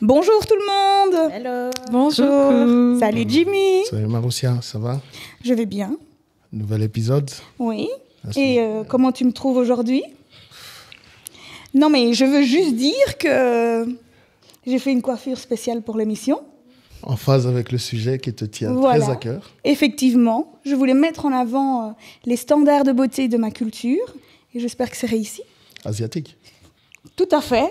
Bonjour tout le monde. Hello. Bonjour. Coucou. Salut Jimmy. Salut Maroussia, ça va? Je vais bien. Nouvel épisode. Oui. Merci. Et comment tu me trouves aujourd'hui? Non mais je veux juste dire que j'ai fait une coiffure spéciale pour l'émission. En phase avec le sujet qui te tient Voilà. très à cœur. Effectivement, je voulais mettre en avant les standards de beauté de ma culture et j'espère que c'est réussi. Asiatique. Tout à fait.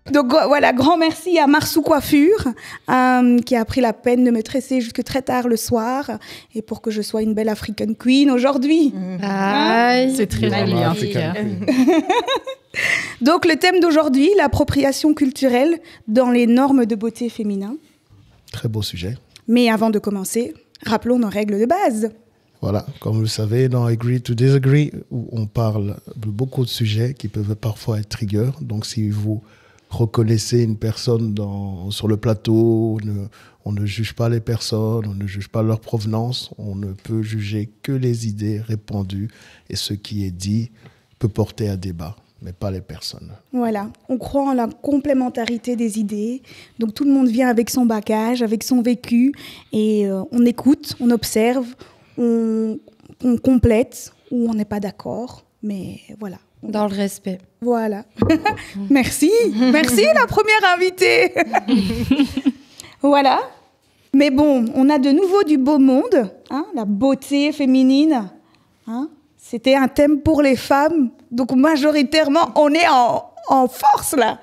Donc voilà, grand merci à Marsou Coiffure qui a pris la peine de me tresser jusque très tard le soir et pour que je sois une belle African Queen aujourd'hui. Aïe. C'est très joli en tout cas. Donc le thème d'aujourd'hui, l'appropriation culturelle dans les normes de beauté féminin. Très beau sujet. Mais avant de commencer, rappelons nos règles de base. Voilà, comme vous le savez, dans Agree to Disagree, où on parle de beaucoup de sujets qui peuvent parfois être triggers. Donc si vous reconnaissez une personne sur le plateau, on ne juge pas les personnes, on ne juge pas leur provenance, on ne peut juger que les idées répandues et ce qui est dit peut porter à débat, mais pas les personnes. Voilà, on croit en la complémentarité des idées. Donc tout le monde vient avec son bagage, avec son vécu et on écoute, on observe, on complète ou on n'est pas d'accord, mais voilà. Dans le respect. Voilà. Merci. Merci, la première invitée. Voilà. Mais bon, on a de nouveau du beau monde, hein, la beauté féminine. Hein. C'était un thème pour les femmes. Donc, majoritairement, on est en force, là.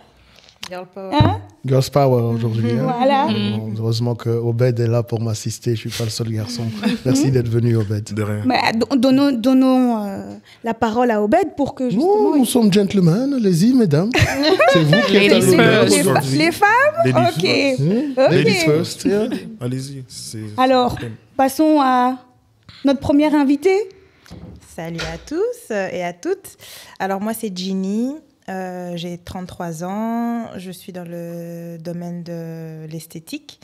Girl power. Hein. Girls Power aujourd'hui. Hein. Voilà. Bon, heureusement que Obed est là pour m'assister, je ne suis pas le seul garçon. Merci d'être venu, Obed. De rien. Mais donnons la parole à Obed pour que, justement... Non, nous sommes gentlemen, allez-y, mesdames. C'est vous qui êtes à Ladies l'honneur first. aujourd'hui. Les femmes. Ladies Ok. first. Ok. Ladies first, yeah. Allez-y. Alors, passons à notre première invitée. Salut à tous et à toutes. Alors moi c'est Ginny, j'ai 33 ans, je suis dans le domaine de l'esthétique.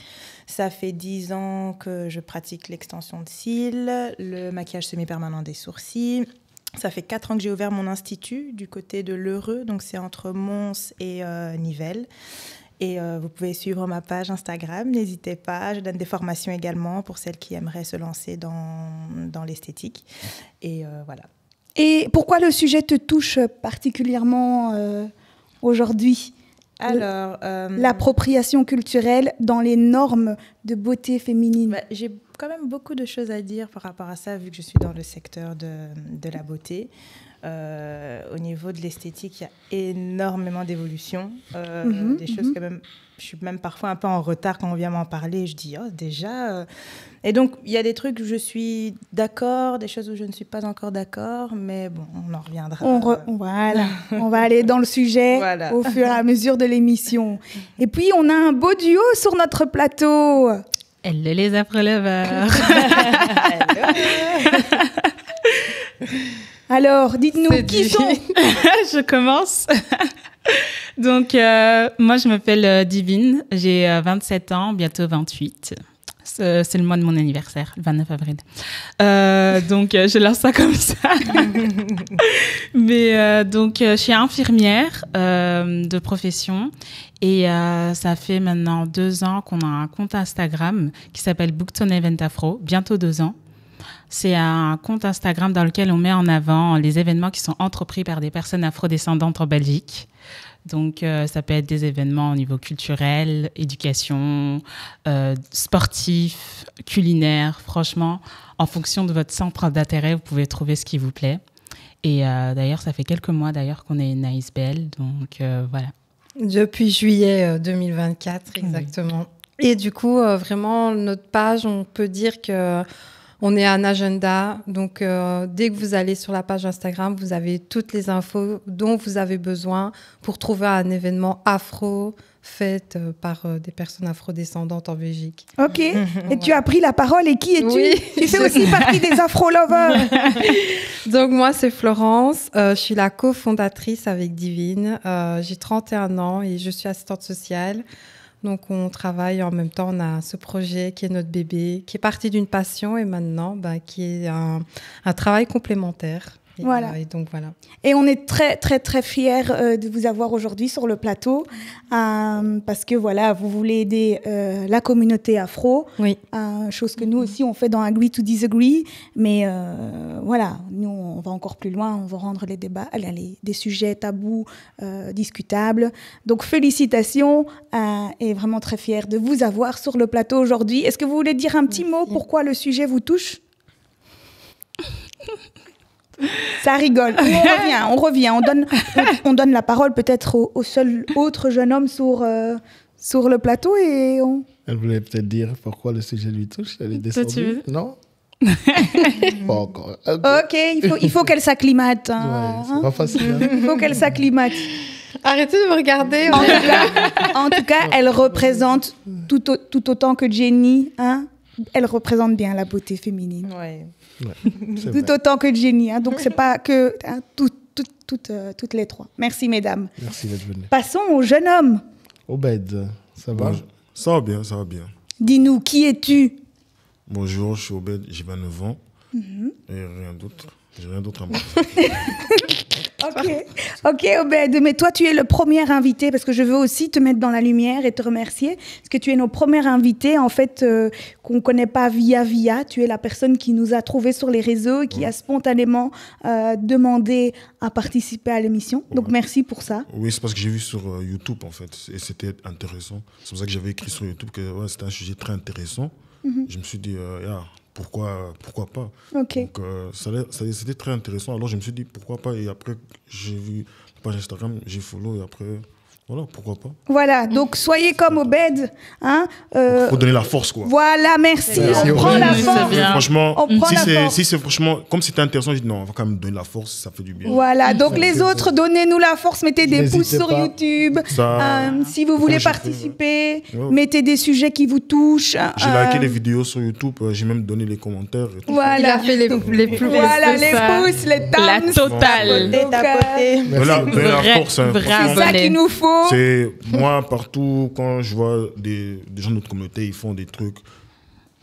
Ça fait 10 ans que je pratique l'extension de cils, le maquillage semi-permanent des sourcils. Ça fait 4 ans que j'ai ouvert mon institut du côté de l'Heureux, donc c'est entre Mons et Nivelles. Et vous pouvez suivre ma page Instagram, n'hésitez pas. Je donne des formations également pour celles qui aimeraient se lancer dans l'esthétique. Et voilà. Et pourquoi le sujet te touche particulièrement aujourd'hui? Alors, L'appropriation culturelle dans les normes de beauté féminine. j'ai quand même beaucoup de choses à dire par rapport à ça, vu que je suis dans le secteur de la beauté. Au niveau de l'esthétique, il y a énormément d'évolutions, des choses que même, je suis même parfois un peu en retard quand on vient m'en parler. Je dis, oh, déjà... Et donc, il y a des trucs où je suis d'accord, des choses où je ne suis pas encore d'accord, mais bon, on en reviendra. Voilà, on va aller dans le sujet Voilà. au fur et à mesure de l'émission. Et puis, on a un beau duo sur notre plateau. Elle les affreux leveurs. Alors, dites-nous, C'est qui dit. sont... Je commence. Donc, moi, je m'appelle Divine. J'ai 27 ans, bientôt 28. C'est le mois de mon anniversaire, le 29 avril. Donc, je lance ça comme ça. Mais donc, je suis infirmière de profession. Et ça fait maintenant 2 ans qu'on a un compte Instagram qui s'appelle Book ton Event Afro, bientôt 2 ans. C'est un compte Instagram dans lequel on met en avant les événements qui sont entrepris par des personnes afrodescendantes en Belgique. Donc, ça peut être des événements au niveau culturel, éducation, sportif, culinaire. Franchement, en fonction de votre centre d'intérêt, vous pouvez trouver ce qui vous plaît. Et d'ailleurs, ça fait quelques mois qu'on est Nice Belle. Donc, voilà. Depuis juillet 2024, exactement. Et du coup, vraiment, notre page, on peut dire que On est un agenda, donc dès que vous allez sur la page Instagram, vous avez toutes les infos dont vous avez besoin pour trouver un événement afro fait par des personnes afrodescendantes en Belgique. Ok. Et tu as pris la parole. Et qui es-tu? Oui. Tu fais aussi partie des Afro-lovers. Donc moi, c'est Florence. Je suis la cofondatrice avec Divine. J'ai 31 ans et je suis assistante sociale. Donc on travaille en même temps. On a ce projet qui est notre bébé, qui est parti d'une passion et maintenant qui est un travail complémentaire. Voilà. Et donc voilà. Et on est très, très, très fiers de vous avoir aujourd'hui sur le plateau parce que voilà, vous voulez aider la communauté afro. Oui. Chose que nous aussi, on fait dans Agree to Disagree. Mais voilà, nous, on va encore plus loin. On va rendre les débats, des sujets tabous discutables. Donc, félicitations et vraiment très fiers de vous avoir sur le plateau aujourd'hui. Est-ce que vous voulez dire un petit mot pourquoi le sujet vous touche? Ça rigole. On revient. On donne la parole peut-être au seul autre jeune homme sur le plateau et on... Elle voulait peut-être dire pourquoi le sujet lui touche. Elle est descendue. Non. Pas encore. Ok, il faut qu'elle s'acclimate. C'est pas facile. Il faut qu'elle s'acclimate. Arrêtez de me regarder. En tout cas, elle représente tout autant que Jenny. Elle représente bien la beauté féminine. Ouais. Tout autant que Jenny. Donc, c'est pas que toutes les trois. Merci, mesdames. Merci d'être venue. Passons au jeune homme. Obed, ça va? Ça va bien, ça va bien. Dis-nous, qui es-tu? Bonjour, je suis Obed, j'ai 29 ans. Et rien d'autre. J'ai rien d'autre à me dire. Ok, Obed, mais toi, tu es le premier invité, parce que je veux aussi te mettre dans la lumière et te remercier, parce que tu es nos premiers invités, en fait, qu'on ne connaît pas via. Tu es la personne qui nous a trouvés sur les réseaux et qui a spontanément demandé à participer à l'émission. Donc, merci pour ça. Oui, c'est parce que j'ai vu sur YouTube, en fait, et c'était intéressant. C'est pour ça que j'avais écrit sur YouTube que c'était un sujet très intéressant. Je me suis dit, pourquoi pas. Okay. Donc, c'était très intéressant. Alors, je me suis dit, pourquoi pas. Et après, j'ai vu la page Instagram, j'ai follow. Et après, voilà, pourquoi pas. Voilà, donc soyez comme Obed. Il faut donner la force, quoi. Voilà, merci. On prend la force. Franchement, si c'est franchement, comme c'était intéressant, je dis non, on va quand même donner la force, ça fait du bien. Voilà, donc les autres, donnez-nous la force, mettez des pouces sur YouTube. Si vous voulez participer, mettez des sujets qui vous touchent. J'ai liké les vidéos sur YouTube, j'ai même donné les commentaires. Et tout. Voilà. Il a fait les plus voilà, les pouces, les thumbs. La totale. Donner la force. C'est ça qu'il nous faut. C'est moi, partout, quand je vois des gens de notre communauté, ils font des trucs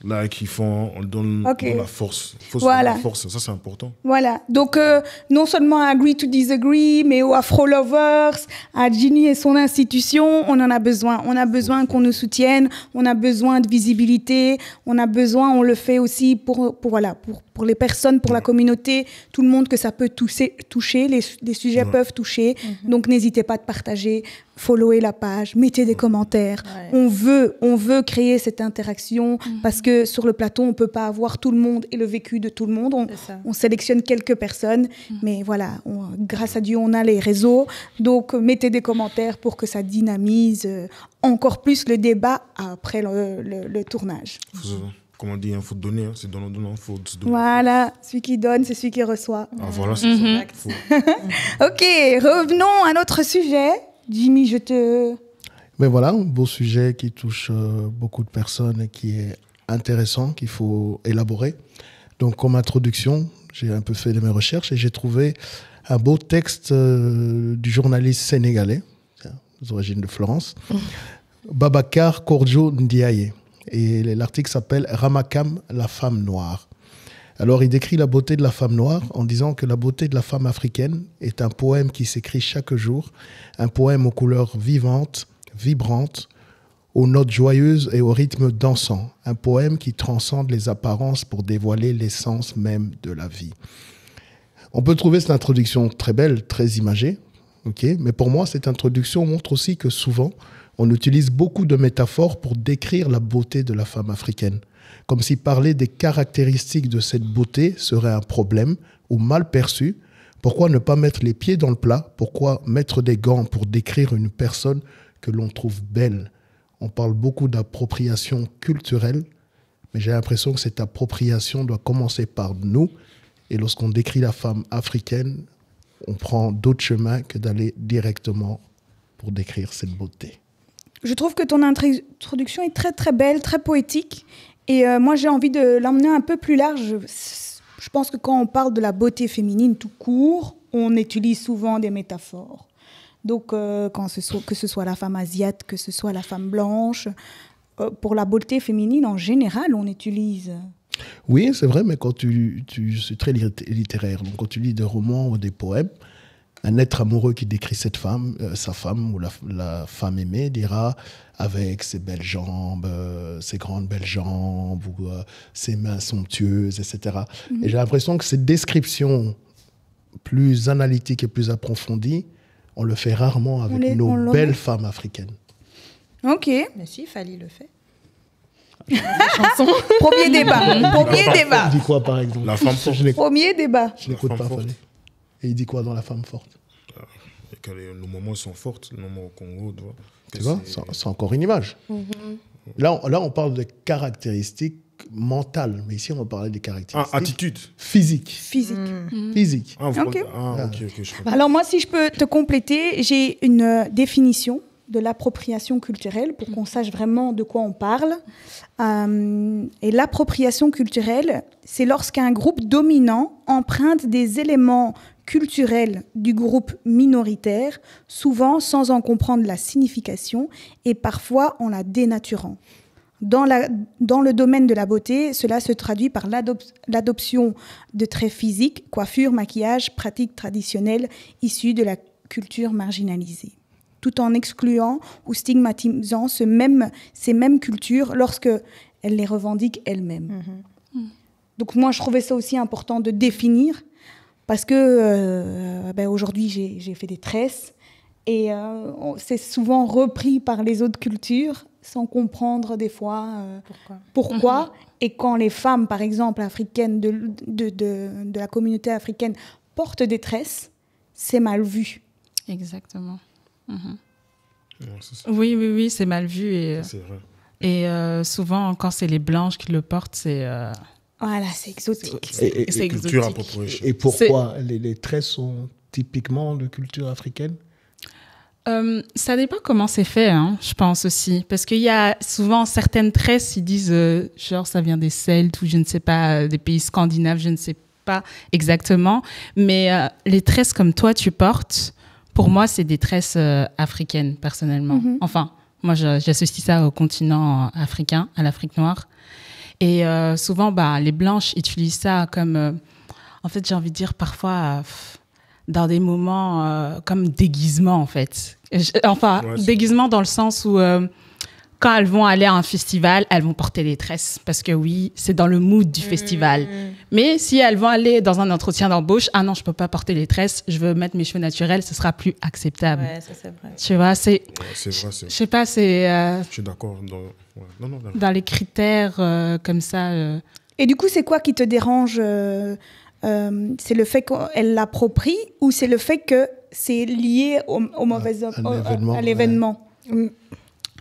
là qu'ils font, on donne la force. Il faut se donner la force, ça c'est important. Voilà, donc non seulement à Agree to Disagree, mais aux Afro-lovers, à Ginny et son institution, on en a besoin. On a besoin qu'on nous soutienne, on a besoin de visibilité, on a besoin, on le fait aussi pour les personnes, pour la communauté, tout le monde que ça peut toucher, les sujets peuvent toucher. Donc n'hésitez pas à partager, follower la page, mettez des commentaires. On veut créer cette interaction parce que sur le plateau, on ne peut pas avoir tout le monde et le vécu de tout le monde. On sélectionne quelques personnes, mais voilà, grâce à Dieu, on a les réseaux. Donc mettez des commentaires pour que ça dynamise encore plus le débat après le tournage. Comme on dit, il faut donner, c'est donnant, il faut se donner. Voilà, celui qui donne, c'est celui qui reçoit. Voilà, c'est ça. Ok, revenons à notre sujet. Jimmy, je te... Mais voilà, un beau sujet qui touche beaucoup de personnes et qui est intéressant, qu'il faut élaborer. Donc, comme introduction, j'ai un peu fait de mes recherches et j'ai trouvé un beau texte du journaliste sénégalais, aux origines de Florence, Babacar Korjo Ndiaye. Et l'article s'appelle « Ramakam, la femme noire ». Alors, il décrit la beauté de la femme noire en disant que la beauté de la femme africaine est un poème qui s'écrit chaque jour, un poème aux couleurs vivantes, vibrantes, aux notes joyeuses et au rythme dansant, un poème qui transcende les apparences pour dévoiler l'essence même de la vie. On peut trouver cette introduction très belle, très imagée, mais pour moi, cette introduction montre aussi que souvent, on utilise beaucoup de métaphores pour décrire la beauté de la femme africaine, comme si parler des caractéristiques de cette beauté serait un problème ou mal perçu. Pourquoi ne pas mettre les pieds dans le plat? Pourquoi mettre des gants pour décrire une personne que l'on trouve belle? On parle beaucoup d'appropriation culturelle, Mais j'ai l'impression que cette appropriation doit commencer par nous. Et lorsqu'on décrit la femme africaine, on prend d'autres chemins que d'aller directement pour décrire cette beauté. Je trouve que ton introduction est très très belle, très poétique. Et moi, j'ai envie de l'emmener un peu plus large. Je pense que quand on parle de la beauté féminine tout court, on utilise souvent des métaphores. Donc, que ce soit la femme asiate, que ce soit la femme blanche, pour la beauté féminine, en général, on utilise... Oui, c'est vrai, mais quand tu c'est très littéraire. Donc, quand tu lis des romans ou des poèmes, un être amoureux qui décrit cette femme, sa femme ou la femme aimée, dira avec ses belles jambes, ses grandes belles jambes, ou ses mains somptueuses, etc. Mm-hmm. Et j'ai l'impression que cette description plus analytique et plus approfondie, on le fait rarement avec nos belles femmes africaines. Ok. Mais si, Fally le fait. Premier débat. Il dit quoi, par exemple? La femme forte. Premier débat. Je n'écoute pas, Fally. Et il dit quoi dans La femme forte? Nos moments sont forts, les moments au Congo, tu vois, c'est encore une image. Mm-hmm. Là, on parle de caractéristiques mentales, mais ici, on va parler des caractéristiques... attitude. Physique. Physique. Ok. Alors moi, si je peux te compléter, j'ai une définition de l'appropriation culturelle pour qu'on sache vraiment de quoi on parle. Et l'appropriation culturelle, c'est lorsqu'un groupe dominant emprunte des éléments culturels du groupe minoritaire, souvent sans en comprendre la signification et parfois en la dénaturant. Dans le domaine de la beauté, cela se traduit par l'adoption de traits physiques, coiffure, maquillage, pratiques traditionnelles issues de la culture marginalisée, tout en excluant ou stigmatisant ces mêmes cultures lorsqu'elles les revendiquent elles-mêmes. Mm-hmm. Donc moi, je trouvais ça aussi important de définir, parce que aujourd'hui, j'ai fait des tresses, et c'est souvent repris par les autres cultures, sans comprendre des fois pourquoi. Mm-hmm. Et quand les femmes, par exemple, africaines, de la communauté africaine, portent des tresses, c'est mal vu. Exactement. Mm-hmm. Oui, c'est mal vu. C'est vrai. Et souvent, quand c'est les blanches qui le portent, c'est... Voilà, c'est exotique. C'est exotique. Et pourquoi les tresses sont typiquement de culture africaine? Ça dépend comment c'est fait, je pense aussi. Parce qu'il y a souvent certaines tresses, ils disent genre ça vient des Celtes ou je ne sais pas, des pays scandinaves, je ne sais pas exactement. Mais les tresses comme toi tu portes, pour moi c'est des tresses africaines personnellement. Mm-hmm. Enfin, moi j'associe ça au continent africain, à l'Afrique noire. Et souvent les blanches utilisent ça comme, en fait j'ai envie de dire parfois... dans des moments comme déguisement, en fait. Déguisement dans le sens où, quand elles vont aller à un festival, elles vont porter des tresses. Parce que oui, c'est dans le mood du festival. Mais si elles vont aller dans un entretien d'embauche, non, je ne peux pas porter les tresses, je veux mettre mes cheveux naturels, ce sera plus acceptable. Ouais, ça, c'est vrai. Tu vois, c'est... c'est vrai, je sais pas, c'est... je suis d'accord. Dans les critères comme ça... Et du coup, c'est quoi qui te dérange c'est le fait qu'elle l'approprie ou c'est le fait que c'est lié à l'événement?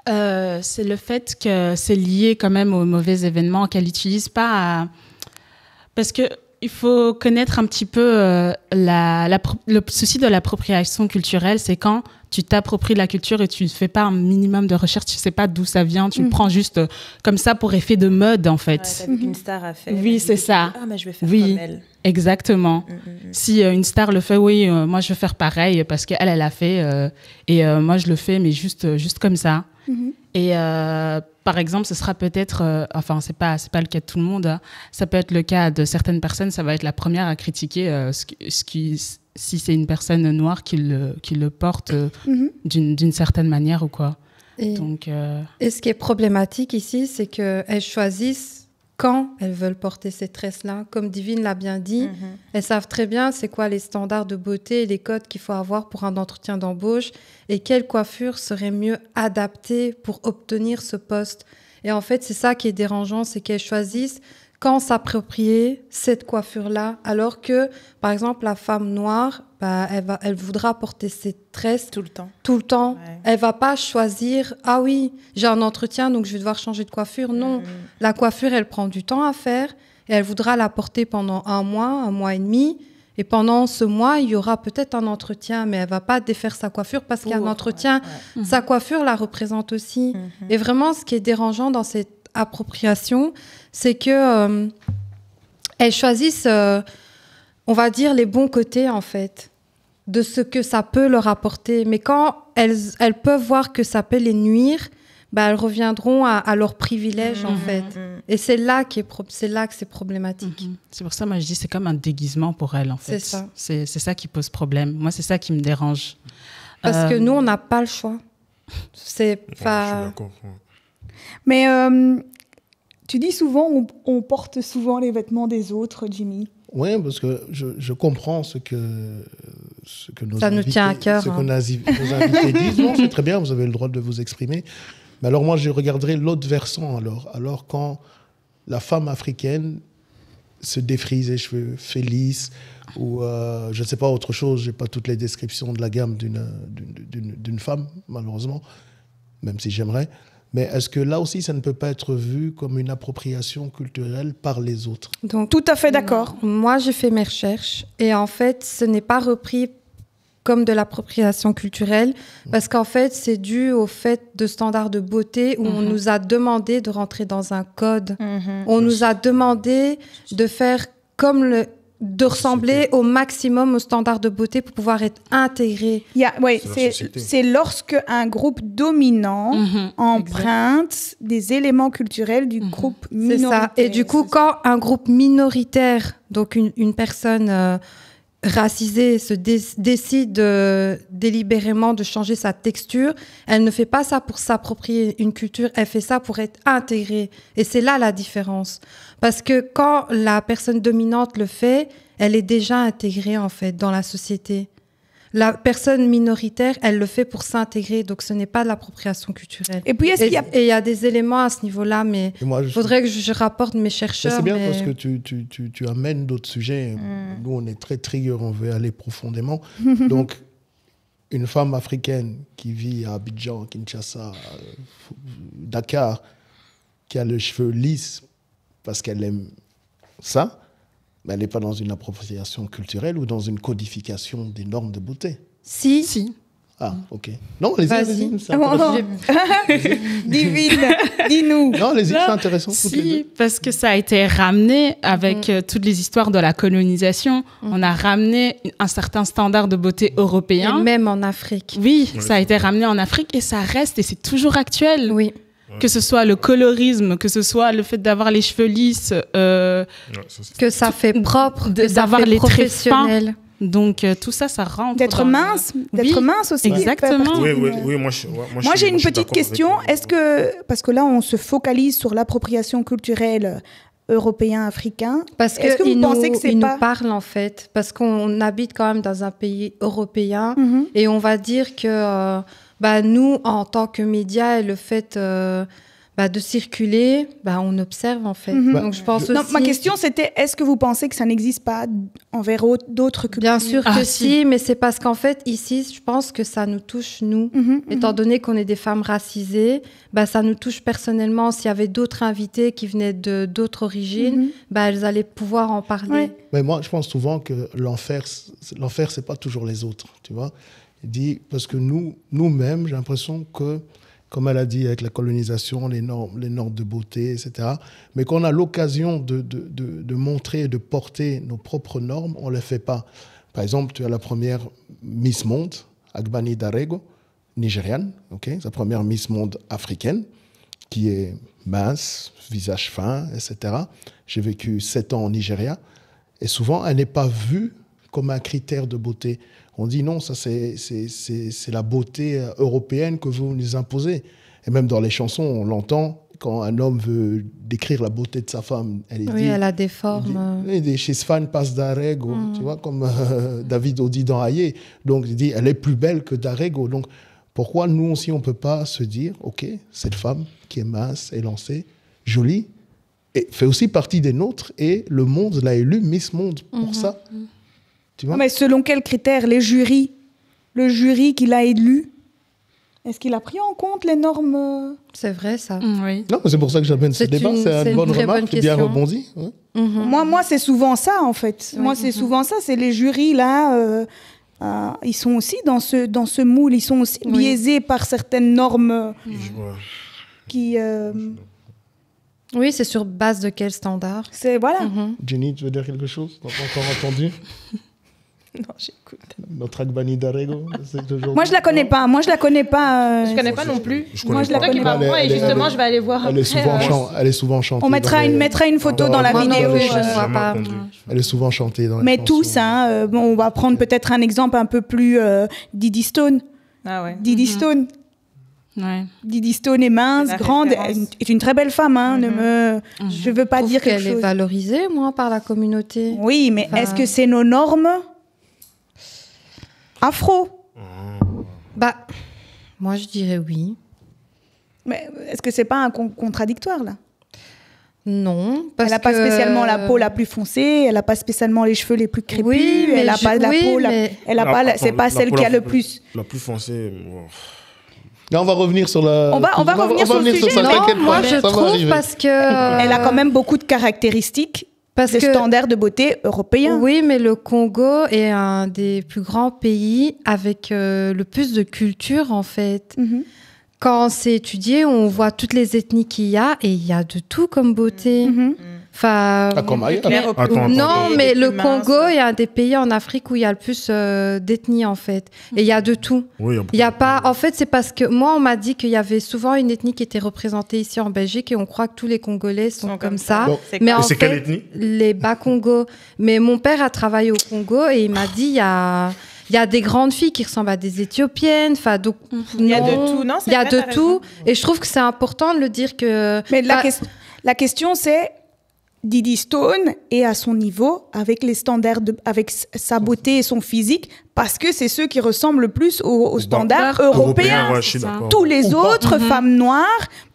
C'est le fait que c'est lié quand même au mauvais événement, qu'elle n'utilise pas parce qu'il faut connaître un petit peu le souci de l'appropriation culturelle, c'est quand tu t'appropries la culture et tu ne fais pas un minimum de recherche, tu ne sais pas d'où ça vient, tu le prends juste comme ça pour effet de mode, en fait. Ouais, t'as vu qu'une star a fait. Oui, c'est ça. Mais je vais faire comme elle. Exactement. Si une star le fait, moi je vais faire pareil parce qu'elle a fait et moi je le fais, mais juste comme ça. Et par exemple, ce sera peut-être, c'est pas le cas de tout le monde, ça peut être le cas de certaines personnes, ça va être la première à critiquer si c'est une personne noire qui le porte d'une certaine manière ou quoi. Et ce qui est problématique ici, c'est qu'elles choisissent quand elles veulent porter ces tresses-là. Comme Divine l'a bien dit, elles savent très bien c'est quoi les standards de beauté et les codes qu'il faut avoir pour un entretien d'embauche et quelle coiffure serait mieux adaptée pour obtenir ce poste. Et en fait, c'est ça qui est dérangeant, c'est qu'elles choisissent quand s'approprier cette coiffure-là, alors que, par exemple, la femme noire elle voudra porter ses tresses tout le temps. Ouais. Elle va pas choisir, ah oui, j'ai un entretien, donc je vais devoir changer de coiffure. Non, la coiffure, elle prend du temps à faire et elle voudra la porter pendant 1 mois et demi. Et pendant ce mois, il y aura peut-être un entretien, mais elle va pas défaire sa coiffure parce qu'il y a un entretien. Ouais. Sa coiffure la représente aussi. Et vraiment, ce qui est dérangeant dans cette appropriation, c'est que elles choisissent, on va dire, les bons côtés, en fait, de ce que ça peut leur apporter. Mais quand elles peuvent voir que ça peut les nuire, elles reviendront à leurs privilèges, en fait. Et c'est là que c'est problématique. C'est pour ça, moi, je dis c'est comme un déguisement pour elles, en fait. C'est ça. C'est ça qui pose problème. Moi, c'est ça qui me dérange. Parce que nous, on n'a pas le choix. C'est pas... je suis d'accord. Mais tu dis souvent, on porte souvent les vêtements des autres, Jimmy. Oui, parce que je comprends ce que nos ça invités, nous tient à cœur. Ce que nos invités disent. Non, c'est très bien, vous avez le droit de vous exprimer. Mais alors moi, je regarderai l'autre versant. Alors quand la femme africaine se défrise les cheveux, fait lisse, ou je ne sais pas, autre chose, je n'ai pas toutes les descriptions de la gamme d'une femme, malheureusement, même si j'aimerais. Mais est-ce que là aussi, ça ne peut pas être vu comme une appropriation culturelle par les autres ? Donc, tout à fait d'accord. Moi, j'ai fait mes recherches et en fait, ce n'est pas repris comme de l'appropriation culturelle parce qu'en fait, c'est dû au fait de standards de beauté où on nous a demandé de rentrer dans un code. On nous a demandé de faire de ressembler au maximum aux standards de beauté pour pouvoir être intégré. C'est lorsque un groupe dominant emprunte des éléments culturels du groupe minoritaire. C'est ça. Et du coup, quand un groupe minoritaire, donc une personne racisée, décide délibérément de changer sa texture, elle ne fait pas ça pour s'approprier une culture, elle fait ça pour être intégrée. Et c'est là la différence. Parce que quand la personne dominante le fait, elle est déjà intégrée en fait dans la société. La personne minoritaire, elle le fait pour s'intégrer, donc ce n'est pas de l'appropriation culturelle. Et puis, il y a des éléments à ce niveau-là, mais il faudrait que je rapporte mes chercheurs. C'est bien parce que tu amènes d'autres sujets. Nous, on est très trigger, on veut aller profondément. Donc, une femme africaine qui vit à Abidjan, Kinshasa, Dakar, qui a les cheveux lisses parce qu'elle aime ça, mais elle n'est pas dans une appropriation culturelle ou dans une codification des normes de beauté. Si. Ah, ok. Non, allez-y. Divine, dis-nous. Non, allez-y, c'est intéressant. Parce que ça a été ramené avec toutes les histoires de la colonisation. On a ramené un certain standard de beauté européen. Et même en Afrique. Oui, ça a été ramené en Afrique et ça reste et c'est toujours actuel. Oui. Que ce soit le colorisme, que ce soit le fait d'avoir les cheveux lisses, que ça fait propre, d'avoir les traits fins. Donc tout ça rentre. D'être mince aussi. Exactement. Oui, moi j'ai une petite question. Est-ce que, parce que là on se focalise sur l'appropriation culturelle européen-africain, parce que vous pensez que nous parlent en fait, parce qu'on habite quand même dans un pays européen et on va dire que nous, en tant que médias, et le fait de circuler, on observe en fait. Donc je pense aussi... ma question c'était, est-ce que vous pensez que ça n'existe pas envers d'autres cultures ? Bien sûr que si, mais c'est parce qu'en fait ici, je pense que ça nous touche nous, étant donné qu'on est des femmes racisées, ça nous touche personnellement. S'il y avait d'autres invités qui venaient d'autres origines, elles allaient pouvoir en parler. Ouais. Mais moi, je pense souvent que l'enfer, c'est pas toujours les autres, tu vois. Il dit, parce que nous-mêmes, j'ai l'impression que, comme elle a dit, avec la colonisation, les normes de beauté, etc., mais qu'on a l'occasion de montrer et de porter nos propres normes, on ne les fait pas. Par exemple, tu as la première Miss Monde, Agbani Darego, nigériane, sa première Miss Monde africaine, qui est mince, visage fin, etc. J'ai vécu 7 ans au Nigeria, et souvent, elle n'est pas vue comme un critère de beauté. On dit non, ça c'est la beauté européenne que vous nous imposez. Et même dans les chansons, on l'entend, quand un homme veut décrire la beauté de sa femme, elle a des formes. She's fine past Darego, tu vois, comme David Odi dans Aïe. Donc il dit, elle est plus belle que Darego. Donc pourquoi nous aussi, on ne peut pas se dire, ok, cette femme qui est mince, élancée, jolie, et fait aussi partie des nôtres, et le monde l'a élue Miss Monde pour ça. Tu vois? Mais selon quels critères le jury qui l'a élu, est-ce qu'il a pris en compte les normes? C'est vrai, ça. Oui. Non, c'est pour ça que j'amène ce débat. C'est une bonne remarque, bien rebondi. Hein. Moi, c'est souvent ça, en fait. Moi, c'est souvent ça. C'est les jurys, là, ils sont aussi dans ce moule. Ils sont aussi biaisés par certaines normes qui... Oui, c'est sur base de quel standard? C'est, voilà. Jenny, tu veux dire quelque chose? Tu n'as pas encore entendu? Non, j'écoute. Notre Agbani Darego, Moi, je la connais pas. Je connais pas non plus. Moi, je la connais pas. Et justement, je vais aller voir. Elle est souvent chantée. On mettra une photo dans la vidéo. Elle est souvent chantée dans les Mais chansons. tous, hein, on va prendre peut-être un exemple un peu plus Didi Stone. Ah ouais. Didi Stone. Ouais. Didi Stone est mince, grande, est une très belle femme. Hein, je veux pas dire quelque chose. Elle est valorisée, moi, par la communauté. Oui, mais est-ce que c'est nos normes afro? Bah, moi, je dirais oui. Mais est-ce que c'est pas un contradictoire, là? Non, parce elle n'a pas spécialement la peau la plus foncée, elle n'a pas spécialement les cheveux les plus crépus, oui, elle n'a pas la peau, elle a pas, c'est pas celle qui a le plus. La plus foncée. Là, on va revenir sur la. On va revenir sur le sujet. Non, moi je trouve parce que elle a quand même beaucoup de caractéristiques. Des standards de beauté européens. Oui, mais le Congo est un des plus grands pays avec le plus de culture, en fait. Quand c'est étudié, on voit toutes les ethnies qu'il y a et il y a de tout comme beauté. Enfin, non, mais le Congo est un des pays en Afrique où il y a le plus d'ethnies, en fait. Et il y a de tout. Oui, il y a pas. En fait, c'est parce que moi, on m'a dit qu'il y avait souvent une ethnie qui était représentée ici en Belgique et on croit que tous les Congolais sont comme ça. Bon. Mais en fait, quelle ethnie? Les Bas-Congo. Mais mon père a travaillé au Congo et il m'a dit il y a des grandes filles qui ressemblent à des Éthiopiennes. Enfin, donc, il y a de tout, non? Il y a de tout. Et je trouve que c'est important de le dire que. Mais la question, c'est Didi Stone est à son niveau avec les standards, avec sa beauté et son physique, parce que c'est ceux qui ressemblent le plus aux standards européens. Ouais, tous les autres femmes noires,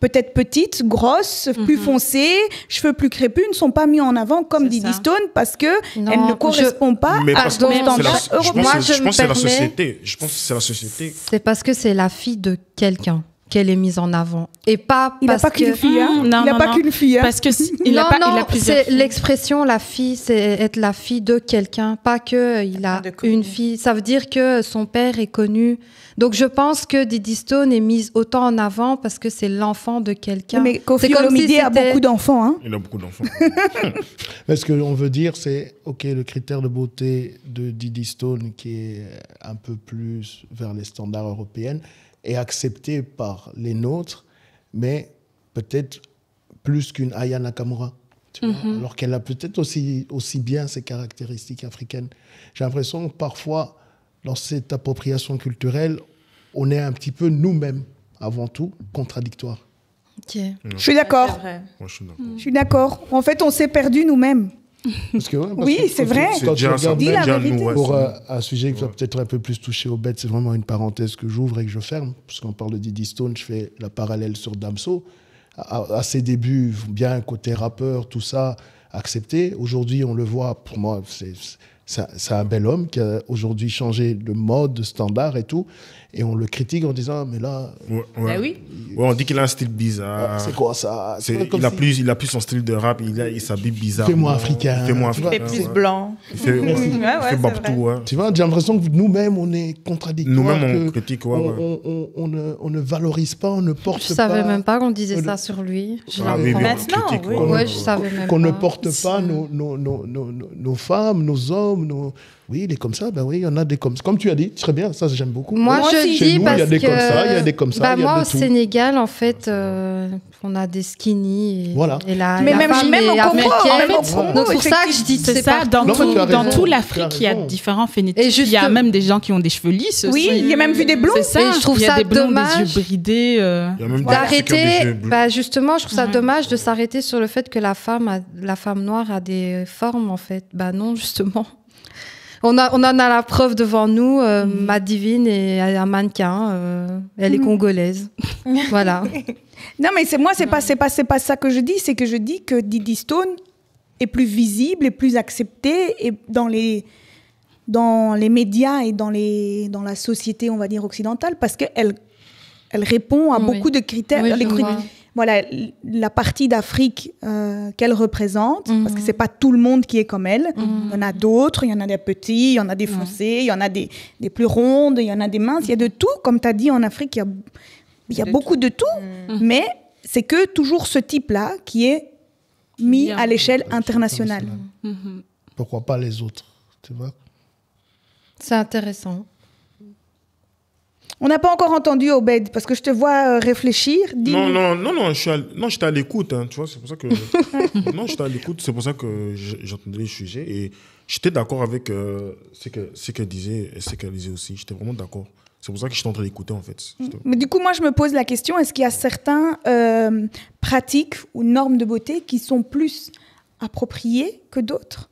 peut-être petites, grosses, plus foncées, cheveux plus crépus, ne sont pas mis en avant comme Didi Stone parce que elle ne correspond pas aux standards européens. Je pense que c'est la société. Je pense que c'est la société. C'est parce que c'est la fille de quelqu'un qu'elle est mise en avant et pas il parce n'a pas qu'une fille, hein. Il n'a pas qu'une fille, hein. Parce que il a c'est l'expression la fille, c'est être la fille de quelqu'un, pas que il a une fille. Ça veut dire que son père est connu. Donc je pense que Didi Stone est mise autant en avant parce que c'est l'enfant de quelqu'un. Mais Koffi Olomide a beaucoup d'enfants, hein. Il a beaucoup d'enfants. Mais ce qu'on veut dire, c'est le critère de beauté de Didi Stone qui est un peu plus vers les standards européens est accepté par les nôtres, mais peut-être plus qu'une Aya Nakamura, tu vois, alors qu'elle a peut-être aussi bien ses caractéristiques africaines. J'ai l'impression que parfois, dans cette appropriation culturelle, on est un petit peu nous-mêmes, avant tout, contradictoires. Okay. Je suis d'accord. Je suis d'accord. En fait, on s'est perdu nous-mêmes. Parce que, oui, c'est vrai. Quand tu regardes dis la vérité. Pour un sujet qui va peut-être un peu plus toucher aux bêtes, c'est vraiment une parenthèse que j'ouvre et que je ferme. Parce qu'on parle de Didi Stone, je fais la parallèle sur Damso. À ses débuts, bien côté rappeur, tout ça, accepté. Aujourd'hui, on le voit, pour moi, c'est un bel homme qui a aujourd'hui changé de mode, de standard et tout. Et on le critique en disant, mais là... Bah oui. On dit qu'il a un style bizarre. C'est quoi ça? Il a plus son style de rap, il s'habille bizarre. Fais-moi africain. Il fait plus blanc. Il fait Babtou. Tu vois, j'ai l'impression que nous-mêmes, on est contradictoires. Nous-mêmes, on critique. On ne valorise pas, on ne porte pas... Je savais même pas qu'on disait ça sur lui. Maintenant, oui. Ouais, je savais même pas. Qu'on ne porte pas nos femmes, nos hommes, Oui, il est comme ça. Ben oui, il y en a des comme ça. Comme tu as dit, très bien, ça j'aime beaucoup. Moi, je dis parce que... il y a des comme ça, il y a des comme ça. Moi, au Sénégal, en fait, on a des skinny. Voilà. Et la même en Congo. Donc, c'est pour ça que je dis c'est ça. Dans tout l'Afrique, il y a différents phénotypes. Il y a même des gens qui ont des cheveux lisses. Oui, il y a même vu des blonds. Et je trouve ça dommage. Des yeux bridés. D'arrêter. Justement, je trouve ça dommage de s'arrêter sur le fait que la femme noire a des formes, en fait. Non, justement. On en a la preuve devant nous. Ma divine est un mannequin. Elle est congolaise. Voilà. Non, mais c'est pas ça que je dis. C'est que je dis que Didi Stone est plus visible et plus accepté et dans les dans les médias et dans la société, on va dire, occidentale, parce qu'elle répond à beaucoup de critères. Voilà, la partie d'Afrique qu'elle représente, parce que c'est pas tout le monde qui est comme elle. Il y en a d'autres, il y en a des petits, il y en a des foncés, il y en a des plus rondes, il y en a des minces, il y a de tout. Comme tu as dit, en Afrique, il y a beaucoup de tout, mais c'est que toujours ce type-là qui est mis à l'échelle internationale. Pourquoi pas les autres, tu vois? C'est intéressant. On n'a pas encore entendu Obed, parce que je te vois réfléchir. Non, j'étais à l'écoute, hein, tu vois, c'est pour ça que... non, j'étais à l'écoute, c'est pour ça que j'entendais le sujet, et j'étais d'accord avec ce qu'elle disait, et ce qu'elle disait aussi, j'étais vraiment d'accord. C'est pour ça que j'étais en train d'écouter, en fait. Mais du coup, moi, je me pose la question, est-ce qu'il y a certains pratiques ou normes de beauté qui sont plus appropriées que d'autres?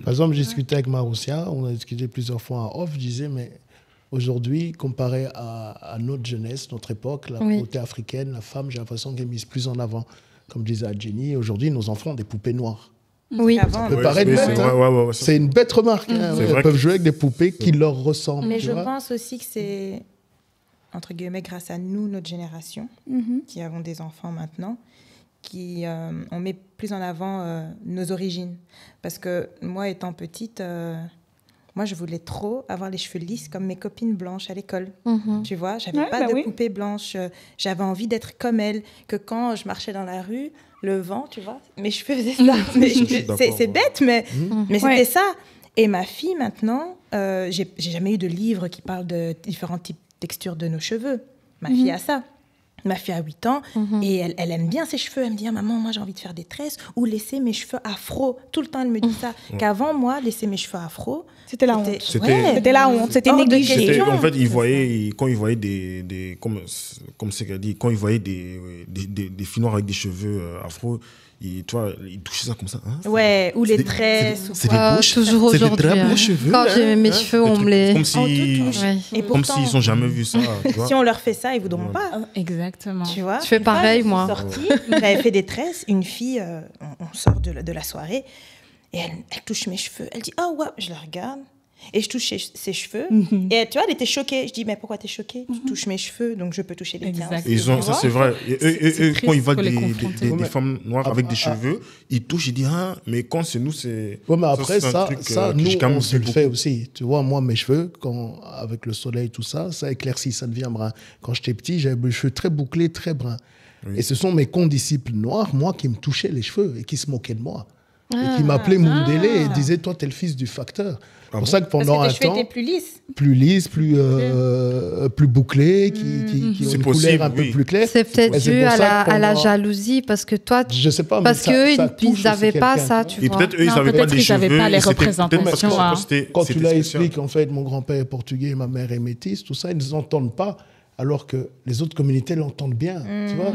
Par exemple, j'ai discuté avec Maroussia, on a discuté plusieurs fois en off, je disais, mais aujourd'hui, comparé à notre jeunesse, notre époque, la beauté africaine, la femme, j'ai l'impression qu'elle est mise plus en avant. Comme disait Jenny, aujourd'hui, nos enfants ont des poupées noires. Oui. Ça peut paraître bête, c'est une bête remarque. Elles peuvent jouer avec des poupées qui leur ressemblent. Mais je pense aussi que c'est, entre guillemets, grâce à nous, notre génération, qui avons des enfants maintenant, on met plus en avant nos origines. Parce que moi, étant petite, moi, je voulais trop avoir les cheveux lisses comme mes copines blanches à l'école. Tu vois, j'avais pas de poupée blanche. J'avais envie d'être comme elles, que quand je marchais dans la rue, le vent, tu vois, mes cheveux faisaient ça. C'est bête, mais c'était ça. Et ma fille, maintenant, j'ai jamais eu de livre qui parle de différents types de textures de nos cheveux. Ma fille a ça. Ma fille a 8 ans et elle aime bien ses cheveux. Elle me dit, maman, moi j'ai envie de faire des tresses ou laisser mes cheveux afro. Tout le temps, elle me dit ça. Qu'avant, moi, laisser mes cheveux afro, c'était la honte. C'était la honte, c'était négligé. En fait, quand il voyait des comme c'est qu'elle dit, quand il voyait des filles noires avec des cheveux afro, il touchait ça comme ça. Hein, ou les tresses. C'est des beaux cheveux. Toujours aujourd'hui. Quand j'ai mes cheveux, on me les... Comme s'ils n'ont jamais vu ça. Si on leur fait ça, ils ne voudront pas. Exactement. Tu vois, je fais pareil, moi. J'avais fait des tresses. Une fille, on sort de la soirée, et elle touche mes cheveux. Elle dit, oh, ouais, je la regarde. Et je touche ses cheveux. Et tu vois, elle était choquée. Je dis, mais pourquoi t'es choquée? Tu touches mes cheveux, donc je peux toucher les tiens. Ça, c'est vrai. Et quand ils voient des femmes noires avec des cheveux, ils touchent, ils disent, ah, mais quand c'est nous, c'est... Ouais, mais après, ça nous, on se le fait aussi. Tu vois, moi, mes cheveux, avec le soleil, tout ça, ça éclaircit, ça devient brun. Quand j'étais petit, j'avais les cheveux très bouclés, très bruns. Et ce sont mes condisciples noirs, moi, qui me touchaient les cheveux et qui se moquaient de moi. Et qui m'appelaient Mundele et disaient, toi, t'es le fils du facteur. C'est pour ça que pendant un temps... Parce que tes cheveux étaient plus lisses. Plus bouclés, qui ont une couleur un peu plus claire. C'est peut-être dû à la jalousie, parce que toi... Je sais pas, parce qu'eux, ils n'avaient pas ça, tu vois. Et peut-être eux, ils n'avaient pas des cheveux. Ils n'avaient pas les représentations. Quand tu leur expliques, en fait, mon grand-père est portugais, ma mère est métisse, tout ça, ils ne n'entendent pas, alors que les autres communautés l'entendent bien, tu vois.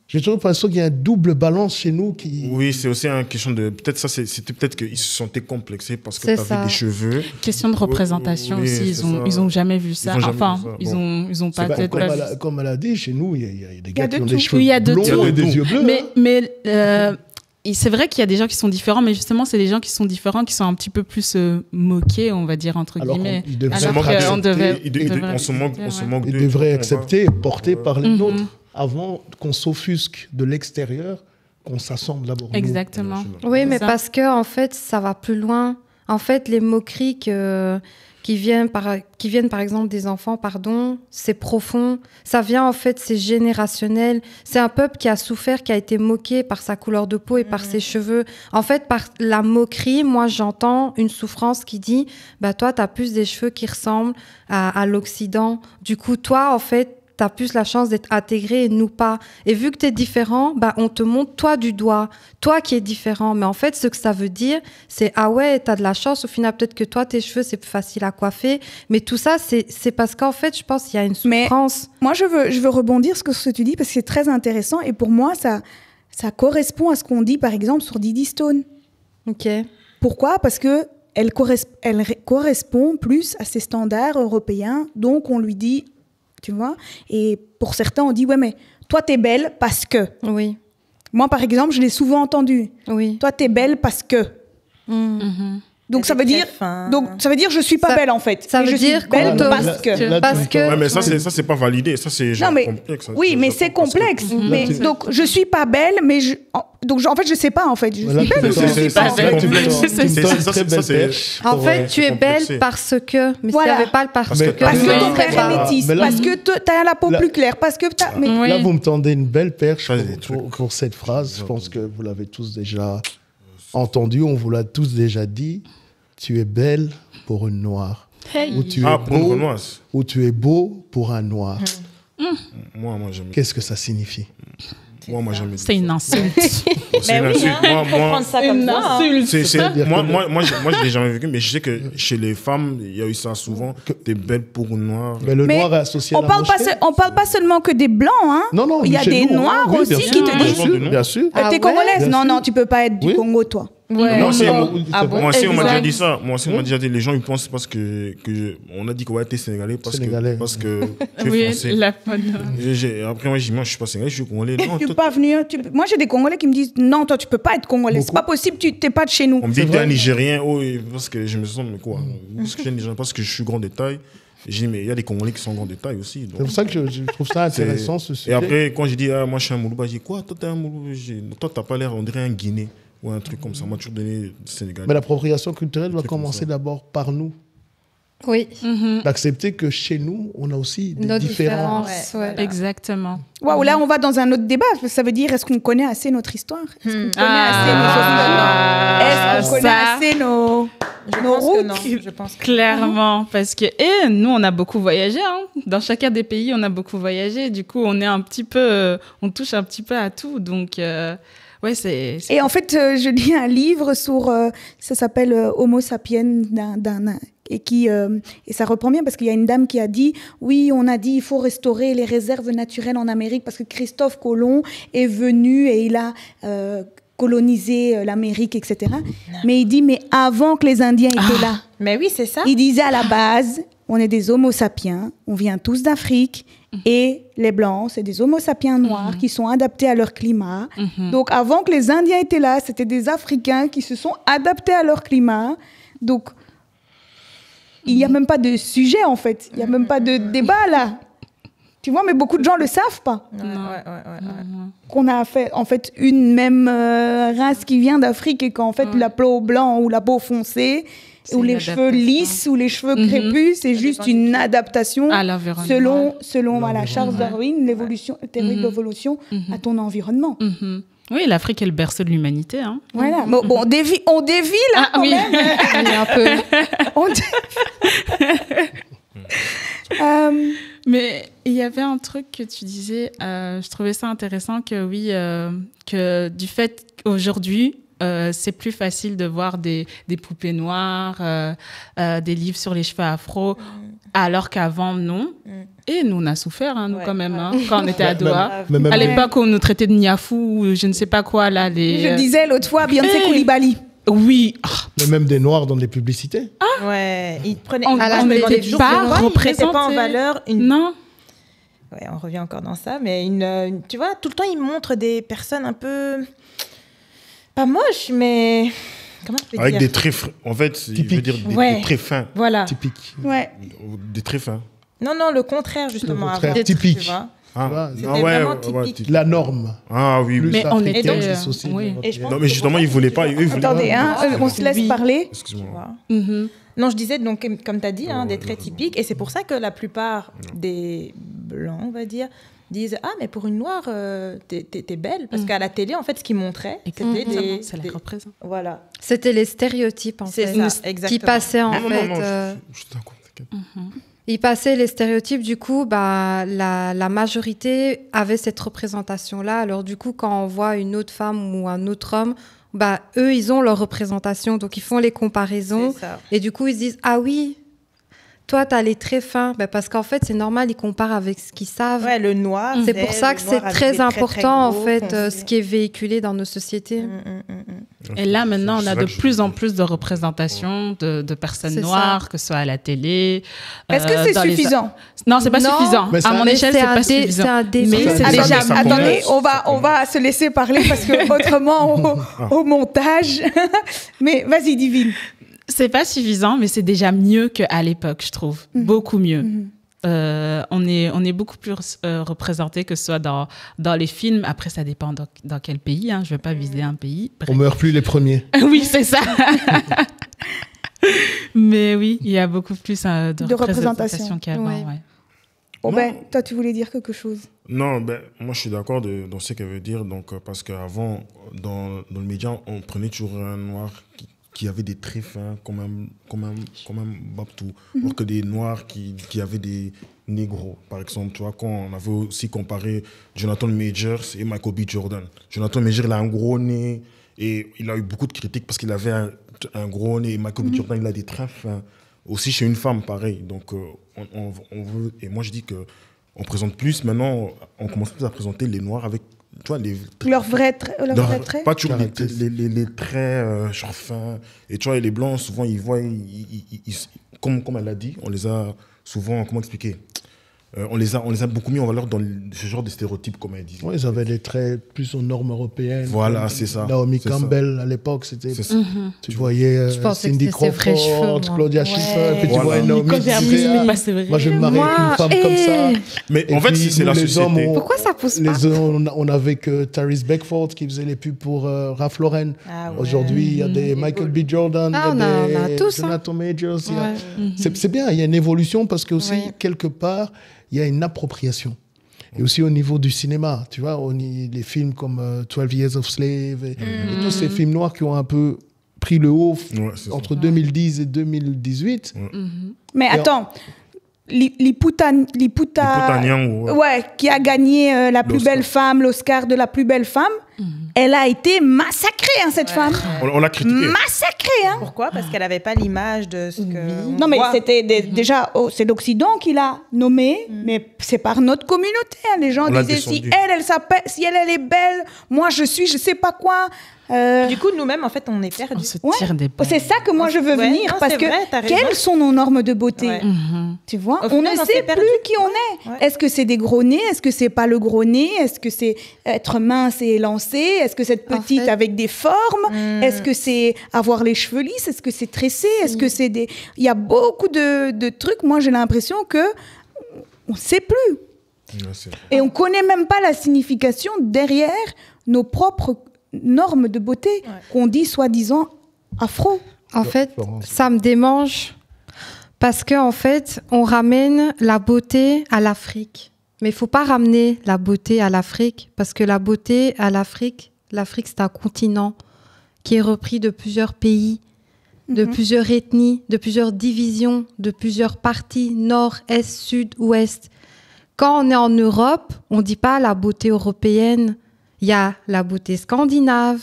J'ai toujours l'impression qu'il y a une double balance chez nous qui... Oui, c'est aussi une question de... Peut-être ça, c'était peut-être qu'ils se sentaient complexés parce que tu avais des cheveux. Question de représentation aussi. Ils n'ont jamais vu ça. Ils n'ont pas peut-être pas vu. Comme elle a dit, chez nous, il y a des gars qui ont des cheveux blonds et des yeux bleus. Mais c'est vrai qu'il y a des gens qui sont différents, mais justement, c'est des gens qui sont différents, qui sont un petit peu plus moqués, on va dire, entre guillemets. Ils devraient accepter et porter par les autres. Avant qu'on s'offusque de l'extérieur, qu'on s'assemble d'abord. Exactement. Oui, mais parce que en fait, ça va plus loin. En fait, les moqueries qui viennent par exemple des enfants, c'est profond. Ça vient en fait, c'est générationnel. C'est un peuple qui a souffert, qui a été moqué par sa couleur de peau et par ses cheveux. En fait, par la moquerie, moi j'entends une souffrance qui dit, bah toi, t'as plus des cheveux qui ressemblent à l'Occident. Du coup, toi, en fait, t'as plus la chance d'être intégré et nous pas. Et vu que t'es différent, bah, on te montre toi du doigt, toi qui es différent. Mais en fait, ce que ça veut dire, c'est ah ouais, t'as de la chance. Au final, peut-être que toi, tes cheveux, c'est plus facile à coiffer. Mais tout ça, c'est parce qu'en fait, je pense qu'il y a une souffrance. Mais moi, je veux rebondir sur ce que tu dis parce que c'est très intéressant. Et pour moi, ça correspond à ce qu'on dit, par exemple, sur Didi Stone. Ok. Pourquoi ? Parce que elle correspond plus à ces standards européens. Donc, on lui dit... Tu vois ? Et pour certains, on dit, ouais, mais toi, t'es belle parce que. Oui. Moi, par exemple, je l'ai souvent entendu. Oui. Toi, t'es belle parce que. Donc ça veut dire, je suis pas belle en fait. Ça Et veut je dire suis belle parce que. Parce que. Ouais, mais ça, c'est pas validé. Ça, c'est genre complexe. Oui, mais c'est complexe. Mais donc je suis pas belle, mais en fait je sais pas en fait. Je suis belle. C'est En fait, tu es belle parce que. Mais Voilà. s'il n'y avait pas le parce que. Parce que ton tu père serais est pas. métisse, parce que t'as la peau plus claire, parce que t'as. Mais Là, vous me tendez une belle perche Ça, des trucs. pour cette phrase. Je pense que vous l'avez tous déjà entendu, on vous l'a tous déjà dit. Tu es belle pour une noire. Hey. Ou tu es pour une beau, Renoise. ou tu es beau pour un noir. Moi, jamais. Qu'est-ce que ça signifie? Moi, jamais. C'est une insulte. C'est une insulte. Moi, ça comme ça. moi, je l'ai jamais vécu, mais je sais que chez les femmes, il y a eu ça souvent. T'es belle pour une noire. Mais le Mais noir est associé à on la parle mocheté. on parle pas seulement que des blancs, hein. Non, Il y a chez des nous, noirs oui, aussi bien qui sûr, te bien disent. sûr, bien sûr. Ah T'es ouais? congolaise? Bien Non, sûr. non, tu peux pas être du Oui. Congo, toi. Ouais. Moi aussi, Ah bon? on m'a déjà Exact. dit ça. Moi aussi, on m'a déjà dit, les gens ils pensent parce que on a dit que ouais, t'es sénégalais parce Sénégalais. que tu es Oui, français. la bonne. Après, moi, je dis, moi, je suis pas sénégalais, je suis congolais. Non, Tu peux pas venir. Moi, j'ai des Congolais qui me disent non, toi, tu peux pas être Congolais. C'est pas possible, tu t'es pas de chez nous. on me dit que t'es un Nigérien, parce que je me sens, mais quoi? Parce que je suis un Nigérien, parce que je suis grand de taille. J'ai dit, mais il y a des Congolais qui sont grands de taille aussi. donc. C'est pour ça que je trouve ça intéressant, ce sujet. Et après, quand j'ai dit, moi, je suis un Moulouba, j'ai dit, quoi? Toi, t'es un Moulouba? Toi, t'as pas l'air, on dirait un Guinée. Ou un truc comme ça. On m'a toujours donné Sénégal. Mais l'appropriation culturelle doit C'est comme commencer ça. d'abord par nous. Oui. D'accepter que chez nous, on a aussi des Nos différences. différences. Ouais. Exactement. Waouh, là, on va dans un autre débat. Parce que ça veut dire, est-ce qu'on connaît assez notre histoire? Est-ce qu'on connaît assez nos Est-ce qu'on connaît ça. assez nos Je nos pense que routes? non. Je pense que Clairement, parce que nous, on a beaucoup voyagé. Hein. Dans chacun des pays, on a beaucoup voyagé. Du coup, on est un petit peu, on touche un petit peu à tout. Donc, ouais, c'est. Et en fait, je lis un livre sur, ça s'appelle Homo sapiens, et ça reprend bien parce qu'il y a une dame qui a dit, oui, on a dit il faut restaurer les réserves naturelles en Amérique parce que Christophe Colomb est venu et il a colonisé l'Amérique, etc. Mais il dit, mais avant que les Indiens étaient là, Mais oui, c'est ça. il disait à la base, on est des Homo sapiens, on vient tous d'Afrique, et les Blancs, c'est des Homo sapiens noirs qui sont adaptés à leur climat. Donc avant que les Indiens étaient là, c'était des Africains qui se sont adaptés à leur climat. Donc il n'y a même pas de sujet en fait, il n'y a même pas de débat là. Tu vois, mais beaucoup de gens ne le savent pas. Ouais. Qu'on a fait, en fait une même race qui vient d'Afrique et qu'en fait la peau blanc ou la peau foncée C'est ou une les cheveux adaptation. lisses ou les cheveux crépus, c'est juste une adaptation À l'environnement. selon voilà, Charles Darwin, l'évolution, théorie de l'évolution à ton environnement. Oui, l'Afrique est le berceau de l'humanité. Hein. Voilà. Bon, on dévie là quand même. On est un peu. On Mais il y avait un truc que tu disais, je trouvais ça intéressant que oui, que du fait qu'aujourd'hui, c'est plus facile de voir des poupées noires, des livres sur les cheveux afro, alors qu'avant, non. Et nous, on a souffert, hein, nous, quand même, hein, quand on était à Doha. Même À l'époque, on nous traitait de niafou ou je ne sais pas quoi, là. Je disais l'autre fois, Beyoncé Koulibaly. Oui. mais même des noirs dans les publicités. Ouais. Ils prenaient. On Moi, je me n'était demandais pas toujours pourquoi ils mettaient représentés. pas en valeur une. Non. Ouais, on revient encore dans ça, mais tu vois, tout le temps ils montrent des personnes un peu pas moches, mais comment je peux Avec dire des traits, en fait, il veut dire Ouais. des traits fins. Voilà. Typique. Ouais. Des traits fins. Non, le contraire justement. Le contraire, avant, typique. Tu vois. Ah, C'était vraiment typique. La norme. Ah oui, Plus oui. Mais on africaine, était, c'est aussi oui. de notre Et je pense Non, mais justement, ils voulaient pas. Eux, ils voulaient Attendez, hein, on se laisse Oui. parler. Tu Excuse-moi. vois. Mhm. Non, je disais donc comme tu as dit, des traits typiques, et c'est pour ça que la plupart des blancs, on va dire, disent mais pour une noire, t'es belle, parce qu'à la télé, en fait, ce qu'ils montraient, c'était Exactement, ça la des représente. voilà. C'était les stéréotypes, en C'est fait. ça, exactement. Qui passaient, en Non, fait. non, je suis d'accord. T'inquiète. Ils passaient les stéréotypes, du coup, la majorité avait cette représentation-là. Alors, du coup, quand on voit une autre femme ou un autre homme, eux, ils ont leur représentation. Donc, ils font les comparaisons. C'est ça. Et du coup, ils se disent, ah oui, toi, tu as les traits fins. Ben, parce qu'en fait, c'est normal, ils comparent avec ce qu'ils savent. Ouais, le noir. C'est pour ça que c'est très important, en fait, ce qui est véhiculé dans nos sociétés. Et là, maintenant, on a de plus en plus de représentations de personnes noires, que ce soit à la télé. Est-ce que c'est suffisant? Non, c'est pas suffisant. À mon échelle, c'est pas suffisant. C'est un début. Attendez, on va se laisser parler parce que autrement, au montage. Mais vas-y, Divine. C'est pas suffisant, mais c'est déjà mieux qu'à l'époque, je trouve. Beaucoup mieux. On est beaucoup plus représentés, que ce soit dans les films. Après, ça dépend dans quel pays. Hein. Je ne vais pas viser un pays. Bref. On meurt plus les premiers. Oui, c'est ça. Mais oui, il y a beaucoup plus de représentation qu'avant. Ouais. Ouais. Bon, toi, tu voulais dire quelque chose? Non, moi, je suis d'accord dans ce qu'elle veut dire. Donc, parce qu'avant, dans le média, on prenait toujours un noir qui avait des traits fins, comme un Babtou, alors que des noirs qui avaient des négros, par exemple. Tu vois, quand on avait aussi comparé Jonathan Majors et Michael B. Jordan. Jonathan Majors, il a un gros nez et il a eu beaucoup de critiques parce qu'il avait un gros nez. Et Michael B. Jordan, il a des traits fins. Aussi chez une femme, pareil. Donc, on veut... Et moi, je dis qu'on présente plus. Maintenant, on commence plus à présenter les noirs avec... Tu vois, leurs vrais traits. Pas toujours les traits genre fins. Et tu vois, les blancs, souvent, ils voient, comme elle a dit, on les a souvent, comment expliquer, on les a beaucoup mis en valeur dans ce genre de stéréotypes, comme elle dit. Oui, ils avaient des traits plus aux normes européennes. Voilà, c'est ça. Naomi Campbell, à l'époque, c'était... Tu voyais Cindy Crawford, Claudia Schiffer, puis tu voyais Naomi Campbell. Moi, je me marie avec une femme comme ça. Mais en fait, si c'est la société... Pourquoi ça pousse pas? On avait que Tyrese Beckford qui faisait les pubs pour Ralph Lauren. Aujourd'hui, il y a des Michael B. Jordan, il y a des Jonathan Majors. C'est bien, il y a une évolution parce que aussi, quelque part, il y a une appropriation. Et aussi au niveau du cinéma, tu vois, les films comme 12 Years of Slave et tous ces films noirs qui ont un peu pris le haut entre 2010 et 2018. Mais attends, Liputa qui a gagné la plus belle femme, l'Oscar de la plus belle femme, elle a été massacrée, cette femme. On l'a critiquée. Massacrée, Pourquoi? Parce qu'elle n'avait pas l'image de ce que... Non, mais c'était déjà... c'est l'Occident qui l'a nommée, mais c'est par notre communauté. Les gens disaient, si elle est belle, moi je suis, je sais pas quoi... Du coup, nous-mêmes, en fait, on est perdus. On se tire des balles. C'est ça que moi je veux venir, parce que quelles sont nos normes de beauté? Tu vois, on ne sait plus qui on est. Est-ce que c'est des gros nez? Est-ce que c'est pas le gros nez? Est-ce que c'est être mince et élancé? Est-ce que c'est être petite avec des formes? Est-ce que c'est avoir les cheveux lisses? Est-ce que c'est tressé? Est-ce que c'est des... Il y a beaucoup de trucs. Moi, j'ai l'impression que on sait plus. Et on connaît même pas la signification derrière nos propres normes de beauté qu'on dit soi-disant afro. En fait, ça me démange parce qu'en fait, on ramène la beauté à l'Afrique. Mais il ne faut pas ramener la beauté à l'Afrique parce que la beauté à l'Afrique, c'est un continent qui est repris de plusieurs pays, de plusieurs ethnies, de plusieurs divisions, de plusieurs parties, nord, est, sud, ouest. Quand on est en Europe, on ne dit pas la beauté européenne. Il y a la beauté scandinave,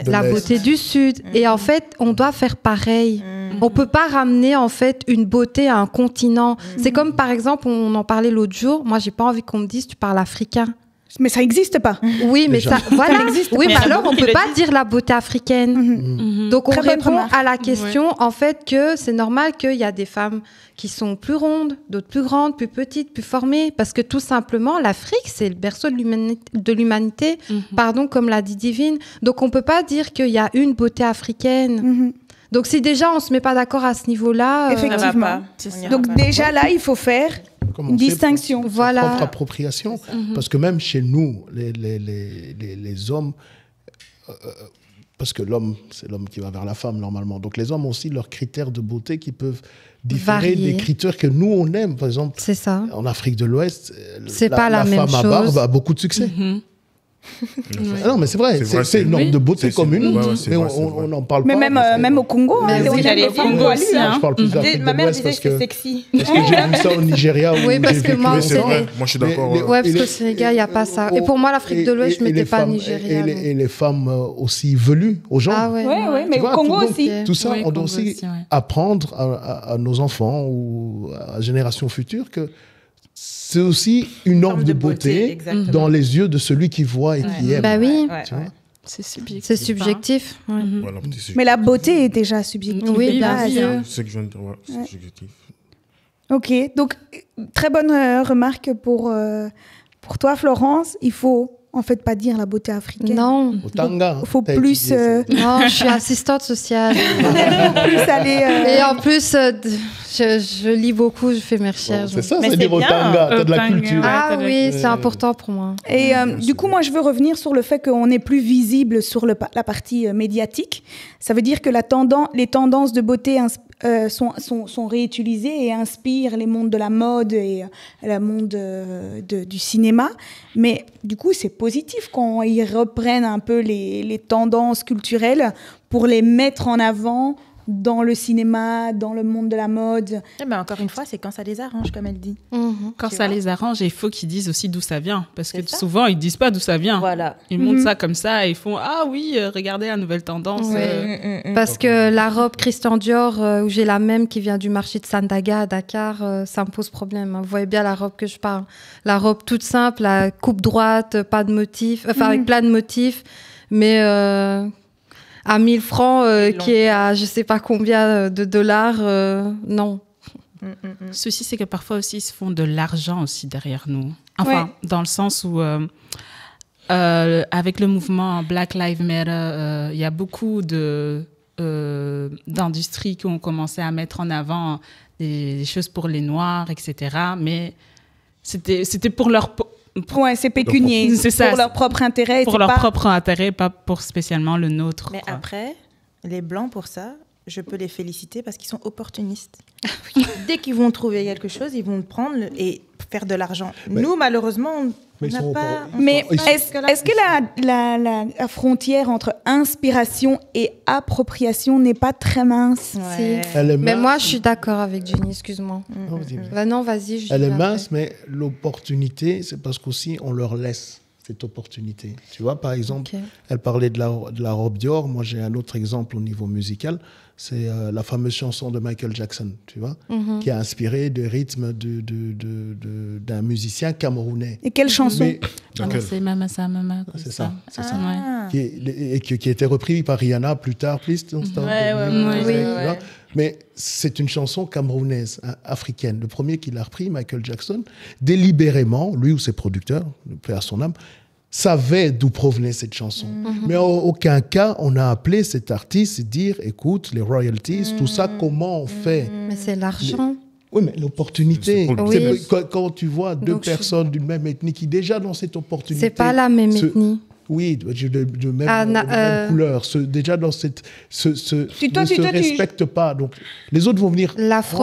la beauté du Sud. Et en fait, on doit faire pareil. On ne peut pas ramener en fait une beauté à un continent. C'est comme par exemple, on en parlait l'autre jour. Moi, je n'ai pas envie qu'on me dise tu parles africain. Mais ça n'existe pas. Oui, mais ça, voilà. Oui, mais alors on ne peut pas dire la beauté africaine. Donc on répond à la question en fait que c'est normal qu'il y a des femmes qui sont plus rondes, d'autres plus grandes, plus petites, plus formées, parce que tout simplement l'Afrique c'est le berceau de l'humanité, pardon, comme l'a dit Divine. Donc on peut pas dire qu'il y a une beauté africaine. Donc si déjà on se met pas d'accord à ce niveau-là, effectivement. Donc déjà là il faut faire une distinction. Voilà. Propre appropriation. Parce que même chez nous, les hommes, parce que l'homme, c'est l'homme qui va vers la femme normalement. Donc les hommes ont aussi leurs critères de beauté qui peuvent différer des critères que nous on aime. Par exemple, en Afrique de l'Ouest, la femme à barbe a beaucoup de succès. Ah non, mais c'est vrai, c'est une norme de beauté commune, mais on n'en parle pas. Mais même au Congo, Mais on oui, a j'allais des femmes poilues. Je parle plus d'Afrique Ma de mère l'Ouest disait parce que c'est que sexy. j'ai vu ça au Nigeria. Oui, parce que moi, C'est vrai, moi je suis d'accord. Ouais, parce que Sénégal, il n'y a pas ça. Et pour moi, l'Afrique de l'Ouest, je ne mettais pas Nigeria. Et les femmes aussi velues aux gens. Ah ouais. Oui, mais Tu au vois, Congo donc, aussi. Tout ça, Oui, on doit Congo aussi aussi, ouais. apprendre à nos enfants ou à la génération future que c'est aussi une norme de beauté exactement. dans les yeux de celui qui voit et qui aime. Bah oui, Ouais, Tu vois. ouais. C'est subjectif. c'est subjectif. Ouais. Voilà, petit sujet. Mais la beauté est déjà subjective. Oui, de bien base. sûr. C'est ce que je viens de dire, c'est subjectif. Ok, donc très bonne remarque pour toi, Florence. Il faut en fait pas dire la beauté africaine. Non, Au Tanga. Faut t'as plus, étudié ça. non, je suis assistante sociale. plus aller. Et en plus, je lis beaucoup, je fais mes recherches. C'est ça, Mais c'est dire c'est au bien. Tanga, t'as de la Au Tanga. culture. Ah Ouais, t'as oui, la- c'est important pour moi. Et du coup, moi, je veux revenir sur le fait qu'on est plus visible sur la partie médiatique. Ça veut dire que les tendances de beauté sont réutilisées et inspirent les mondes de la mode et le monde du cinéma. Mais du coup, c'est positif quand ils reprennent un peu les tendances culturelles pour les mettre en avant dans le cinéma, dans le monde de la mode. Eh ben, encore une fois, c'est quand ça les arrange, comme elle dit. Quand Tu ça vois. les arrange, il faut qu'ils disent aussi d'où ça vient. Parce que C'est ça. souvent, ils disent pas d'où ça vient. Voilà. Ils montrent ça comme ça et ils font « Ah oui, regardez la nouvelle tendance. Ouais. Parce que la robe Christian Dior, où j'ai la même qui vient du marché de Sandaga à Dakar, ça me pose problème. Vous voyez bien la robe que je parle. La robe toute simple, la coupe droite, pas de motifs, enfin avec plein de motifs, mais à 1000 francs, qui est à je sais pas combien de dollars, non. Le souci, c'est que parfois aussi, ils se font de l'argent aussi derrière nous. Enfin, Ouais. dans le sens où, avec le mouvement Black Lives Matter, il y a beaucoup d'industries qui ont commencé à mettre en avant des choses pour les Noirs, etc. Mais c'était pour leur... Ouais, c'est pécunier. C'est ça, pour leur propre intérêt. pour c'est leur pas- propre intérêt, pas pour spécialement le nôtre. Mais quoi. après, les Blancs, pour ça, je peux les féliciter parce qu'ils sont opportunistes. Dès qu'ils vont trouver quelque chose, ils vont le prendre et faire de l'argent. Mais- Nous, malheureusement, on Mais ils n'a sont pas... Mais Ils sont- est-ce que la frontière entre inspiration et appropriation n'est pas très mince? Ouais. Elle est Mais mince. moi, je suis d'accord avec Jenny, excuse-moi. Non, vas-y. Bah non, vas-y. je Elle dis est après. mince, mais l'opportunité, c'est parce qu'aussi on leur laisse cette opportunité. Tu vois, par exemple, Ok. elle parlait de la robe Dior. Moi, j'ai un autre exemple au niveau musical. C'est la fameuse chanson de Michael Jackson, tu vois, qui a inspiré des rythmes d'un musicien camerounais. Et quelle chanson? Mais Laquelle C'est Mama ça, Mama. comme c'est ça, c'est ça. Ah. Qui a été repris par Rihanna plus tard, please. Don't stop. Ouais, ouais, ouais, Tu ouais, vois. Mais c'est une chanson camerounaise, hein, africaine. Le premier qui l'a repris, Michael Jackson, délibérément, lui ou ses producteurs, paix à son âme, savaient d'où provenait cette chanson. Mais en aucun cas, on a appelé cet artiste et dire, écoute, les royalties, tout ça, comment on fait? Mais c'est l'argent. Oui, mais l'opportunité. C'est pour le C'est- business. quand tu vois deux Donc, personnes d'une même ethnie qui déjà dans cette opportunité... C'est pas la même se- ethnie. Oui, de même, Ah, de na- même couleur. Déjà dans cette... ne se tu- respectent pas. Donc, les autres vont venir...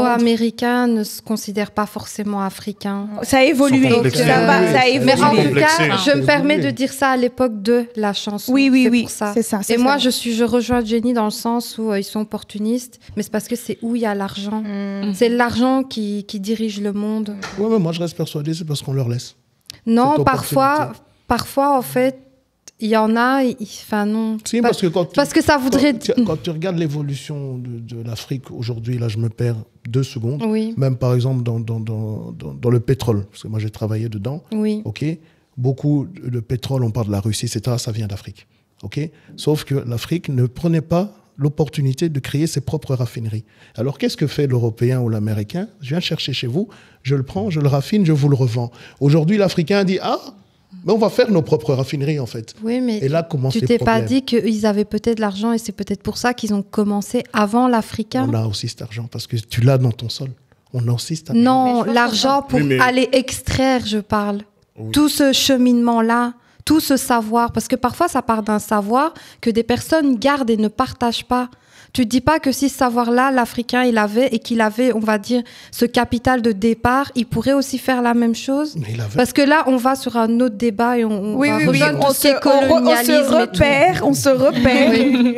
L'afro-américain ne se considère pas forcément africain. Ça a évolué. Ils sont complexés. Ça va, ça a Mais Mais évolué. en tout complexé. cas, je me permets de dire ça à l'époque de la chanson. Oui, oui, C'est oui, pour ça. c'est ça, c'est Et moi, ça. je rejoins Jenny dans le sens où ils sont opportunistes, mais c'est parce que c'est où il y a l'argent. C'est l'argent qui dirige le monde. Ouais, mais moi, je reste persuadé, c'est parce qu'on leur laisse. Non, Cette parfois, en fait, il y en a, enfin non. Si, Pas- parce que quand parce que ça voudrait... quand tu regardes l'évolution de l'Afrique aujourd'hui, là, je me perds 2 secondes. Oui, Même, par exemple, dans le pétrole, parce que moi, j'ai travaillé dedans. oui. OK. Beaucoup de pétrole, on parle de la Russie, etc., ça vient d'Afrique. OK. Sauf que l'Afrique ne prenait pas l'opportunité de créer ses propres raffineries. Alors, qu'est-ce que fait l'Européen ou l'Américain? Je viens chercher chez vous, je le prends, je le raffine, je vous le revends. Aujourd'hui, l'Africain dit, ah, mais on va faire nos propres raffineries, en fait. Oui, mais Et là commencent tu les t'es pas problèmes. dit qu'ils avaient peut-être de l'argent et c'est peut-être pour ça qu'ils ont commencé avant l'Africain? On a aussi cet argent, parce que tu l'as dans ton sol. On a aussi cet argent. Non, Mais je l'argent pour Oui, mais- aller extraire, je parle. Oui. Tout ce cheminement-là, tout ce savoir, parce que parfois ça part d'un savoir que des personnes gardent et ne partagent pas. Tu dis pas que si ce savoir-là, l'Africain, il avait, et qu'il avait, on va dire, ce capital de départ, il pourrait aussi faire la même chose. Mais il avait- Parce que là, on va sur un autre débat et on Oui, va oui, oui, rejoindre tout on ce qui est se colonialisme et tout. repère, on se repère.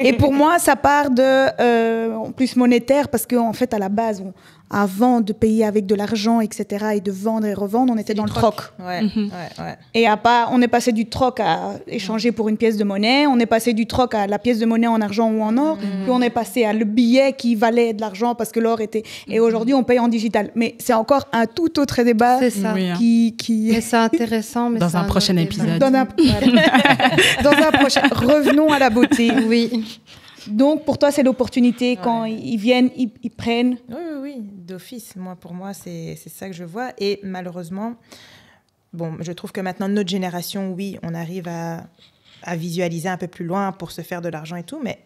Et pour moi, ça part en plus monétaire, parce qu'en fait, à la base, avant de payer avec de l'argent, etc., et de vendre et revendre, on était dans le troc. Ouais, Mhm. ouais. Et on est passé du troc à échanger pour une pièce de monnaie, on est passé du troc à la pièce de monnaie en argent ou en or, puis on est passé à le billet qui valait de l'argent parce que l'or était... Et aujourd'hui, on paye en digital. Mais c'est encore un tout autre débat C'est ça. Oui, hein. qui... Mais c'est intéressant. Mais Dans c'est un prochain autre débat. épisode. Dans un prochain... Revenons à la beauté. Oui. Donc, pour toi, c'est l'opportunité. Quand ils viennent, ils prennent. Oui, d'office. Pour moi, c'est ça que je vois. Et malheureusement, je trouve que maintenant, notre génération, oui, on arrive à visualiser un peu plus loin pour se faire de l'argent et tout, mais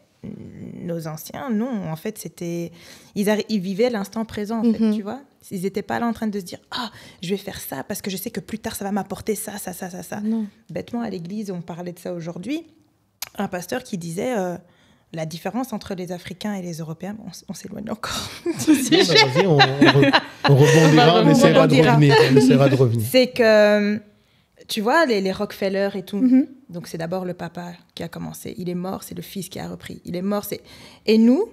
nos anciens, non, en fait, ils vivaient l'instant présent, en fait, tu vois. Ils n'étaient pas là en train de se dire « Ah, je vais faire ça parce que je sais que plus tard, ça va m'apporter ça. » Non. Bêtement, à l'église, on parlait de ça aujourd'hui. Un pasteur qui disait... la différence entre les Africains et les Européens, on s'éloigne encore. Non, vas-y, on rebondira, on essaiera de revenir. C'est que, tu vois, les Rockefeller et tout, donc c'est d'abord le papa qui a commencé. Il est mort, c'est le fils qui a repris. Il est mort, c'est... Et nous,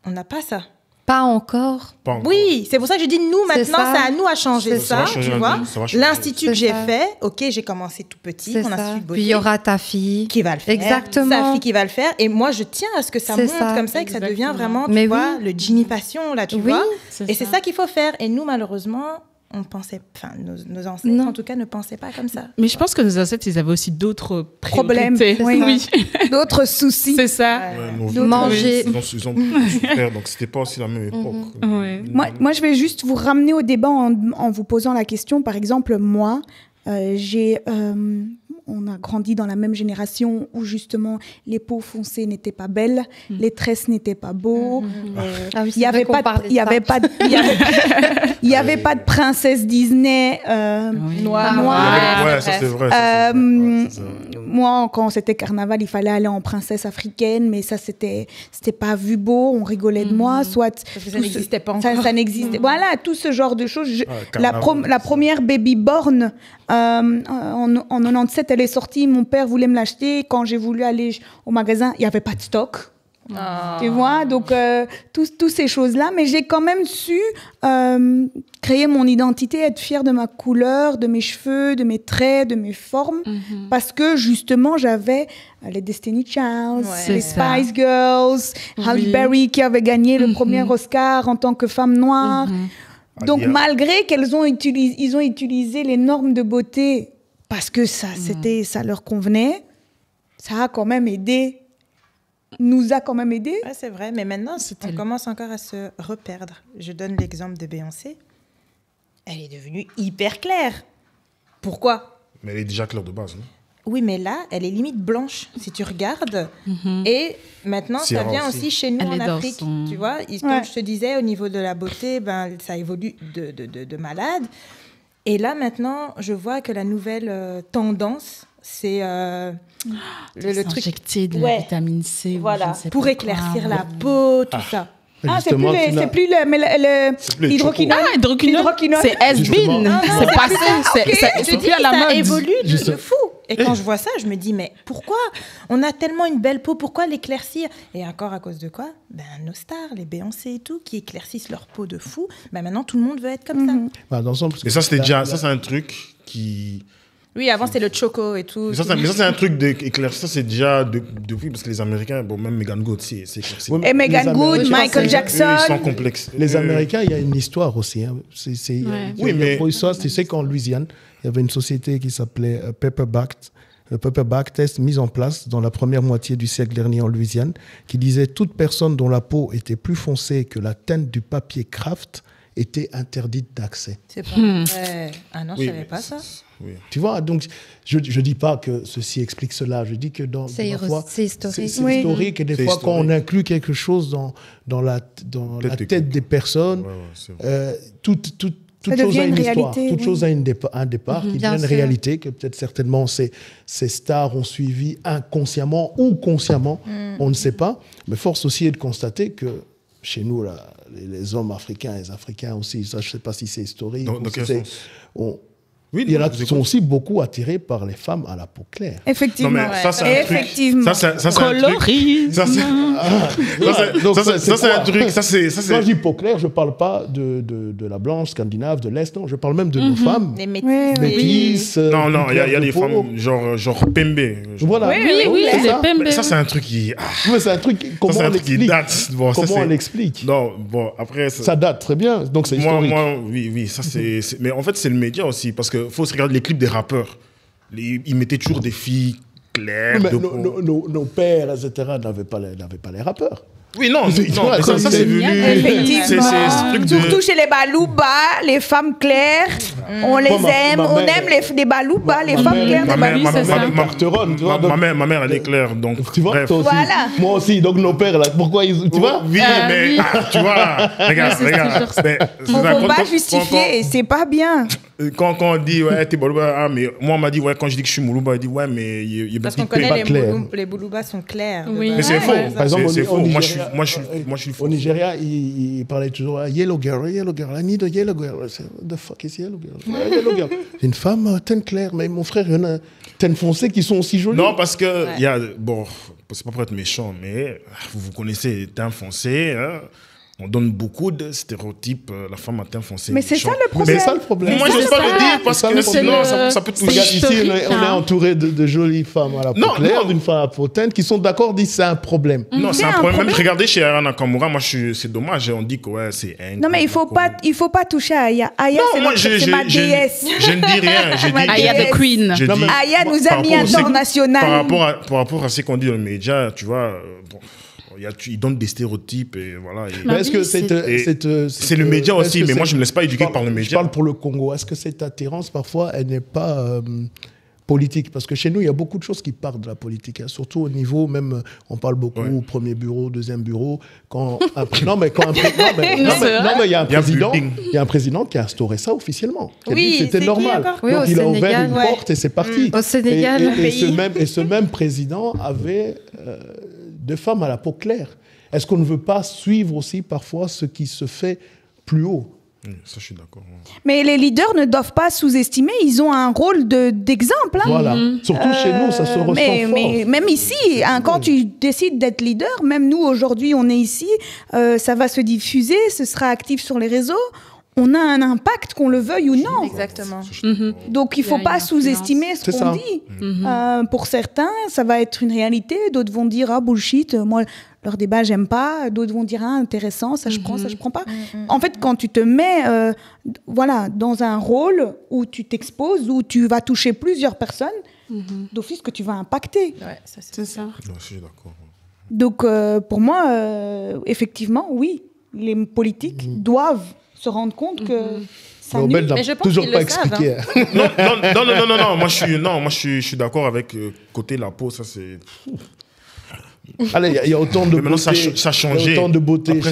on n'a pas ça. Pas encore. Pas encore. Oui, c'est pour ça que je dis nous, C'est maintenant, ça. c'est à nous à changer C'est ça, ça. tu Ça va vois. changer, ça va changer. L'institut que C'est j'ai ça. fait, ok, j'ai commencé tout petit, C'est on a ça. su Puis il y aura ta fille. qui va le faire. Exactement. Sa fille qui va le faire. Et moi, je tiens à ce que ça C'est monte ça. comme ça et que ça devient Exactement. vraiment, Mais tu vois, oui. le Ginny Passion, là, tu Oui, vois. C'est Et c'est ça qu'il faut faire. Et nous, malheureusement, on pensait, enfin, nos ancêtres, Non. en tout cas, ne pensaient pas comme ça. Mais je pense que nos ancêtres, ils avaient aussi d'autres Problèmes, priorités. oui. Oui, D'autres soucis. c'est ça. Manger. Ils ont souffert, donc c'était pas aussi la même époque. Ouais. Moi, je vais juste vous ramener au débat en vous posant la question. Par exemple, moi, on a grandi dans la même génération où justement les peaux foncées n'étaient pas belles, les tresses n'étaient pas beaux. Ah oui, Il n'y avait pas de princesse Disney Oui. noire. Ouais, ça c'est vrai. ça, c'est vrai. Ouais, c'est ça. Moi, quand c'était carnaval, il fallait aller en princesse africaine, mais ça, c'était pas vu beau. On rigolait de moi, soit Parce que ça n'existait pas ça, encore. ça n'existait. Voilà, tout ce genre de choses. Carnaval, La première baby born en 97, elle est sortie. Mon père voulait me l'acheter. Quand j'ai voulu aller au magasin, il y avait pas de stock. Tu vois, donc toutes ces choses-là, mais j'ai quand même su créer mon identité, être fière de ma couleur, de mes cheveux, de mes traits, de mes formes, parce que justement j'avais les Destiny Child, Ouais. les C'est ça. Spice Girls, Halle Oui. Berry qui avait gagné le premier Oscar en tant que femme noire. Donc Alia. malgré ils ont utilisé les normes de beauté parce que ça leur convenait, ça a quand même aidé. Nous a quand même aidé. Ouais, c'est vrai, mais maintenant, on commence encore à se reperdre. Je donne l'exemple de Beyoncé. Elle est devenue hyper claire. Pourquoi ? Mais elle est déjà claire de base. Non? Oui, mais là, elle est limite blanche, si tu regardes. Et maintenant, ça Sierra vient aussi. aussi chez nous Elle en est dans Afrique. son- Tu vois, comme je te disais, au niveau de la beauté, ça évolue de malade. Et là, maintenant, je vois que la nouvelle tendance, c'est le truc... Injecter de la Ouais. vitamine C. ou je Voilà, ne sais pour pas éclaircir quoi. la peau, tout ça. Ah, c'est Justement, plus le hydroquinone. Ah, hydroquinone, L'hydroquinone. c'est has-been. Justement. C'est passé. Je C'est dis, plus à la ça mode. évolue de Juste- fou. Et quand je vois ça, je me dis, mais pourquoi on a tellement une belle peau, pourquoi l'éclaircir? Et encore à cause de quoi? Nos stars, les Beyoncé et tout, qui éclaircissent leur peau de fou, maintenant tout le monde veut être comme ça. Bah, dans le sens, parce Mais que ça, c'était déjà, la- ça, c'est un truc qui. Oui, avant c'était le choco et tout. Mais ça, c'est un truc d'éclairci. Ça, c'est déjà depuis, parce que les Américains, bon, même Megan Good, c'est éclairci. Ouais, Et Megan les Good, Américains, Michael c'est- Jackson. Eux, ils sont complexes. Les Eux, Américains, il y a une histoire aussi. Hein. Ouais. Oui, mais- pour l'histoire, tu sais qu'en Louisiane, il y avait une société qui s'appelait Paperback. Le Paperback Test mis en place dans la première moitié du siècle dernier en Louisiane, qui disait toute personne dont la peau était plus foncée que la teinte du papier craft était interdite d'accès. C'est pas vrai. Ah non, je Oui, savais mais pas ça. Oui. Tu vois, donc je ne dis pas que ceci explique cela, je dis que C'est parfois, historique. c'est Oui. historique et des C'est fois quand on historique. inclut quelque chose dans la Tête tête des personnes, Ouais, ouais, c'est vrai. tout toute chose a devient une une histoire, réalité, toute oui. chose a un départ qui Bien devient une sûr. réalité que peut-être certainement ces stars ont suivi inconsciemment ou consciemment, on ne sait pas. Mais force aussi est de constater que chez nous, là, les hommes africains, les Africains aussi, ça je ne sais pas si c'est historique. Dans ou si quel c'est- sens? on- Oui, il y en a non, qui je sont vous aussi beaucoup attirés par les femmes à la peau claire. Effectivement. Non, mais ça, c'est un truc. Effectivement. Ça, c'est un truc. Colorisme. Ça, c'est Donc, ça, c'est un truc. Ça, c'est. Quand je dis peau claire, je ne parle pas de la blanche, scandinave, de l'Est, non, je parle même de nos femmes. Les Ouais, métis. ouais. Métisses. Non, non, il y a de des peau. femmes genre Pembe. Voilà. Oui, c'est c'est ça. Pembe. Mais ça, c'est un truc qui. Mais c'est un truc, Ça, comment c'est on un truc qui l'explique date. Bon, ça, Comment on c'est- l'explique Non, bon, après. Ça date très bien, donc c'est historique. Oui, ça c'est. Mais en fait, c'est le média aussi, parce qu'il faut se regarder les clips des rappeurs. Ils mettaient toujours des filles claires. Mais de nos pères, etc., n'avaient pas les rappeurs. Oui, non, Tu non, vois, mais comme ça c'est c'est venu. Effectivement. C'est ce truc de. Surtout chez les balouba, les femmes claires, on les Moi, ma aime, mère- on aime les balouba, les ma femmes mère- claires Ma des mère, balouba. c'est ça. Carteron, tu vois, donc- ma mère, elle est claire, donc. Tu vois, bref. toi aussi. Voilà. Moi aussi, donc nos pères, là, pourquoi ils. Tu vois Oui, mais oui. tu vois, regarde, c'est regarde. toujours ça. Mais, On quand- ne va pas quand- justifier et c'est pas bien. Quand on dit, ouais, t'es Balouba, ah, mais moi, on m'a dit, ouais, quand je dis que je suis Moulouba, il dit, ouais, mais il y a Parce bien qu'on connaît pas clair. les Bouloubas sont clairs. de Oui. base. Mais c'est Ouais, faux. ouais. Par exemple, C'est au faux. Moi, je suis Nigeria, faux. Au Nigeria, il parlait toujours Yellow girl, I need a yellow girl. I said, What the fuck is yellow girl? Yellow girl. C'est une femme teinte claire, mais mon frère, il y en a teinte foncée qui sont aussi jolies. Non, parce que, il y a, bon, c'est pas pour être méchant, mais vous connaissez les teints foncés, hein. On donne beaucoup de stéréotypes, la femme à teint foncé. Mais c'est méchant. ça le Mais problème. c'est ça le problème. Moi, je C'est n'ose pas ça. le dire parce C'est ça que le sinon, problème. ça peut C'est Regarde, toucher. ici, on historique, est hein. entouré de jolies femmes à la peau Non, claire, non. d'une femme à la peau teinte, qui sont d'accord, disent c'est un problème. Non, c'est C'est un un problème. Même problème. regardez chez Aya Nakamura, moi, c'est dommage. On dit que ouais, c'est un. Non mais il faut pas toucher à Aya. Aya Non, c'est moi, c'est ma déesse. je ne dis rien. J'ai Ma dit. Aya the Queen. j'ai Non, dit- mais Aya nous par a mis rapport au- international. Par rapport à ce qu'on dit dans les médias, tu vois, bon, ils donnent des stéréotypes et voilà. et- Mais est-ce que oui, c'est le média aussi, mais moi, je me laisse pas éduquer par le Je média. parle pour le Congo. Est-ce que cette attirance, parfois, elle n'est pas politique? Parce que chez nous, il y a beaucoup de choses qui partent de la politique, hein. Surtout au niveau, même, on parle beaucoup Ouais. premier bureau, deuxième bureau. Non, mais il y a un Il y a président, building. il y a un président qui a instauré ça officiellement. Qui a dit Oui, que c'était c'est qui normal. encore Oui, Donc au il a ouvert Sénégal, une ouais. porte et c'est parti. Au Sénégal, et pays. ce même président avait deux femmes à la peau claire. Est-ce qu'on ne veut pas suivre aussi parfois ce qui se fait plus haut? Ça, je suis d'accord. Mais les leaders ne doivent pas sous-estimer, ils ont un rôle d'exemple. Hein. Voilà. Surtout chez nous, ça se ressent fort. Mais même ici, hein, quand tu décides d'être leader, même nous aujourd'hui, on est ici, ça va se diffuser, ce sera actif sur les réseaux. On a un impact, qu'on le veuille ou non. Exactement. Donc il ne Il y faut a pas une sous-estimer ce C'est qu'on ça. dit. Pour certains, ça va être une réalité. D'autres vont dire ah bullshit, moi leur débat j'aime pas. D'autres vont dire ah intéressant, ça je prends, ça je prends pas. En fait, quand tu te mets voilà dans un rôle où tu t'exposes, où tu vas toucher plusieurs personnes, d'office que tu vas impacter. Ouais, ça, c'est C'est ça. Non, je suis d'accord. Donc pour moi, effectivement, oui, les politiques doivent se rendre compte que ça Nobel nuit. n'a Mais je pense toujours qu'ils pas le savent, expliqué. Non, moi je suis d'accord avec côté la peau, ça c'est. Allez, il y a autant de Mais maintenant, ça beauté. a changé. Il y a autant de beauté Après,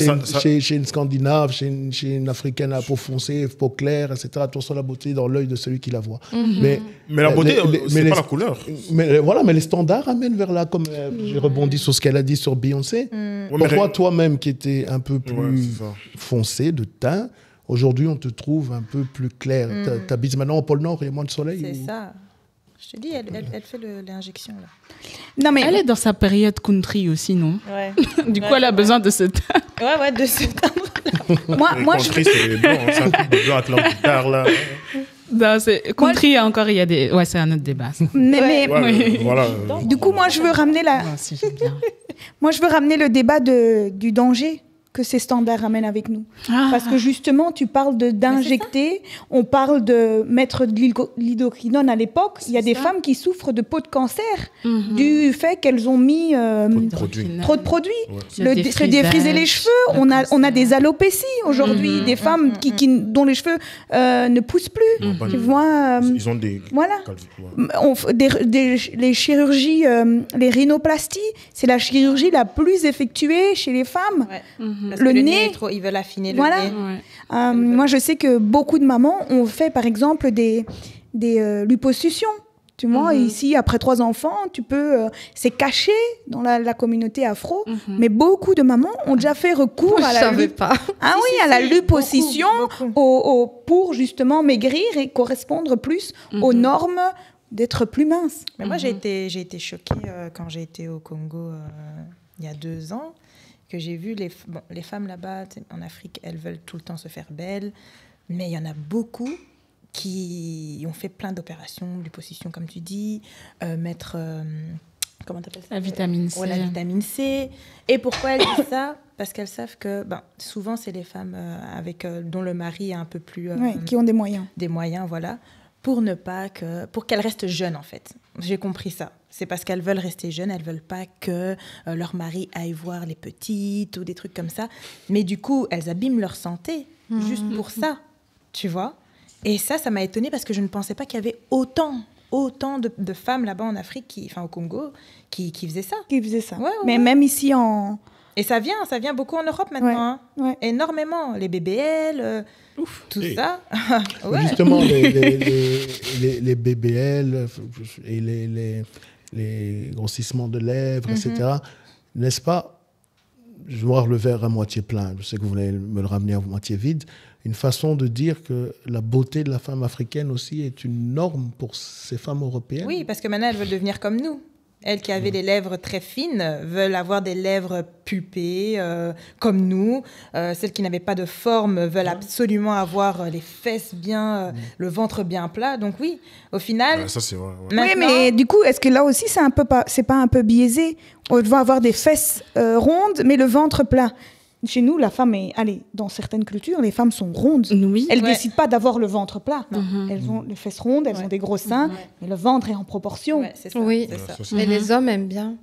chez une Scandinave, chez une Africaine à peau foncée, peau claire, etc. Attention à la beauté dans l'œil de celui qui la voit. Mais la beauté, c'est les- pas la couleur. Mais voilà, mais les standards amènent vers là, comme j'ai rebondi sur ce qu'elle a dit sur Beyoncé. Ouais, mais Pourquoi toi-même qui étais un peu Ouais, plus c'est ça. foncé de teint, aujourd'hui on te trouve un peu plus clair. T'habites maintenant au pôle Nord, il y a moins de soleil C'est ou- ça. Je te dis, elle fait l'injection là. Non mais Elle est dans sa période country aussi, non? Ouais. Du coup, elle a besoin de ce teint. Ouais, de ce moi, Les moi, country, c'est les blancs, hein, c'est un truc de blanc avec leur guitare là. Non, country, encore, il y a des. Ouais, c'est un autre débat. Ça. mais Ouais, Oui. voilà. du coup, moi, je veux ramener Moi aussi, j'aime bien. moi, je veux ramener le débat du danger que ces standards amènent avec nous. Ah. Parce que justement, tu parles d'injecter, on parle de mettre de l'hydroquinone à l'époque. Il y a des femmes qui souffrent de peau de cancer du fait qu'elles ont mis Produit. trop de produits. Ouais. Le Se défriser les cheveux. On a des alopécies aujourd'hui, des femmes dont les cheveux ne poussent plus. Pas Tu de- vois, Ils ont des. voilà. Ouais. Les chirurgies, les rhinoplasties, c'est la chirurgie la plus effectuée chez les femmes. Ouais. Parce que le nez est trop, ils veulent affiner le Voilà. nez. Ouais. Moi, je sais que beaucoup de mamans ont fait, par exemple, des liposuctions. Tu vois, ici, après 3 enfants, tu peux... c'est caché dans la communauté afro, mais beaucoup de mamans ont déjà fait recours Moi, à je la savais pas. à la liposuction beaucoup. pour justement maigrir et correspondre plus aux normes d'être plus mince. Mais moi, j'ai été choquée quand j'ai été au Congo il y a 2 ans, que j'ai vu les femmes là-bas, en Afrique, elles veulent tout le temps se faire belles, mais il y en a beaucoup qui ont fait plein d'opérations, liposuction, comme tu dis, mettre... comment t'appelles ça ? La vitamine C. Ouais, la vitamine C. Et pourquoi elles disent ça ? Parce qu'elles savent que souvent, c'est les femmes dont le mari est un peu plus... Qui ont des moyens. Des moyens, voilà. Pour qu'elles restent jeunes, en fait. J'ai compris ça. C'est parce qu'elles veulent rester jeunes, elles veulent pas que leur mari aille voir les petites ou des trucs comme ça. Mais du coup, elles abîment leur santé juste pour ça, tu vois. Et ça m'a étonnée parce que je ne pensais pas qu'il y avait autant de femmes là-bas en Afrique, au Congo, qui faisaient ça. Qui faisaient ça. Ouais, mais même ici en... Et ça vient beaucoup en Europe maintenant. Ouais. Hein. Énormément. Les BBL, tout ça. Ouais. Justement, les BBL et les grossissements de lèvres, etc. N'est-ce pas, je vais voir le verre à moitié plein, je sais que vous voulez me le ramener à moitié vide, une façon de dire que la beauté de la femme africaine aussi est une norme pour ces femmes européennes. Oui, parce que maintenant, elles veulent devenir comme nous. Elles qui avaient les lèvres très fines veulent avoir des lèvres pulpées comme nous. Celles qui n'avaient pas de forme veulent absolument avoir les fesses bien, le ventre bien plat. Donc oui, au final... Ouais, ça, c'est vrai. Ouais. Oui, mais du coup, est-ce que là aussi, c'est pas un peu biaisé ? On va avoir des fesses rondes, mais le ventre plat. Chez nous, la femme est... Allez, dans certaines cultures, les femmes sont rondes. Oui. Elles ne décident pas d'avoir le ventre plat. Elles ont les fesses rondes, elles ont des gros seins, mais le ventre est en proportion. Ouais, c'est ça. Oui. c'est ça. Ça, c'est- Mais les hommes aiment bien.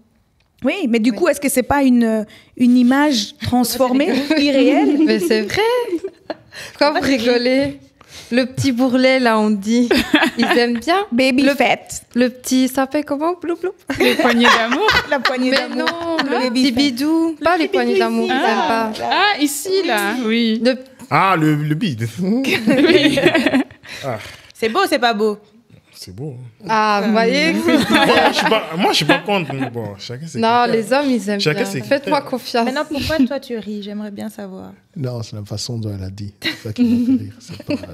Oui, mais du coup, est-ce que c'est pas une image transformée, irréelle ? Mais c'est vrai. Pourquoi vous rigolez ? Le petit bourrelet, là, on dit. Ils aiment bien. Baby Le- fat, Le petit, ça s'appelle comment ? Blou, blou. Les poignées d'amour. la poignée Mais d'amour. non, Le le baby petit fat. bidou. Pas les poignées d'amour, ils n'aiment pas. Ah, ici, là, oui. Le- Ah, le bide. C'est beau, c'est pas beau. C'est beau. Hein. Ah, vous voyez ? Moi, je suis pas contre. Mais bon, chacun ses Non, critères. les hommes, ils aiment Chacun bien. ses Faites-moi critères. confiance. Maintenant, pourquoi toi, tu ris ? J'aimerais bien savoir. Non, c'est la façon dont elle a dit. C'est ça qui m'a fait rire.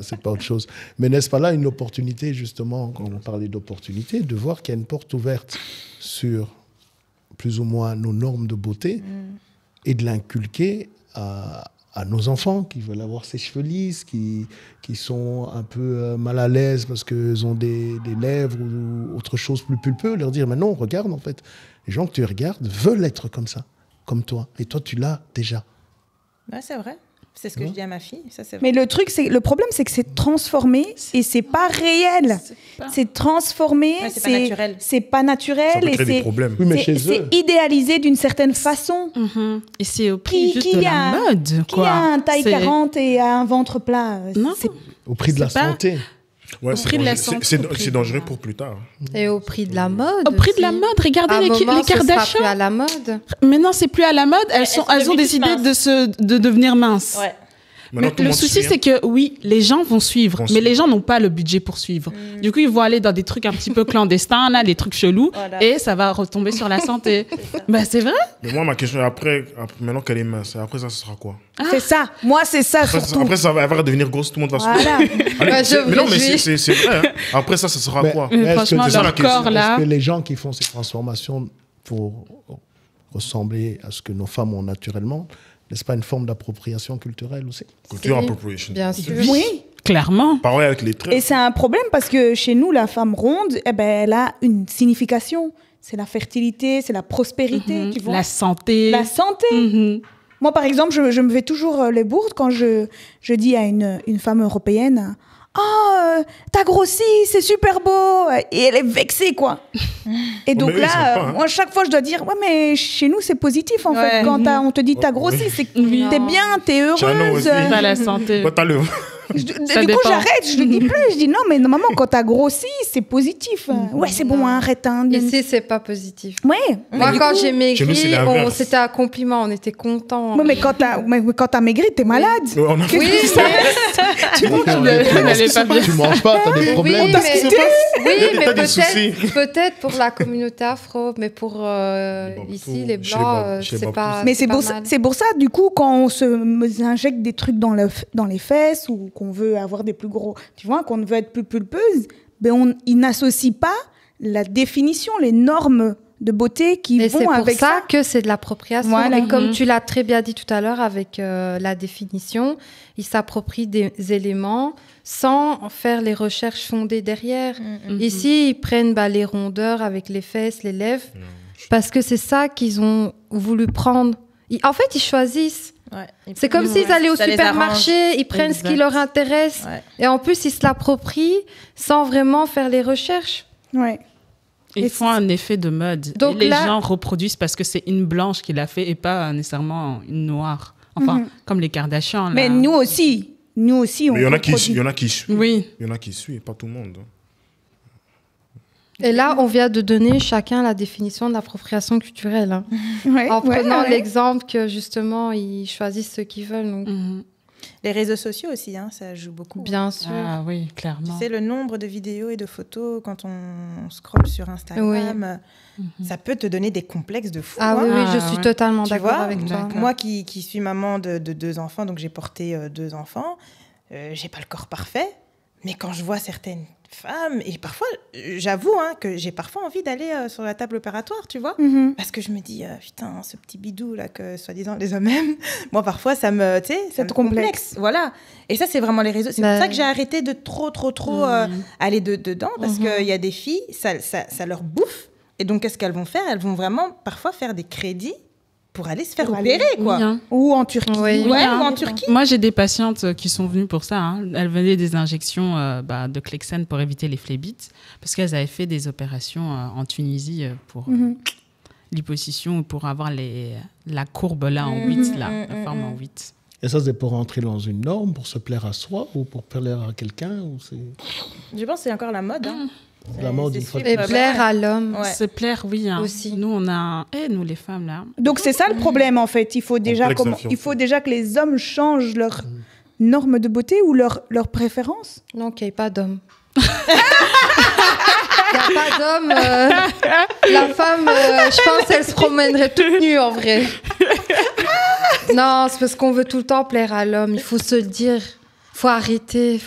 C'est pas autre chose. Mais n'est-ce pas là une opportunité, justement, quand on parlait d'opportunité, de voir qu'il y a une porte ouverte sur plus ou moins nos normes de beauté et de l'inculquer à nos enfants qui veulent avoir ces cheveux lisses, qui sont un peu mal à l'aise parce qu'ils ont des lèvres ou autre chose plus pulpeux, leur dire, mais non, regarde, en fait, les gens que tu regardes veulent être comme ça, comme toi. Et toi, tu l'as déjà. Ouais, c'est vrai. C'est ce que je dis à ma fille. Ça, c'est vrai. Mais le problème, c'est que c'est transformé et c'est pas réel. C'est transformé, Ouais, c'est pas naturel. c'est pas Ça naturel peut et créer des c'est problèmes. Oui, mais chez eux. c'est idéalisé d'une certaine façon. Et c'est au prix juste de la mode, Qui quoi. a un taille C'est- 40 et a un ventre plat Non. c'est- Au prix de la C'est pas- santé. Ouais, Au c'est prix de la dangereux. santé, C'est- au prix C'est de dangereux la- pour plus tard. Et au prix de la mode. Au prix de la aussi. mode, regardez À un les moment, ce sera Kardashians. plus à la mode. Maintenant, c'est plus à la mode. Elles sont ont devenues décidé minces. de devenir minces. Ouais. Maintenant, Mais tout le monde souci, suit, c'est que oui, les gens vont suivre, Vont mais suivre. les gens n'ont pas le budget pour suivre. Du coup, ils vont aller dans des trucs un petit peu clandestins, là, des trucs chelous, Voilà. et ça va retomber sur la santé. Bah, c'est vrai. Mais moi, ma question est après, maintenant qu'elle est mince, après ça, ce sera quoi? c'est ça. Moi, c'est ça Après, surtout. après, ça va, elle va devenir grosse, tout le monde va se Voilà. Allez, Bah, je mais non, me mais réjouis. c'est vrai. Hein. Après ça, ce sera Mais- quoi? mais est-ce que Franchement, c'est ça leur la question? corps, là. Est-ce que les gens qui font ces transformations pour ressembler à ce que nos femmes ont naturellement, n'est-ce pas une forme d'appropriation culturelle aussi? Culture Si. appropriation. Bien sûr. Oui. Clairement. Parler avec les traits. Et c'est un problème parce que chez nous, la femme ronde, eh ben, elle a une signification. C'est la fertilité, c'est la prospérité, tu vois. La santé. La santé. Mhm. Moi, par exemple, je me fais toujours les bourdes quand je dis à une femme européenne « Oh, t'as grossi, c'est super beau !» Et elle est vexée, quoi. Et donc mais eux, ils là, savent pas, hein. moi, chaque fois, je dois dire « Ouais, mais chez nous, c'est positif, en Ouais. fait. Quand on te dit « T'as grossi Oui. » c'est que t'es bien, t'es Chano heureuse. aussi. Pas la santé. Quand t'as le Du Ça coup, dépend. j'arrête, je le dis plus. Je dis non, mais normalement, quand t'as grossi, c'est positif. Ouais, c'est bon, arrête. Ici, c'est pas positif. Ouais. Moi, du quand coup- j'ai Chez nous, maigri, c'est l'inverse. c'était un compliment, on était contents. Ouais, mais quand t'as maigri, t'es malade. On a Oui, Tu manges n'allait pas bien. Tu manges pas, t'as des problèmes. Oui, t'a mais, quitté. oui, mais T'as des soucis. peut-être pour la communauté afro, mais pour ici, les Chez les blancs, Bab- chez les c'est Babous. pas. Mais c'est pas pour, ça, mal. c'est pour ça, du coup, quand on se injecte des trucs dans les fesses ou qu'on veut avoir des plus gros, tu vois, qu'on veut être plus pulpeuse, ben ils n'associent pas la définition, les normes de beauté qui Et c'est vont pour avec ça que c'est de l'appropriation. Voilà. Et comme Mhm. tu l'as très bien dit tout à l'heure avec la définition, ils s'approprient des éléments sans faire les recherches fondées derrière. Mhm. Ici, ils prennent les rondeurs avec les fesses, les lèvres, parce que c'est ça qu'ils ont voulu prendre. En fait, ils choisissent. Ouais. C'est comme s'ils allaient au Ça les supermarché, ils prennent ce qui Exact. leur intéresse, Ouais. et en plus, ils se l'approprient sans vraiment faire les recherches. Ouais. Ils Et font un effet de mode. Donc et les là- gens reproduisent parce que c'est une blanche qui l'a fait et pas nécessairement une noire. Enfin, comme les Kardashians. Là. Mais nous aussi, on Mais il y en a qui reproduit. suivent. Oui. Il y en a qui suivent, pas tout le monde. Et là, on vient de donner chacun la définition de l'appropriation culturelle. Hein. Ouais, En ouais, prenant ouais. l'exemple que justement, ils choisissent ce qu'ils veulent. Donc, Mhm. Les réseaux sociaux aussi, hein, ça joue beaucoup. bien sûr. Ah oui, Tu clairement. sais, le nombre de vidéos et de photos quand on scrolle sur Instagram, ça peut te donner des complexes de fou. Ah hein. oui, oui, Ah, je suis ouais. totalement Tu d'accord vois, avec toi. d'accord. Moi qui suis maman de 2 enfants, donc j'ai porté 2 enfants, j'ai pas le corps parfait, mais quand je vois certaines femmes, et parfois, j'avoue que j'ai parfois envie d'aller sur la table opératoire, tu vois, Mhm. parce que je me dis, putain, ce petit bidou là que soi-disant les hommes aiment, moi parfois ça me, tu sais, ça te me complexe. Voilà. Et ça, c'est vraiment les réseaux. C'est Bah, pour ça que j'ai arrêté de trop aller dedans, parce qu'il y a des filles, ça leur bouffe. Et donc, qu'est-ce qu'elles vont faire? Elles vont vraiment parfois faire des crédits pour aller se faire Pour opérer, quoi. Oui, hein. Ou en Turquie. Oui. Ouais, hein. ou en Turquie. Moi, j'ai des patientes qui sont venues pour ça. Hein. Elles venaient des injections de Clexane pour éviter les phlébites, parce qu'elles avaient fait des opérations en Tunisie pour liposuction, pour avoir la courbe là en 8, là, la forme en 8. Et ça, c'est pour rentrer dans une norme, pour se plaire à soi ou pour plaire à quelqu'un ou c'est Je pense que c'est encore la mode. Hein. la mode une fois de Et plus. plaire à l'homme. Ouais. Se plaire, oui. Hein. Aussi. Nous, on a... nous, les femmes, là. Donc c'est ça le problème en fait. Il faut déjà, Complexe il faut déjà que les hommes changent leurs normes de beauté ou leurs préférences. Non, qu'il n'y ait pas d'homme. Il n'y a pas d'homme. La femme, je pense, elle se promènerait toute nue en vrai. Non, c'est parce qu'on veut tout le temps plaire à l'homme. Il faut se le dire. Il faut arrêter.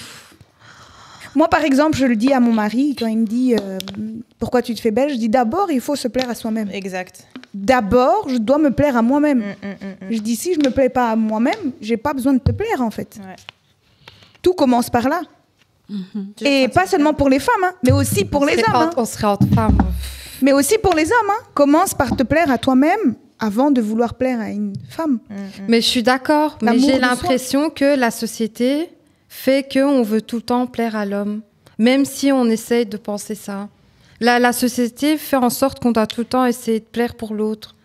Moi par exemple, je le dis à mon mari quand il me dit pourquoi tu te fais belle, je dis d'abord il faut se plaire à soi-même. Exact. D'abord, je dois me plaire à moi-même. Mm. Je dis si je me plais pas à moi-même, j'ai pas besoin de te plaire en fait. Ouais. Tout commence par là. Et pas seulement pour les femmes, hein, mais aussi pour les hommes. hein. On serait entre femmes. Mais aussi pour les hommes. Hein. Commence par te plaire à toi-même avant de vouloir plaire à une femme. Mais je suis d'accord. Mais L'amour j'ai de soi. l'impression que la société fait qu'on veut tout le temps plaire à l'homme. Même si on essaye de penser ça. La société fait en sorte qu'on doit tout le temps essayer de plaire pour l'autre.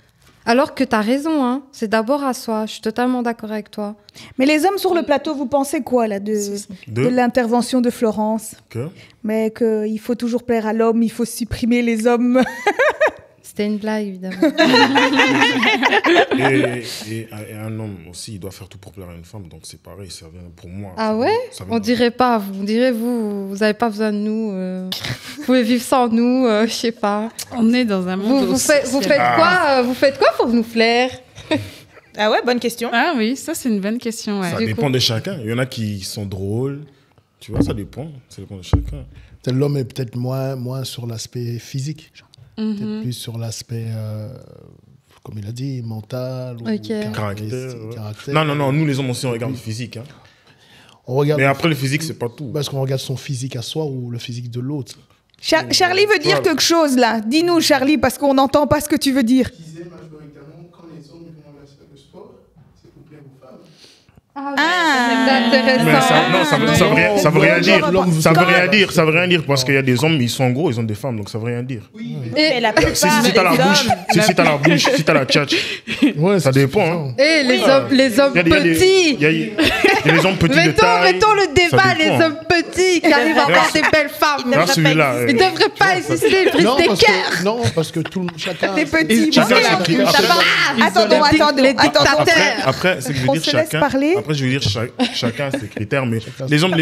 Alors que tu as raison, hein. C'est d'abord à soi. Je suis totalement d'accord avec toi. Mais les hommes sur le plateau, vous pensez quoi là de l'intervention de Florence? Que Mais qu'il faut toujours plaire à l'homme, il faut supprimer les hommes. C'était une blague, évidemment. et un homme aussi, il doit faire tout pour plaire à une femme, donc c'est pareil, ça vient pour moi. Ah ça ouais? vient- ça vient On de- dirait pas. On dirait vous n'avez pas besoin de nous. Vous pouvez vivre sans nous. Je sais pas. On est dans un monde... Vous faites quoi? Vous faites quoi pour nous plaire? Ah ouais, bonne question. Ah oui, ça, c'est une bonne question. Ouais. Ça Du dépend coup. de chacun. Il y en a qui sont drôles. Tu vois, ça dépend. Ça dépend de chacun. Peut-être l'homme est peut-être moins sur l'aspect physique, Mhm. peut-être plus sur l'aspect, comme il a dit, mental ou Ok. Caractère. ouais. caractère. Non, nous les hommes aussi, on regarde le physique. Hein. On regarde Mais après, le physique, c'est pas tout. parce qu'on regarde son physique à soi ou le physique de l'autre. Charlie veut dire quelque chose là. Dis-nous Charlie, parce qu'on n'entend pas ce que tu veux dire. Je disais majoritairement, quand les hommes vont à la salle de sport, c'est pour plaire aux femmes. C'est intéressant. Mais ça veut rien dire. L'homme- Ça veut rien dire. Ça veut rien dire parce qu'il y a des hommes, ils sont gros, ils ont des femmes, donc ça veut rien dire. Mais la plupart Si t'as la des bouche, hommes- si t'as la bouche, si t'as la tchatch, Ouais, ça dépend. Hein. Et les hommes petits. Il y a les hommes petits de taille. Mettons le débat, ça les dépend. hommes petits qui arrivent à avoir des belles femmes. Là, celui-là. Ils ne devraient pas exister, ils brisent Non, des parce cœurs. que, non, parce que tout le monde, chacun. Des petits. Chacun Ok. ses critères. Attendons. Les dictateurs. Après, c'est que je veux On dire se laisse chacun. parler. Après, je veux dire chacun a ses critères, mais les hommes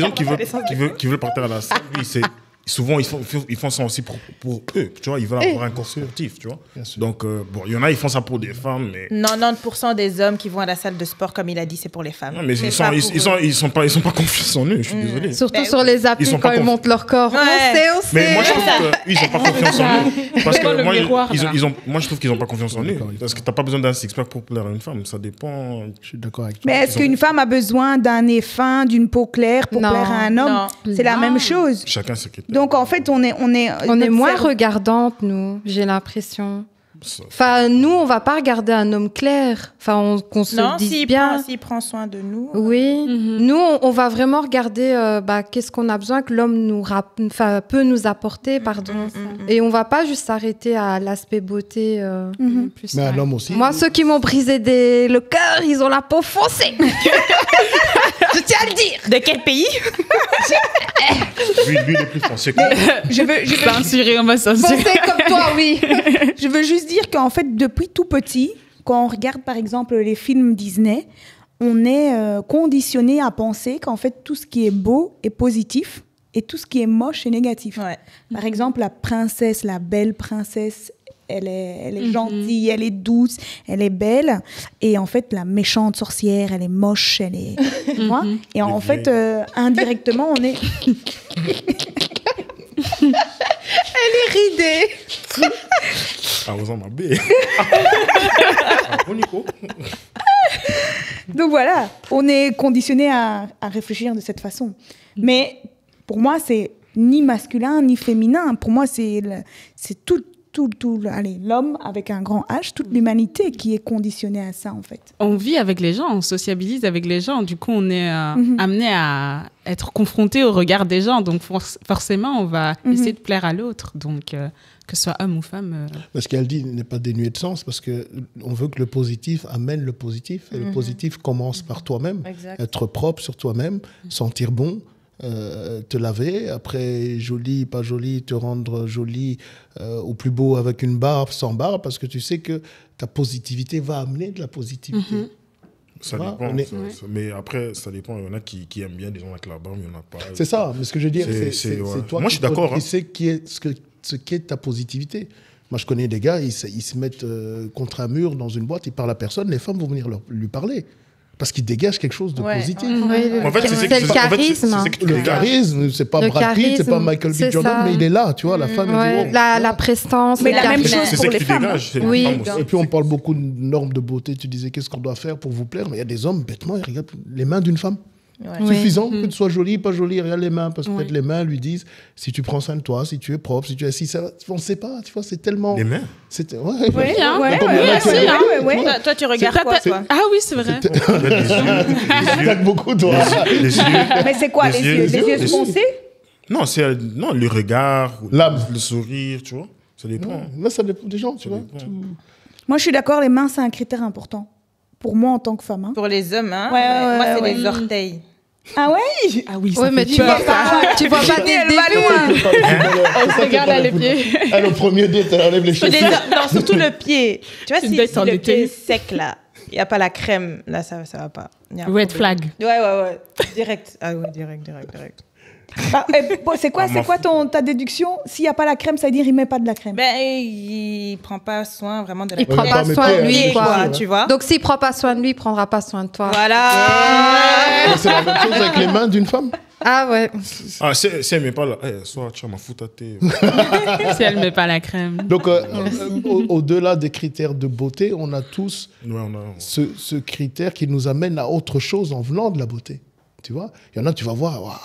qui veulent partir à la salle, oui, c'est souvent ils font ça aussi pour eux, tu vois, ils veulent avoir un corps sportif, tu vois. Donc bon, il y en a ils font ça pour des femmes, mais 90% des hommes qui vont à la salle de sport, comme il a dit, c'est pour les femmes. non, mais C'est ils sont pas pour eux. ils sont pas confiants en eux, je suis désolé. Surtout Ben sur les applis Ils sont quand pas ils conf- montent leur corps. Ouais. On sait. Mais moi je trouve qu'ils n'ont pas confiance en eux. Parce que le moi, miroir, là. moi je trouve qu'ils n'ont pas confiance en eux. Parce que tu n'as pas besoin d'un six-pack pour plaire à une femme. Ça dépend. Je suis d'accord avec toi. Mais est-ce qu'une femme a besoin d'un nez fin, d'une peau claire pour Non. plaire à un homme? Non. C'est la même chose. Chacun ses critères. Donc en fait, on est On est notre moins cerveau- regardantes, nous, j'ai l'impression. Ça- Enfin, nous, on va pas regarder un homme clair. Enfin, qu'on se Non, dise s'il bien. prend soin de nous. Oui, nous, on va vraiment regarder qu'est-ce qu'on a besoin que l'homme peut nous apporter, pardon. Et on va pas juste s'arrêter à l'aspect beauté. Plus, Mais ouais. un homme aussi. Moi, ceux qui m'ont brisé le cœur, ils ont la peau foncée. Je tiens à le dire. De quel pays? Lui, il est plus foncé que Je veux Censuré, on va censurer. Foncée comme toi, oui. Je veux juste dire qu'en fait, depuis tout petit, quand on regarde par exemple les films Disney, on est conditionné à penser qu'en fait tout ce qui est beau est positif et tout ce qui est moche est négatif. Ouais. Par exemple, la princesse, la belle princesse, elle est gentille, elle est douce, elle est belle. Et en fait, la méchante sorcière, elle est moche, elle est... Tu vois. Et en fait, indirectement, on est... Ridée. Ah, vous en m'avez. Ah, bon, Nico. Donc voilà, on est conditionné à réfléchir de cette façon. Mais pour moi, c'est ni masculin ni féminin. Pour moi, c'est allez, l'homme avec un grand H, toute l'humanité qui est conditionnée à ça en fait. On vit avec les gens, on sociabilise avec les gens. Du coup, on est amené à être confronté au regard des gens. Donc, forcément, on va essayer de plaire à l'autre. Donc, que ce soit homme ou femme. Ce qu'elle dit n'est pas dénué de sens parce qu'on veut que le positif amène le positif. Et le positif commence par toi-même. Exact. Être propre sur toi-même, sentir bon, te laver. Après, joli, pas joli, te rendre joli au plus beau avec une barbe, sans barbe, parce que tu sais que ta positivité va amener de la positivité. Ça Ah, dépend. on est- Mais après, ça dépend. Il y en a qui aiment bien des gens avec la barbe, il y en a pas. C'est ça, mais ce que je veux dire, C'est- c'est ouais. toi Moi, je suis d'accord, qui hein. sais ce qu'est ta positivité. Moi, je connais des gars, ils se mettent contre un mur dans une boîte, ils parlent à personne, les femmes vont venir lui parler. Parce qu'ils dégagent quelque chose de Ouais. positif. En fait, c'est que le en fait, charisme. c'est que tu Le dégages. charisme, c'est pas Le Brad Pitt, c'est pas charisme, Michael B. c'est Jordan, ça. mais il est là, tu vois, la femme, elle Ouais, dit, la prestance. Mais le la même charisme. chose C'est pour ça que les tu femmes. dégages. C'est Oui. les femmes aussi. Et puis on parle beaucoup de normes de beauté. Tu disais qu'est-ce qu'on doit faire pour vous plaire, mais il y a des hommes, bêtement, ils regardent les mains d'une femme. Ouais. Oui. Suffisant que tu sois jolie, pas jolie, regarde les mains, parce que peut-être les mains lui disent si tu prends soin de toi, si tu es propre, si tu es si ça, on ne sait pas, tu vois, c'est tellement. Les mains. C'est Oui, hein, ouais, Comme il y en a qui- Toi, tu regardes quoi, toi? Ah oui, c'est vrai. Il y a des yeux. T'attaques beaucoup, toi. Les yeux. Mais c'est quoi les yeux? Les yeux foncés? Non, c'est le regard, L'âme. le sourire, tu vois. Ça dépend. Là, ça dépend des gens, tu vois. dépend. Moi, je suis d'accord, les mains, c'est un critère important. Pour moi, en tant que femme. Hein. Pour les hommes, hein? Ouais, Moi, c'est ouais. les orteils. Ah ouais? Ah oui, Oui, mais tu vois pas dès le début. Regarde là, les pieds. Le premier date, elle enlève les chaussures. Non, surtout le pied. Tu vois, Tu si dois être en le été. pied est sec, là, il n'y a pas la crème, là, ça va pas. Il y a un Red problème. flag. Ouais. Direct. Ah ouais, direct. Bah, bon, c'est quoi ta déduction? S'il n'y a pas la crème, ça veut dire qu'il ne met pas de la crème. Ben, il prend pas soin vraiment de la Il prend Ouais, pas mais soin de t'es- lui, t'es- quoi. tu vois. Donc, s'il prend pas soin de lui, il prendra pas soin de toi. Voilà. C'est la même chose avec les mains d'une femme. Ah ouais. Ah, si elle met pas là, soit tu vas m'en foutre à tes. Si elle met pas la crème. Donc, au-delà des critères de beauté, on a tous Ouais, on a. ce critère qui nous amène à autre chose en venant de la beauté. Tu vois, il y en a, tu vas voir, ouah,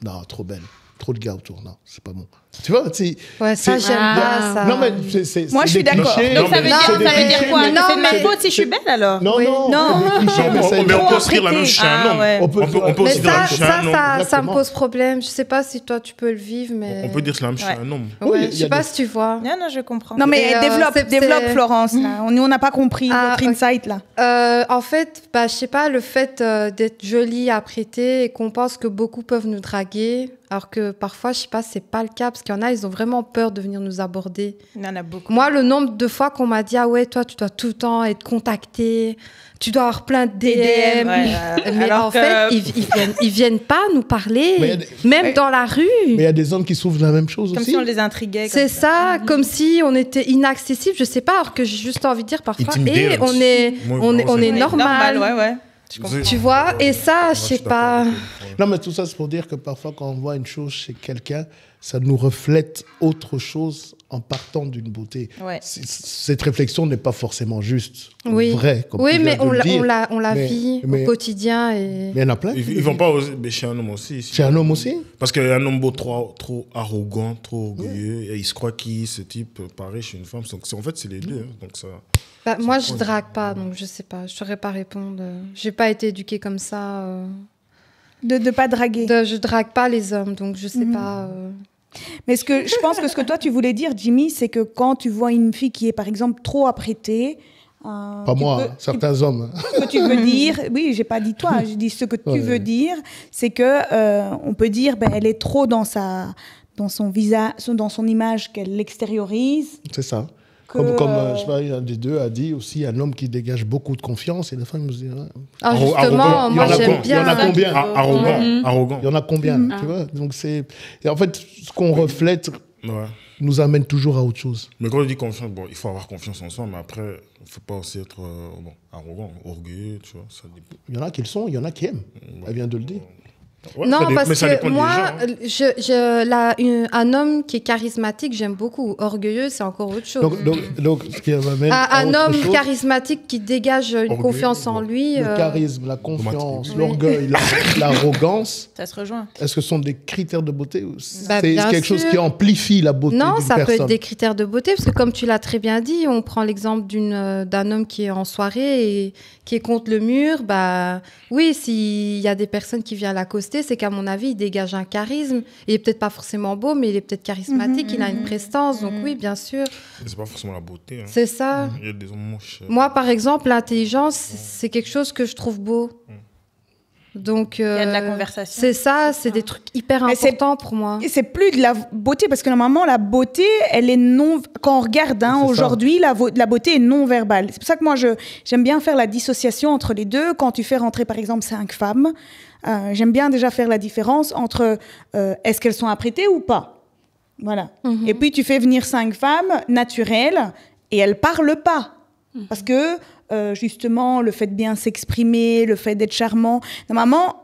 non, trop belle. trop de gars autour. Non, c'est pas bon. Tu vois, Ouais, ça, j'aime pas ça. Non, mais c'est Moi, je suis des d'accord. clichés. Donc ça veut Mais dire, c'est des ça veut dire clichés, quoi? mais- C'est ma faute si je suis belle alors? Non, Oui. non, Non. c'est des clichés, mais ça Mais on peut aussi dire la apprêté. même chez un homme. ouais. On peut Mais aussi dire la ça, même chez un homme. ça me Exactement. pose problème. Je sais pas si toi, tu peux le vivre, mais... On peut dire la même chez Ouais. un homme. Oui, Ouais, il y a je sais pas des- si tu vois. Non, non, je comprends. Non, mais Et, développe, développe, Florence. Là. On n'a pas compris Ah, votre ok. insight, là. En fait, je sais pas, le fait d'être jolie, apprêtée, et qu'on pense que beaucoup peuvent nous draguer, alors que parfois, je sais pas, c'est pas le cas, parce qu'il y en a, ils ont vraiment peur de venir nous aborder. Il y en a beaucoup. Moi, le nombre de fois qu'on m'a dit, ah ouais, toi, tu dois tout le temps être contacté, tu dois avoir plein de DM. Mais Alors en fait, ils viennent pas nous parler, Mais il y a des- même dans la rue. Mais il y a des hommes qui souffrent de la même chose Comme aussi. si on les intriguait. C'est ça, comme si on était inaccessible, je sais pas, alors que j'ai juste envie de dire parfois, Intimidé, on est, Moi, on est, vraiment, on c'est est normal. Ouais, ouais. Tu vois, et ça, je sais pas. Non, mais tout ça, c'est pour dire que parfois, quand on voit une chose chez quelqu'un, ça nous reflète autre chose en partant d'une beauté. Ouais. Cette réflexion n'est pas forcément juste, Oui, vraie, comme oui, tu mais viens de le dire. on la Mais- vit mais- au quotidien. Et... Mais il y en a plein. Ils vont pas oser, mais chez un homme aussi. Chez un homme aussi. Parce qu'il y a un homme beau trop arrogant, trop orgueilleux, et il se croit qu'il ce type pareil chez une femme. Donc, en fait, c'est les deux. Hein. Donc, ça... Bah, moi, je drague pas, donc je sais pas, je saurais pas répondre. J'ai pas été éduquée comme ça. De pas draguer. Je drague pas les hommes, donc je sais pas. Mais je pense que ce que toi, tu voulais dire, Jimmy, c'est que quand tu vois une fille qui est, par exemple, trop apprêtée... Pas moi, hein, certains hommes. Ce que tu veux dire, oui, j'ai pas dit toi, je dis ce que tu veux dire, c'est que on peut dire, ben, elle est trop dans son visage, dans son image qu'elle l'extériorise. C'est ça. Que, Comme je sais pas, un des deux a dit aussi, un homme qui dégage beaucoup de confiance, et des fois, il me dit... Ouais. Ah, justement, arrogant. moi, Il y en a j'aime con- bien. il y en a combien Arrogant. Il y en a combien, tu vois. Donc, c'est... Et en fait, ce qu'on reflète Ouais. nous amène toujours à autre chose. Mais quand on dit confiance, bon, il faut avoir confiance en soi, mais après, il ne faut pas aussi être arrogant, orgueilleux, tu vois. Ça dépend. Il y en a qui le sont, il y en a qui aiment. Elle vient de le dire. Ouais, Non, mais parce ça que dépend des moi, gens, hein. un homme qui est charismatique, j'aime beaucoup. Orgueilleux, c'est encore autre chose. Donc, ce qui m'amène à Un autre homme chose, charismatique qui dégage une Orgueilleux, confiance en ouais. lui. le charisme, la confiance, Oui. l'orgueil, l'arrogance, Ça se rejoint. est-ce que ce sont des critères de beauté ou c'est bien quelque chose sûr. qui amplifie la beauté Non, d'une ça peut personne? être des critères de beauté, parce que comme tu l'as très bien dit, on prend l'exemple d'un homme qui est en soirée et qui est contre le mur. Bah, oui, s'il y a des personnes qui viennent l'accoster, c'est qu'à mon avis, il dégage un charisme. Il est peut-être pas forcément beau, mais il est peut-être charismatique, il a une prestance. Donc oui, bien sûr, C'est pas forcément la beauté. Hein. c'est ça. Il y a des hommes moches. Moi, par exemple, l'intelligence, c'est quelque chose que je trouve beau. Donc, Il y a de la conversation. c'est ça, c'est des trucs hyper Mais c'est- importants pour moi. Et c'est plus de la beauté, parce que normalement, la beauté, elle est non... Quand on regarde, hein, C'est ça. aujourd'hui, la beauté est non-verbale. C'est pour ça que moi, j'aime bien faire la dissociation entre les deux. Quand tu fais rentrer, par exemple, 5 femmes, j'aime bien déjà faire la différence entre est-ce qu'elles sont apprêtées ou pas. Voilà. Et puis, tu fais venir 5 femmes naturelles et elles parlent pas. Parce que, justement, le fait de bien s'exprimer, le fait d'être charmant... Normalement,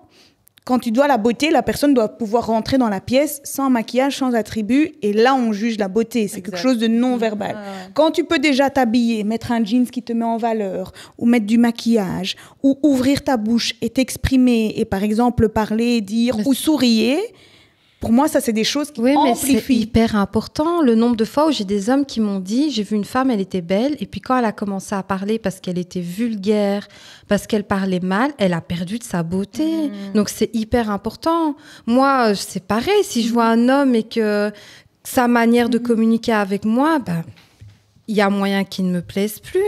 quand tu dois la beauté, la personne doit pouvoir rentrer dans la pièce sans maquillage, sans attribut. Et là, on juge la beauté. C'est quelque chose de non-verbal. Quand tu peux déjà t'habiller, mettre un jeans qui te met en valeur, ou mettre du maquillage, ou ouvrir ta bouche et t'exprimer, et par exemple parler, dire ou sourire, pour moi, ça, c'est des choses qui Oui, mais c'est amplifient. hyper important. Le nombre de fois où j'ai des hommes qui m'ont dit, j'ai vu une femme, elle était belle, et puis quand elle a commencé à parler parce qu'elle était vulgaire, parce qu'elle parlait mal, elle a perdu de sa beauté. Donc c'est hyper important. Moi, c'est pareil. Si je vois un homme et que sa manière de communiquer avec moi, ben, il y a moyen qu'il ne me plaise plus.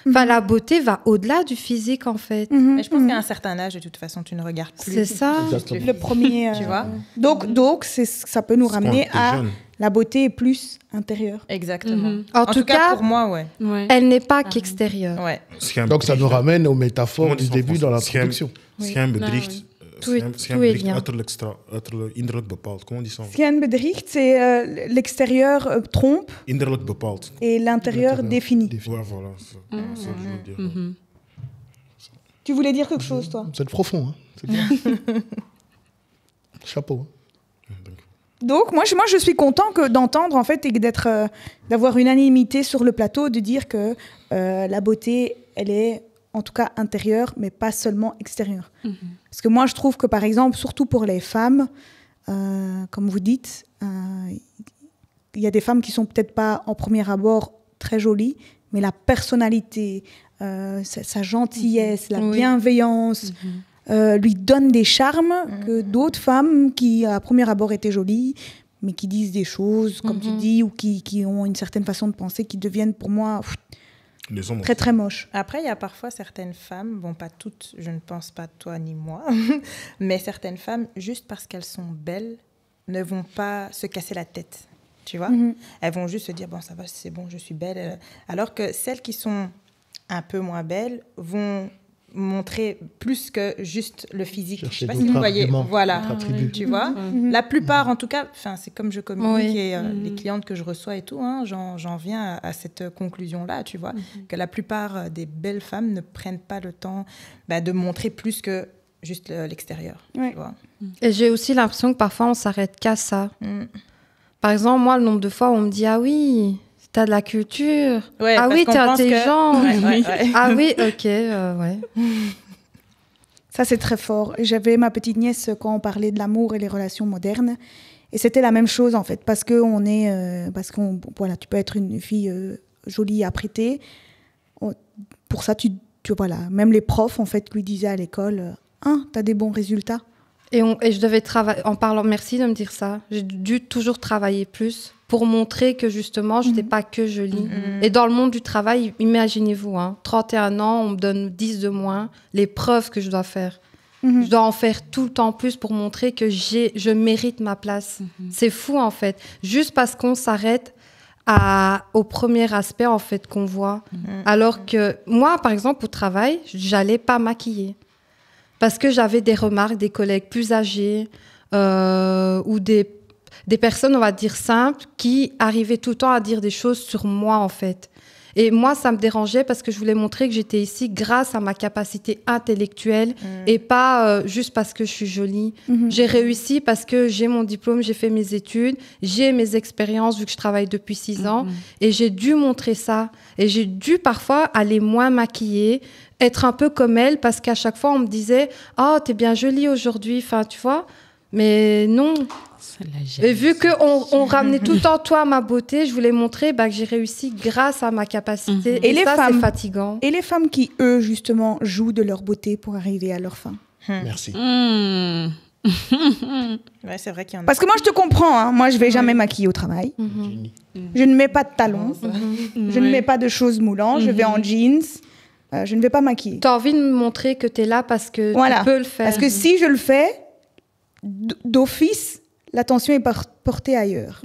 Enfin, la beauté va au-delà du physique, en fait. Mais je pense qu'à un certain âge, de toute façon, tu ne regardes plus. C'est ça. Exactement. Le premier... Tu vois. Donc ça peut nous ramener Quand t'es à... jeune. La beauté est plus intérieure. Exactement. En En tout tout cas, cas, pour moi, ouais. Ouais. elle n'est pas qu'extérieure. Ouais. Donc, ça nous ramène aux métaphores Comment du dit-on en début dans français? l'introduction. Scherm bedriegt. oui. Tout est- tout est lié. Innerlijk bepaald. Comment on dit ça? Ce qui est bedriegt, c'est l'extérieur trompe Innerlijk bepaald. et l'intérieur défini. Ouais, voilà. C'est ça que je veux dire. Tu voulais dire quelque chose, toi? C'est profond, hein. C'est bien. Chapeau. Hein. Donc, moi, je suis content d'entendre, en fait, et d'avoir unanimité sur le plateau, de dire que la beauté, elle est en tout cas intérieure, mais pas seulement extérieure. Parce que moi, je trouve que, par exemple, surtout pour les femmes, comme vous dites, il y a des femmes qui sont peut-être pas en premier abord très jolies, mais la personnalité, sa gentillesse, la bienveillance lui donnent des charmes que d'autres femmes qui à premier abord étaient jolies, mais qui disent des choses, comme tu dis, ou qui ont une certaine façon de penser, qui deviennent pour moi très très moches. Après, il y a parfois certaines femmes, bon pas toutes, je ne pense pas toi ni moi, mais certaines femmes, juste parce qu'elles sont belles, ne vont pas se casser la tête, tu vois. Elles vont juste se dire, bon ça va, c'est bon, je suis belle. Alors que celles qui sont un peu moins belles vont montrer plus que juste le physique. Chercher je sais pas si vous voyez, voilà, tu vois. La plupart, en tout cas, c'est comme je communique et les clientes que je reçois et tout, hein, j'en viens à cette conclusion-là, tu vois, que la plupart des belles femmes ne prennent pas le temps de montrer plus que juste l'extérieur, tu vois. Et j'ai aussi l'impression que parfois on s'arrête qu'à ça. Par exemple, moi, le nombre de fois où on me dit ah oui, t'as de la culture. Ouais, ah oui, t'es intelligent. Ah oui, ok, ouais. Ça, c'est très fort. J'avais ma petite nièce quand on parlait de l'amour et les relations modernes. Et c'était la même chose, en fait. Parce que voilà, tu peux être une fille jolie à prêter. Pour ça, voilà, même les profs, en fait, lui disaient à l'école t'as des bons résultats. Et je devais travailler, en parlant, merci de me dire ça, j'ai dû toujours travailler plus pour montrer que justement, je n'étais pas que jolie. Et dans le monde du travail, imaginez-vous, 31 ans, on me donne 10 de moins, les preuves que je dois faire. Je dois en faire tout le temps plus pour montrer que je mérite ma place. C'est fou, en fait. Juste parce qu'on s'arrête au premier aspect, en fait, qu'on voit. Alors que moi, par exemple, au travail, j'allais pas maquiller. Parce que j'avais des remarques des collègues plus âgés ou des personnes, on va dire, simples, qui arrivaient tout le temps à dire des choses sur moi, en fait. Et moi, ça me dérangeait parce que je voulais montrer que j'étais ici grâce à ma capacité intellectuelle et pas juste parce que je suis jolie. J'ai réussi parce que j'ai mon diplôme, j'ai fait mes études, j'ai mes expériences vu que je travaille depuis 6 ans et j'ai dû montrer ça. Et j'ai dû parfois aller moins maquillée, être un peu comme elle parce qu'à chaque fois, on me disait « Oh, t'es bien jolie aujourd'hui », enfin, tu vois. Mais non. Et vu qu'on ramenait tout le temps toi à ma beauté, je voulais montrer que j'ai réussi grâce à ma capacité. Et ça, c'est fatigant. Et les femmes qui, eux, justement, jouent de leur beauté pour arriver à leur fin. Merci. Ouais, c'est vrai qu'il y en a. Parce que moi, je te comprends. Moi, je ne vais jamais maquiller au travail. Je ne mets pas de talons. Je ne mets pas de choses moulantes. Je vais en jeans. Je ne vais pas maquiller. Tu as envie de me montrer que tu es là parce que tu peux le faire. Parce que si je le fais, d'office, l'attention est portée ailleurs.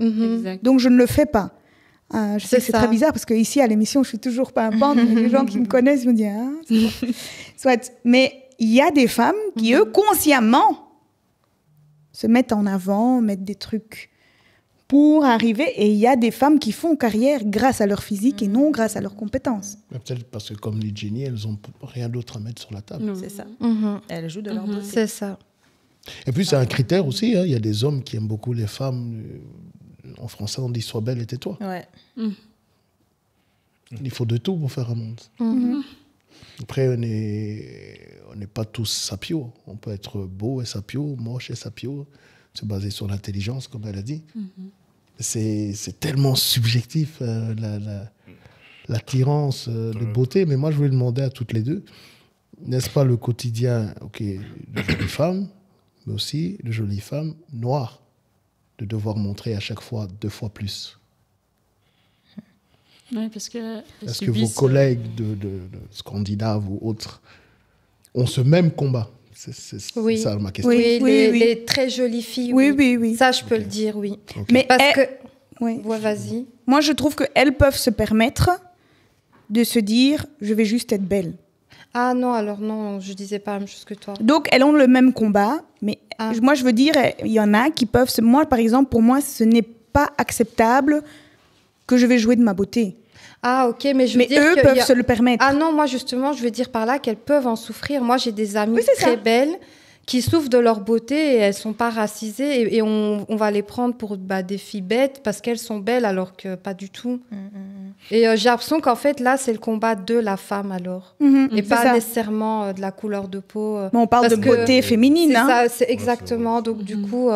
Donc, je ne le fais pas. Je sais que c'est très bizarre parce qu'ici, à l'émission, je ne suis toujours pas pimpante. Les gens qui me connaissent me disent Soit. Mais il y a des femmes qui, eux, consciemment, se mettent en avant, mettent des trucs pour arriver. Et il y a des femmes qui font carrière grâce à leur physique et non grâce à leurs compétences. Peut-être parce que, comme les Jenny, elles n'ont rien d'autre à mettre sur la table. C'est ça. Elles jouent de leur beauté. C'est ça. Et puis, c'est un critère aussi. Il y a des hommes qui aiment beaucoup les femmes. En français, on dit « sois belle et tais-toi ». Il faut de tout pour faire un monde. Après, on n'est pas tous sapios. On peut être beau et sapio, moche et sapio, se baser sur l'intelligence, comme elle a dit. C'est tellement subjectif, l'attirance de beauté. Mais moi, je voulais demander à toutes les deux, n'est-ce pas le quotidien de jolies femmes, mais aussi de jolies femmes noires, de devoir montrer à chaque fois 2 fois plus? Oui, parce que... Est-ce que vos collègues de Scandinaves ou autres ont ce même combat? C'est ça ma question. Oui, les très jolies filles. Oui. Ça, je peux le dire, oui. Okay. Mais parce que... Ouais, vas-y. Moi, je trouve qu'elles peuvent se permettre de se dire « je vais juste être belle ». Ah non, alors non, je disais pas la même chose que toi. Donc, elles ont le même combat, mais moi, je veux dire, il y en a qui peuvent... Moi, par exemple, pour moi, ce n'est pas acceptable que je vais jouer de ma beauté. Ah, ok, mais je veux dire eux peuvent se le permettre. Ah non, moi, justement, je veux dire par là qu'elles peuvent en souffrir. Moi, j'ai des amies très belles qui souffrent de leur beauté et elles sont pas racisées et on va les prendre pour des filles bêtes parce qu'elles sont belles alors que pas du tout. Et j'ai l'impression qu'en fait, là, c'est le combat de la femme, alors. Et C'est pas ça. nécessairement de la couleur de peau. Mais on parle de Parce que beauté féminine. C'est Hein. ça, c'est exactement. Donc, du coup,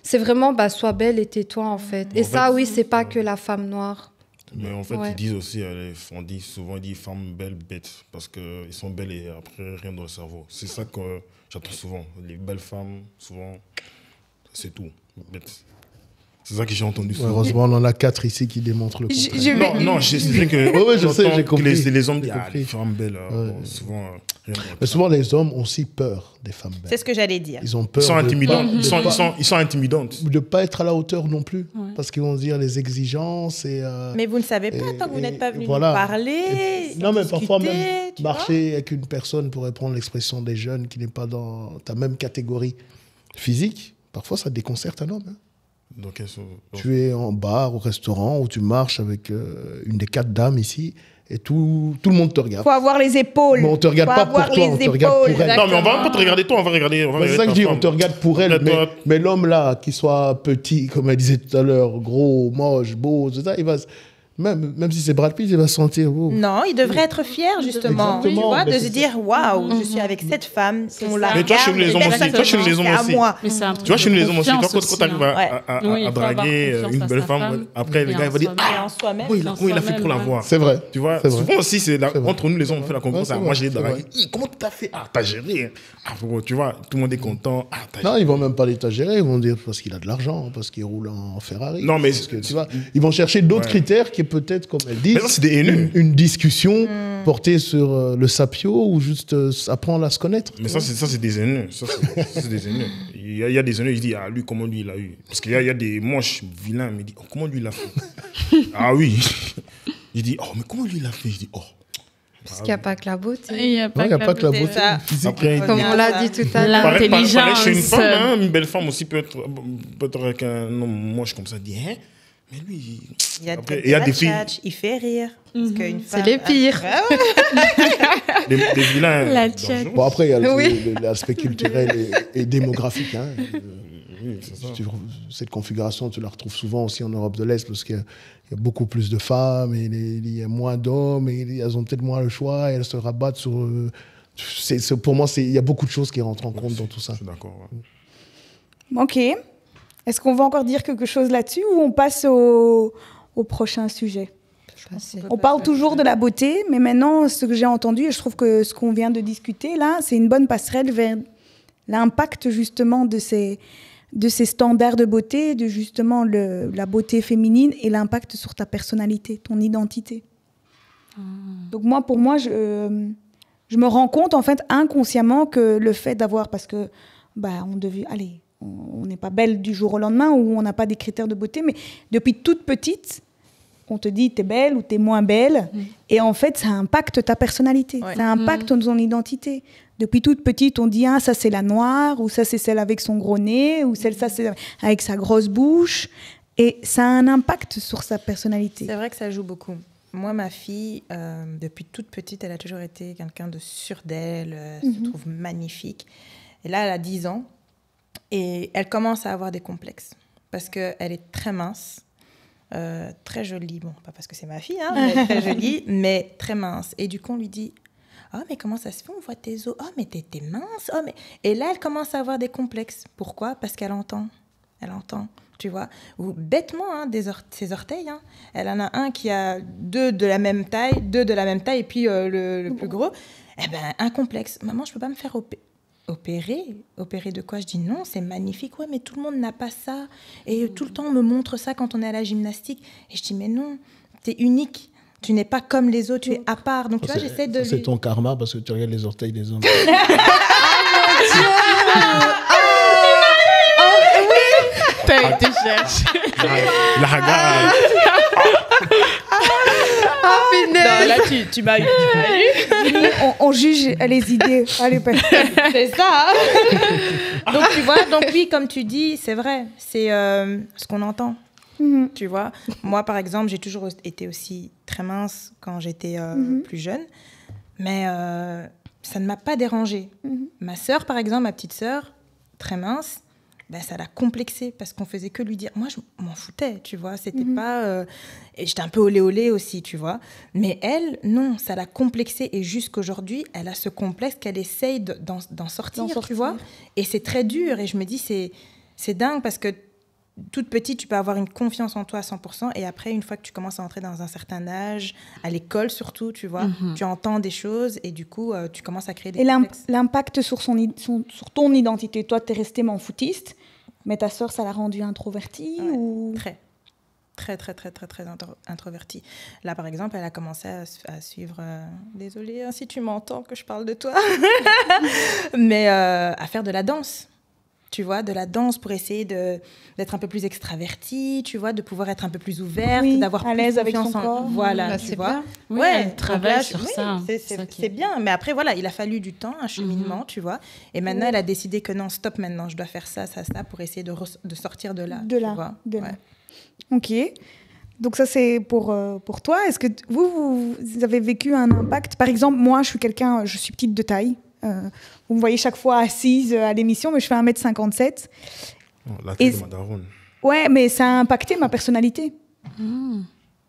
c'est vraiment, sois belle et tais-toi, en fait. Et En ça, fait, oui, c'est pas que la femme noire. Mais en fait, Ouais. ils disent aussi, on dit souvent, femmes belles, bêtes, parce qu'ils sont belles et après, rien dans le cerveau. C'est ça que j'entends souvent. Les belles femmes, souvent, c'est tout, bêtes. C'est ça que j'ai entendu souvent. Heureusement, on en a 4 ici qui démontrent le contraire. Non, je sais que Ouais, je sais, j'entends j'ai que compris. les hommes disent, J'ai compris. les femmes belles, Ouais. bon, souvent, rien dans le Mais souvent, les hommes ont aussi peur des femmes belles. C'est ce que j'allais dire. Ils ont peur Ils sont intimidants. de Ils sont intimidantes. de pas être à la hauteur non plus. Parce qu'ils vont se dire les exigences et... Mais vous ne savez pas tant que vous n'êtes pas venu voilà. nous parler. Non, mais discuter, parfois même tu vois. marcher avec une personne, pour reprendre l'expression des jeunes, qui n'est pas dans ta même catégorie physique, parfois ça déconcerte un homme. Hein. Donc, elles sont... Tu es en bar, au restaurant, où tu marches avec une des 4 dames ici, et tout le monde te regarde. Faut avoir les épaules. Mais on te regarde Faut pas pour avoir toi, les on te regarde pour épaules. elle. Non, mais on va pas te regarder toi, on va regarder. C'est ça que je dis, on te regarde pour elle. Mais l'homme là, qui soit petit, comme elle disait tout à l'heure, gros, moche, beau, tout ça, il va, même si c'est Brad Pitt, il va se sentir. Oh. Non, il devrait être fier, justement. Tu Exactement, vois, mais de c'est se dire, waouh, je suis avec cette femme. On la Mais toi, chez nous, les regarde, hommes et aussi. personne Toi, chez nous, les ne hommes pense aussi. qu'à moi. Mais c'est un Tu vois, chez nous, les hommes aussi, confiance quand tu arrives Oui, il à faut avoir draguer confiance une à belle sa femme, femme après, le et gars, il va dire, en Et soi-même. en soi-même. comment il a fait pour l'avoir. C'est vrai. Tu vois, C'est vrai. souvent aussi, C'est vrai. entre nous, les hommes, on fait la concurrence. Ouais, c'est Moi, vrai, j'ai c'est dragué. vrai. Comment t'as fait? Ah, t'as géré. Ah, tu vois, tout le monde est content. Ah, t'as Non, ils vont même pas l'étagérer, ils vont dire parce qu'il a de l'argent, parce qu'il roule en Ferrari. Non, mais Parce que, tu vois, ils vont chercher d'autres Ouais. critères qui peut-être, comme elle dit, Mais ça, c'est des haineux. une discussion portée sur le sapio ou juste apprendre à se connaître. Mais ça, c'est des haineux. Ça, c'est des haineux. Il y a des haineux, ils disent, ah, lui, comment lui, il a eu. Parce qu'il y a des moches, vilains, mais ils disent, oh, comment lui, il a fait. Ah oui. Il dit, oh, mais comment lui, il a fait. Je dis, oh. Parce qu'il n'y a pas que la beauté. Il n'y a Non, il n'y a pas que la c'est beauté ça. physique. Après, Comme on l'a dit tout à l'heure. L'intelligence. Chez une femme, hein, une belle femme aussi peut être avec un homme moche comme ça, dit, hein, mais lui, Il y a, Après, il y a des filles, il fait rire. Parce qu'une C'est femme- les pires. Ah ouais. des vilains. La dangereux. tchèque. Bon, après, il y a Oui. l'aspect culturel et démographique. Hein. Oui, c'est ça. Cette configuration, tu la retrouves souvent aussi en Europe de l'Est parce qu'il y a beaucoup plus de femmes et il y a moins d'hommes et elles ont peut-être moins le choix et elles se rabattent sur... pour moi, il y a beaucoup de choses qui rentrent en compte dans tout ça. Je suis d'accord. Ouais. Ok. Est-ce qu'on va encore dire quelque chose là-dessus ou on passe au prochain sujet? On parle toujours de la beauté, mais maintenant, ce que j'ai entendu, et je trouve que ce qu'on vient de discuter là, c'est une bonne passerelle vers l'impact justement de ces standards de beauté, de justement la beauté féminine et l'impact sur ta personnalité, ton identité. Donc pour moi, je me rends compte en fait inconsciemment que le fait d'avoir, parce que on n'est pas belle du jour au lendemain ou on n'a pas des critères de beauté, mais depuis toute petite, on te dit t'es belle ou t'es moins belle, et en fait ça impacte ta personnalité, Ouais. ça impacte ton identité. Depuis toute petite, on dit ça c'est la noire, ou ça c'est celle avec son gros nez, ou ça c'est avec sa grosse bouche, et ça a un impact sur sa personnalité. C'est vrai que ça joue beaucoup. Moi, ma fille, depuis toute petite, elle a toujours été quelqu'un de sûr d'elle, elle se trouve magnifique. Et là, elle a 10 ans et elle commence à avoir des complexes parce qu'elle est très mince, très jolie. Bon, pas parce que c'est ma fille, hein, mais très jolie, mais très mince. Et du coup, on lui dit « Oh, mais comment ça se fait? On voit tes os. Oh, mais t'es mince. Oh, mais... » Et là, elle commence à avoir des complexes. Pourquoi? Parce qu'elle entend. Elle entend. Tu vois, ou bêtement, hein, ses orteils. Hein. Elle en a un qui a deux de la même taille, et puis le plus gros. Eh ben, un complexe. Maman, je peux pas me faire opérer. Opérer de quoi? Je dis non, c'est magnifique. Ouais, mais tout le monde n'a pas ça. Et tout le temps, on me montre ça quand on est à la gymnastique. Et je dis, mais non, t'es unique. Tu n'es pas comme les autres, tu es à part. Donc, tu vois, j'essaie de C'est lui... ton karma parce que tu regardes les orteils des hommes. T'as été chercher. La regarde. Non, là, tu m'as eu. on juge les idées. Allez, C'est ça. Hein. Donc, tu vois, donc oui, comme tu dis, c'est vrai. C'est ce qu'on entend. Tu vois, moi, par exemple, j'ai toujours été aussi très mince quand j'étais plus jeune. Mais ça ne m'a pas dérangée. Ma sœur, par exemple, ma petite sœur, très mince, ben, ça l'a complexé parce qu'on faisait que lui dire. Moi, je m'en foutais, tu vois. C'était pas... Et j'étais un peu olé olé aussi, tu vois. Mais elle, non, ça l'a complexé. Et jusqu'aujourd'hui, elle a ce complexe qu'elle essaye d'en sortir, tu vois. Et c'est très dur. Et je me dis, c'est dingue parce que toute petite, tu peux avoir une confiance en toi à 100%. Et après, une fois que tu commences à entrer dans un certain âge, à l'école surtout, tu vois, tu entends des choses et du coup, tu commences à créer des complexes. L'impact sur sur ton identité. Toi, tu es resté m'en-foutiste, mais ta sœur, ça l'a rendue introvertie ou... Très introvertie. Là, par exemple, elle a commencé à suivre... désolée, hein, si tu m'entends que je parle de toi. Mais à faire de la danse. Tu vois, de la danse pour essayer d'être un peu plus extravertie, tu vois, de pouvoir être un peu plus ouverte, d'avoir à plus l'aise avec confiance son corps. Voilà, Bah, tu c'est vois. bien. Oui, Ouais, elle travaille sur ça. C'est bien. Mais après, voilà, il a fallu du temps, un cheminement, tu vois. Et maintenant, elle a décidé que non, stop, maintenant, je dois faire ça, pour essayer de sortir de là. De tu là. vois. De là. Ok. Donc ça, c'est pour toi. Est-ce que vous avez vécu un impact? Par exemple, moi, je suis petite de taille. Vous me voyez chaque fois assise à l'émission, mais je fais 1m57. Oh, la taille de ma daronne. Ouais, mais ça a impacté ma personnalité.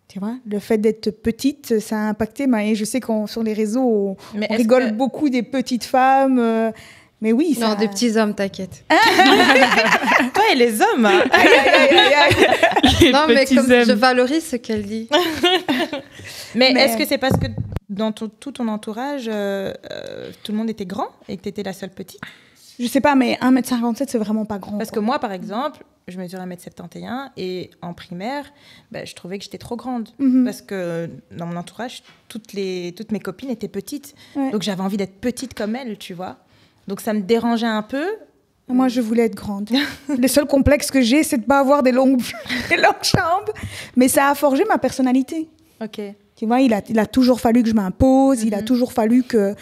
Tu vois, le fait d'être petite, ça a impacté et je sais qu'on sur les réseaux, on rigole beaucoup des petites femmes. Mais oui, ça... Non, des petits hommes, t'inquiète. Ouais, les hommes. Hein. Non, mais comme je valorise ce qu'elle dit. Mais est-ce que c'est parce que dans tout ton entourage, tout le monde était grand et que tu étais la seule petite? Je sais pas, mais 1m57, c'est vraiment pas grand. Parce que moi, par exemple, je mesure 1m71 et en primaire, je trouvais que j'étais trop grande. Parce que dans mon entourage, toutes mes copines étaient petites. Ouais. Donc j'avais envie d'être petite comme elles, tu vois. Donc ça me dérangeait un peu. Moi, je voulais être grande. Le seul complexe que j'ai, c'est de ne pas avoir des longues jambes. Mais ça a forgé ma personnalité. Ok. Tu vois, il a toujours fallu que je m'impose, il a toujours fallu que,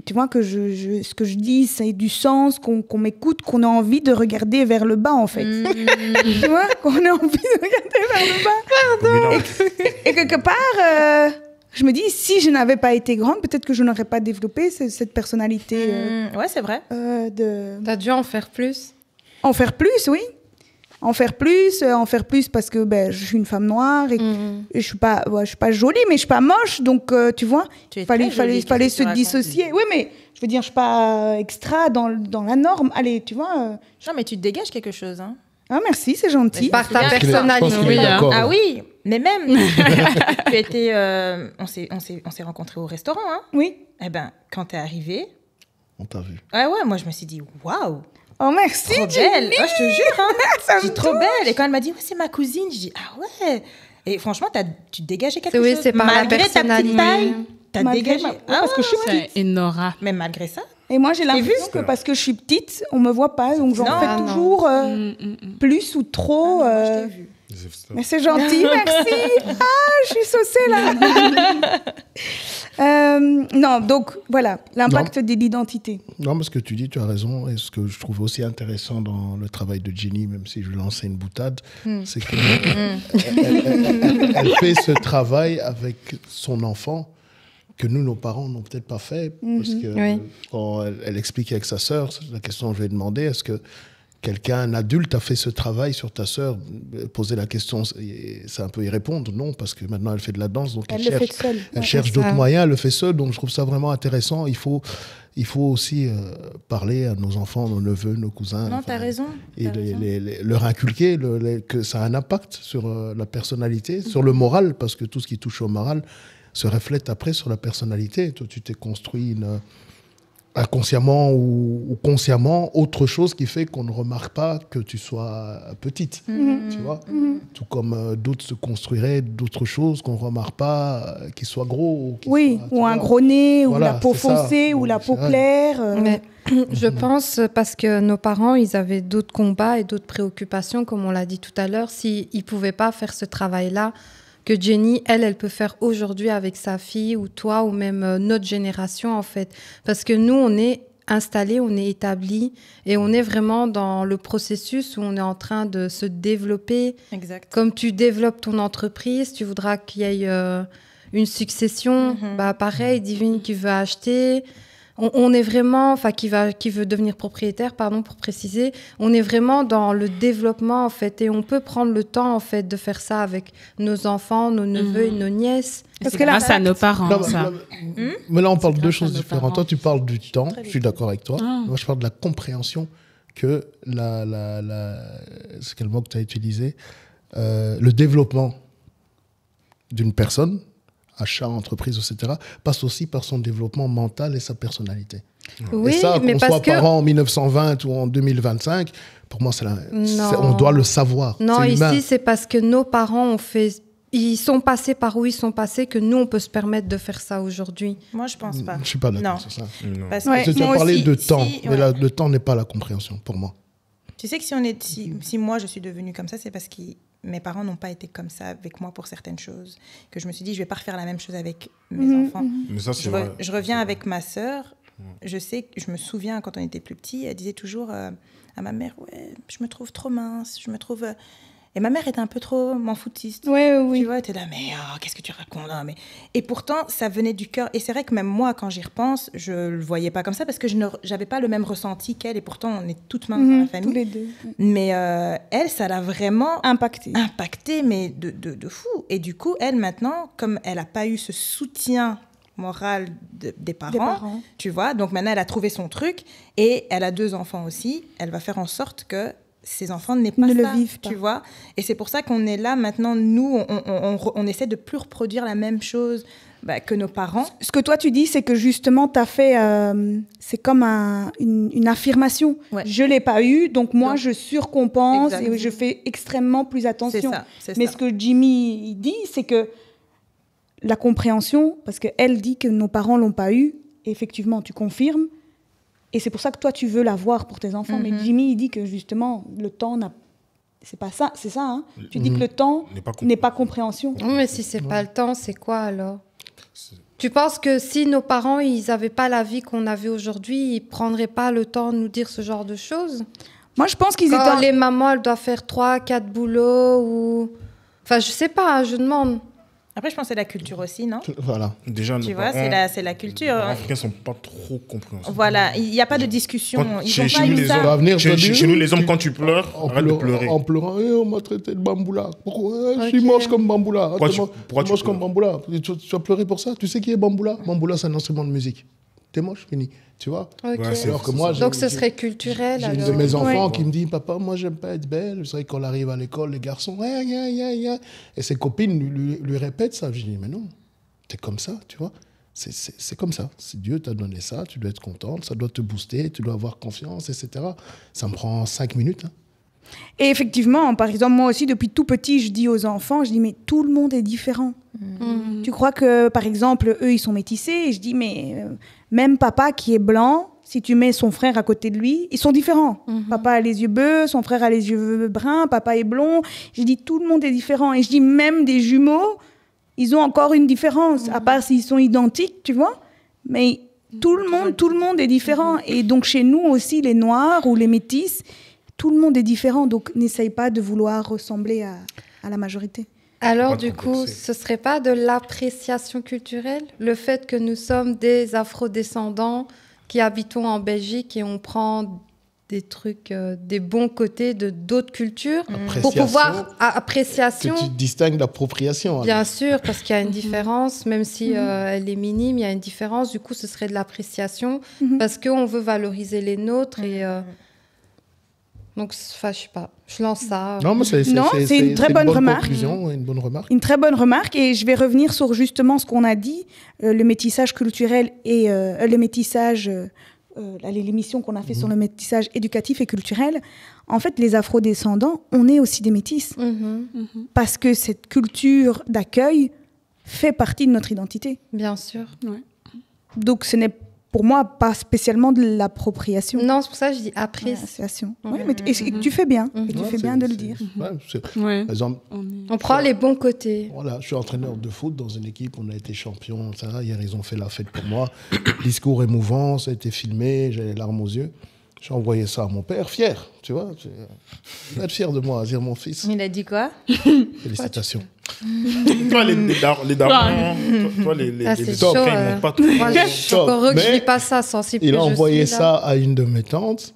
tu vois, que ce que je dis, ça ait du sens, qu'on m'écoute, qu'on ait envie de regarder vers le bas, en fait. Tu vois, qu'on ait envie de regarder vers le bas. Pardon. Et quelque part, je me dis, si je n'avais pas été grande, peut-être que je n'aurais pas développé cette personnalité. Ouais, c'est vrai. T'as dû en faire plus. En faire plus, oui. En faire plus parce que je suis une femme noire et je suis pas jolie, mais je suis pas moche, donc tu vois, il fallait se dissocier. Oui, mais je veux dire, je suis pas extra dans la norme. Allez, tu vois. Non, mais tu te dégages quelque chose, hein. Ah, merci, c'est gentil. Par ta personnalité. Ah oui, mais même. Tu étais, on s'est rencontrés au restaurant, hein. Oui. Eh ben, quand t'es arrivée. On t'a vu. Ah ouais, moi je me suis dit, waouh. Oh, merci, trop belle. Oh, je te jure, hein. Je suis trop belle. Et quand elle m'a dit, c'est ma cousine, je dis, ah ouais. Et franchement, tu dégageais quelque chose. Oui, c'est par malgré la personnalité. Ta petite taille, t'as dégagé. Parce que je suis petite. C'est une aura. Mais malgré ça. Et moi, j'ai l'impression que parce que je suis petite, on me voit pas, donc j'en fais toujours plus ou trop. Moi, je t'ai vu. Mais c'est gentil, merci. Ah, je suis saucée là. Non, donc voilà, l'impact de l'identité. Non, parce que tu dis, tu as raison. Et ce que je trouve aussi intéressant dans le travail de Jenny, même si je lançais une boutade, c'est qu'elle elle fait ce travail avec son enfant que nous, nos parents, n'ont peut-être pas fait. Parce que quand elle explique avec sa sœur, la question que je lui ai demandé, est-ce que un adulte a fait ce travail sur ta sœur? Poser la question, c'est un peu y répondre. Non, parce que maintenant, elle fait de la danse, donc elle cherche d'autres moyens, elle le fait seule. Donc, je trouve ça vraiment intéressant. Il faut aussi parler à nos enfants, nos neveux, nos cousins. Non, t'as raison. Et leur inculquer que ça a un impact sur la personnalité, sur le moral, parce que tout ce qui touche au moral se reflète après sur la personnalité. Toi, tu t'es construit inconsciemment ou consciemment autre chose qui fait qu'on ne remarque pas que tu sois petite, tu vois. Tout comme d'autres se construiraient d'autres choses qu'on ne remarque pas, qu'ils soient gros. Ou un gros nez, ou la peau foncée, ou la peau claire. Mais je pense parce que nos parents, ils avaient d'autres combats et d'autres préoccupations, comme on l'a dit tout à l'heure. S'ils ne pouvaient pas faire ce travail-là, que Jenny, elle peut faire aujourd'hui avec sa fille ou toi ou même notre génération en fait. Parce que nous, on est installés, on est établis et on est vraiment dans le processus où on est en train de se développer. Exact. Comme tu développes ton entreprise, tu voudras qu'il y ait une succession. Pareil, Divine qui veut acheter. On est vraiment, enfin, qui veut devenir propriétaire, pardon, pour préciser, on est vraiment dans le développement, en fait, et on peut prendre le temps, en fait, de faire ça avec nos enfants, nos neveux et nos nièces. Parce que grâce à nos parents, Non, ça. mais là, on parle de deux grâce à choses nos différentes. parents. Toi, tu parles du temps, je suis d'accord avec toi. Ah. Moi, je parle de la compréhension que c'est quel mot que tu as utilisé, le développement d'une personne, achat, entreprise, etc., passe aussi par son développement mental et sa personnalité. Oui, et ça, mais qu'on parce soit que... parent en 1920 ou en 2025, pour moi, Non. on doit le savoir. Non, C'est humain. ici, c'est parce que nos parents ils sont passés par où ils sont passés que nous, on peut se permettre de faire ça aujourd'hui. Moi, je pense pas. Je ne suis pas d'accord Non. sur ça. Non. Parce Ouais. que Tu as moi parlé aussi, de temps, mais ouais. le temps n'est pas la compréhension pour moi. Tu sais que si moi je suis devenue comme ça, c'est parce que mes parents n'ont pas été comme ça avec moi pour certaines choses. Que je me suis dit, je vais pas refaire la même chose avec mes enfants. Mais ça, c'est Je, vrai. je reviens avec ma sœur. Je me souviens quand on était plus petits, elle disait toujours à ma mère, ouais, je me trouve trop mince, je me trouve. Et ma mère était un peu trop m'en foutiste. Ouais, oui. Tu vois, elle était là, mais qu'est-ce que tu racontes là, mais... Et pourtant, ça venait du cœur. Et c'est vrai que même moi, quand j'y repense, je ne le voyais pas comme ça parce que je n'avais pas le même ressenti qu'elle. Et pourtant, on est toutes mains dans la famille. Tous les deux. Mais elle, ça l'a vraiment Impacté. impacté, mais de fou. Et du coup, elle, maintenant, comme elle n'a pas eu ce soutien moral des parents, tu vois, donc maintenant, elle a trouvé son truc et elle a 2 enfants aussi. Elle va faire en sorte que ces enfants ne le vivent pas. tu vois. Et c'est pour ça qu'on est là maintenant, nous, on essaie de plus reproduire la même chose que nos parents. Ce que toi tu dis, c'est que justement, tu as fait, c'est comme une affirmation. Ouais. Je ne l'ai pas eu, donc moi, Donc, je surcompense exactement. et je fais extrêmement plus attention. C'est Mais ça. ce que Jimmy il dit, c'est que la compréhension, parce qu'elle dit que nos parents ne l'ont pas eu, et effectivement, tu confirmes, et c'est pour ça que toi, tu veux l'avoir pour tes enfants. Mais Jimmy, il dit que justement, le temps n'a... C'est pas ça, c'est ça, hein. Tu dis que le temps n'est pas compréhension. Oui, mais si c'est pas le temps, c'est quoi alors? Tu penses que si nos parents, ils n'avaient pas la vie qu'on avait aujourd'hui, ils prendraient pas le temps de nous dire ce genre de choses? Moi, je pense qu'ils Quand étaient... les mamans, elles doivent faire 3, 4 boulots ou... Enfin, je sais pas, je demande. Après, je pense que c'est la culture aussi, non? Voilà. Déjà, Tu nos vois, parents, c'est la culture. les parents africains sont pas trop compréhensifs. Voilà, il n'y a pas de discussion. Quand- Ils chez- ont chez pas nous, eu les ça. hommes- Ça va venir, Chez nous, les hommes, quand tu pleures, arrête de pleurer. En pleurant, on m'a traité de bamboula. Pourquoi Je suis Ok. moche comme bamboula. Pourquoi tu moche comme pleures bamboula. Tu as pleuré pour ça? Tu sais qui est bamboula? Bamboula, c'est un instrument de musique. T'es moche, fini. Tu vois? Ok. Ouais, c'est- Alors que moi, Donc ce serait culturel j'ai une alors. de mes enfants Ouais. qui me dit, papa, moi, j'aime pas être belle. C'est vrai qu'on arrive à l'école, les garçons, ouais, yeah, yeah, yeah. Et ses copines lui répètent ça. Je dis, mais non, t'es comme ça, tu vois. C'est comme ça. Si Dieu t'a donné ça, tu dois être contente, ça doit te booster, tu dois avoir confiance, etc. Ça me prend 5 minutes. Hein. Et effectivement, par exemple, moi aussi, depuis tout petit, je dis aux enfants, je dis, mais tout le monde est différent. Tu crois que, par exemple, eux, ils sont métissés, et je dis, mais même papa qui est blanc, si tu mets son frère à côté de lui, ils sont différents. Papa a les yeux bleus, son frère a les yeux bruns, papa est blond. Je dis, tout le monde est différent. Et je dis, même des jumeaux, ils ont encore une différence, à part s'ils sont identiques, tu vois. Mais tout le monde est différent. Et donc, chez nous aussi, les Noirs ou les Métis, tout le monde est différent. Donc, n'essaye pas de vouloir ressembler à la majorité. Alors Pas de du coup, complexer. ce serait pas de l'appréciation culturelle? Le fait que nous sommes des afro-descendants qui habitons en Belgique et on prend des trucs, des bons côtés de d'autres cultures pour pouvoir... Appréciation, Que tu distingues l'appropriation. bien sûr, parce qu'il y a une différence, même si elle est minime, il y a une différence. Du coup, ce serait de l'appréciation parce qu'on veut valoriser les nôtres et... Donc, enfin, je sais pas, je lance ça. Non, mais c'est une très bonne remarque. Conclusion, une bonne remarque. Une très bonne remarque, et je vais revenir sur justement ce qu'on a dit, le métissage culturel et le métissage, l'émission qu'on a fait sur le métissage éducatif et culturel. En fait, les afrodescendants, on est aussi des métis, parce que cette culture d'accueil fait partie de notre identité. Bien sûr. Donc ce n'est pour moi pas spécialement de l'appropriation. Non, c'est pour ça que je dis appréciation. Appréciation. Oui, mais et tu fais bien, et tu Ouais, fais c'est- bien de le c'est- dire. ouais, c'est- Ouais. Par exemple, On prend les bons côtés. voilà, je suis entraîneur de foot dans une équipe, on a été champion, ça. Hier, ils ont fait la fête pour moi. Discours émouvant, ça a été filmé, j'ai les larmes aux yeux. J'ai envoyé ça à mon père, fier, tu vois. Il va être fier de moi, dire mon fils. Il a dit quoi? Félicitations. Toi, les darons, toi, les chaud, top, ils montent pas trop. Moi, je suis encore heureux que je Mais vis pas ça sensible. Il que a je envoyé suis, là. ça à une de mes tantes,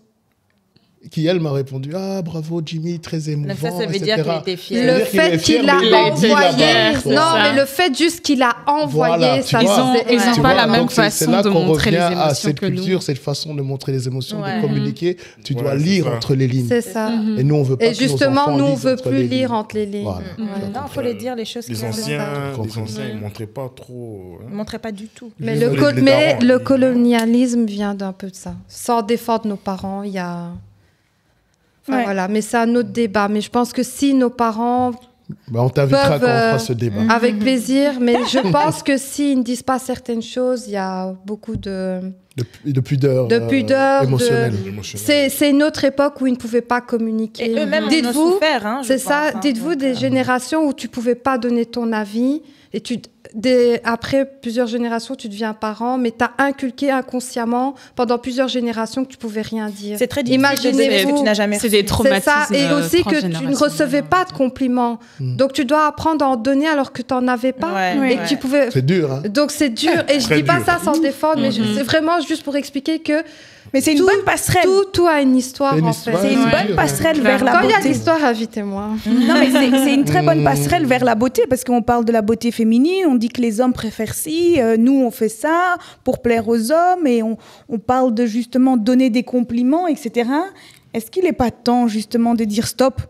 qui elle m'a répondu bravo Jimmy, très émouvant, Donc ça veut etc. dire qu'il était fier. Ça veut Le dire qu'il fait est fier, qu'il l'a mais il a dit envoyé, là-bas, quoi. non, ça. mais le fait juste qu'il a envoyé, Voilà, tu ça vois. c'est- Ils ont Tu pas vois, la même donc c'est façon là de qu'on montrer les revient à émotions cette que nous. culture, cette façon de montrer les émotions, Ouais. de communiquer. Tu Ouais, dois c'est lire ça. entre les lignes. C'est ça. Et nous, on veut pas Et que nos justement, enfants nous, on lisent veut entre plus les lire lignes. entre les lignes. Voilà. Non, il faut les dire les choses Les clairement. anciens, Compris. ils montraient pas trop. Ils ne montraient pas du tout. Mais, Les le, darons, mais le les- colonialisme vient d'un peu de ça. Sans défendre nos parents, il y a... Enfin, Ouais. voilà. Mais c'est un autre débat. Mais je pense que si nos parents, Bah, on t'invitera Peuvent, quand on fera ce débat. avec plaisir, mais je pense que s'ils ne disent pas certaines choses, il y a beaucoup de pudeur, pudeur, émotionnelle. C'est une autre époque où ils ne pouvaient pas communiquer. Et eux-mêmes en ont Dites-vous, souffert. Hein, je c'est ça, pense, hein. dites-vous Donc, des générations où tu pouvais pas donner ton avis et après plusieurs générations, tu deviens parent, mais tu as inculqué inconsciemment pendant plusieurs générations que tu pouvais rien dire. C'est très difficile de donner ce que tu n'as jamais C'est reçu. des C'est traumatismes. ça, et aussi que tu ne recevais pas de compliments. Donc tu dois apprendre à en donner alors que tu n'en avais pas. Ouais, Et que tu pouvais... C'est dur, hein. Donc c'est dur, et je Très dis pas dur. ça sans défendre, mais c'est vraiment juste pour expliquer que Mais c'est une bonne passerelle. tout a une histoire C'est une en histoire. fait. C'est une Ouais. bonne passerelle vers la Quand il y a de beauté. l'histoire, invitez-moi. Non, mais c'est une très bonne passerelle vers la beauté parce qu'on parle de la beauté féminine, on dit que les hommes préfèrent ci, nous on fait ça pour plaire aux hommes et on parle de justement donner des compliments, etc. Est-ce qu'il n'est pas temps justement de dire stop ?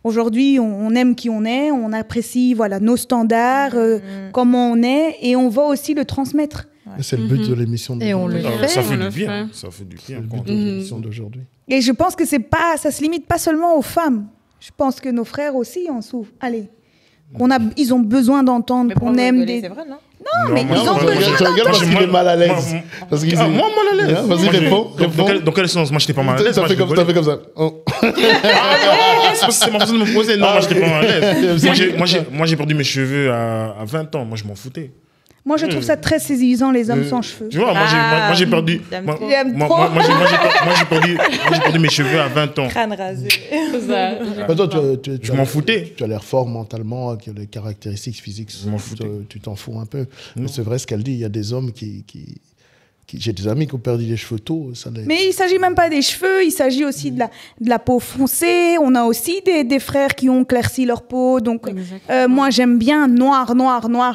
Aujourd'hui, on aime qui on est, on apprécie voilà, nos standards, comment on est et on va aussi le transmettre. Et c'est le but de l'émission Et on d'aujourd'hui. le Ça fait, fait on du le bien. fait. Ça fait du C'est bien. le quoi. but de l'émission d'aujourd'hui. Et je pense que ça se limite pas seulement aux femmes. Je pense que nos frères aussi en souffrent. Allez, ils ont besoin d'entendre Mais qu'on pour aime rigoler, des... c'est vrai, non? mais moi, ils ont moi, besoin Je regarde parce qu'il est mal à l'aise. Parce qu'il- Moi, mal à l'aise. Vas-y, Moi, j'ai- réponds. Dans quel sens? Moi, j'étais pas mal à l'aise. T'as moi, fait je comme rigolais. ça. Oh. C'est ma façon de me poser. Non, moi, j'étais pas mal à l'aise. Ah, Moi, j'ai perdu mes cheveux à 20 ans. Moi, je m'en foutais. Moi, je trouve ça très séduisant, les hommes sans cheveux. Tu vois, moi, j'ai perdu. J'aime Moi, trop. J'aime moi, trop. moi, j'ai perdu mes cheveux à 20 ans. Crâne rasé. Mais toi, Je m'en foutais. Tu as l'air fort mentalement, avec les caractéristiques physiques. Je m'en foutais. Tu t'en fous un peu. Mais c'est vrai ce qu'elle dit. Il y a des hommes qui j'ai des amis qui ont perdu les cheveux tôt. Mais il ne s'agit même pas des cheveux, il s'agit aussi de la peau foncée. On a aussi des frères qui ont éclairci leur peau. Donc, moi, j'aime bien noir.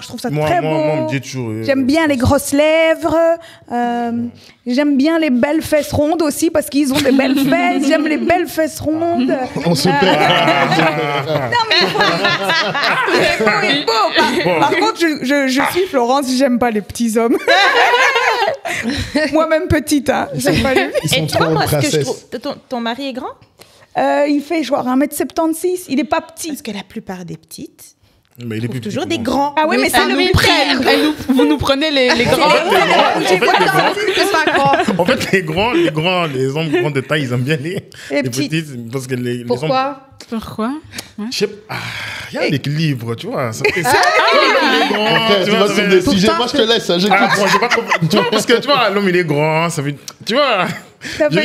Je trouve ça très beau. Moi, on me dit toujours. J'aime bien les grosses lèvres. J'aime bien les belles fesses rondes aussi parce qu'ils ont des belles fesses. J'aime les belles fesses rondes. On se perd. Non, mais il faut. Par contre, je suis Florence, j'aime pas les petits hommes. Moi-même petite, hein. J'aime pas les... Ils sont Et trop toi, moi, ce que je princesses. trouve... Ton mari est grand? Il fait genre 1m76, il est pas petit. Parce que la plupart des petites Mais il est trouvent plus toujours petit des que moi. grands. Ah oui, mais c'est le prêtre. Vous nous prenez les grands. En fait, les grands, les hommes grands de taille, ils aiment bien les petits. petites. Parce que les hommes. Pourquoi? Pourquoi? Je sais pas. Il y a l'équilibre, tu vois. Ça fait ça. Les grands, Après, tu vois, vas ça sur fait- des sujets. Moi, je te laisse. J'écoute. Ah, bon, j'ai pas compris. Tu vois, parce que tu vois, l'homme il est grand, ça fait. Tu vois.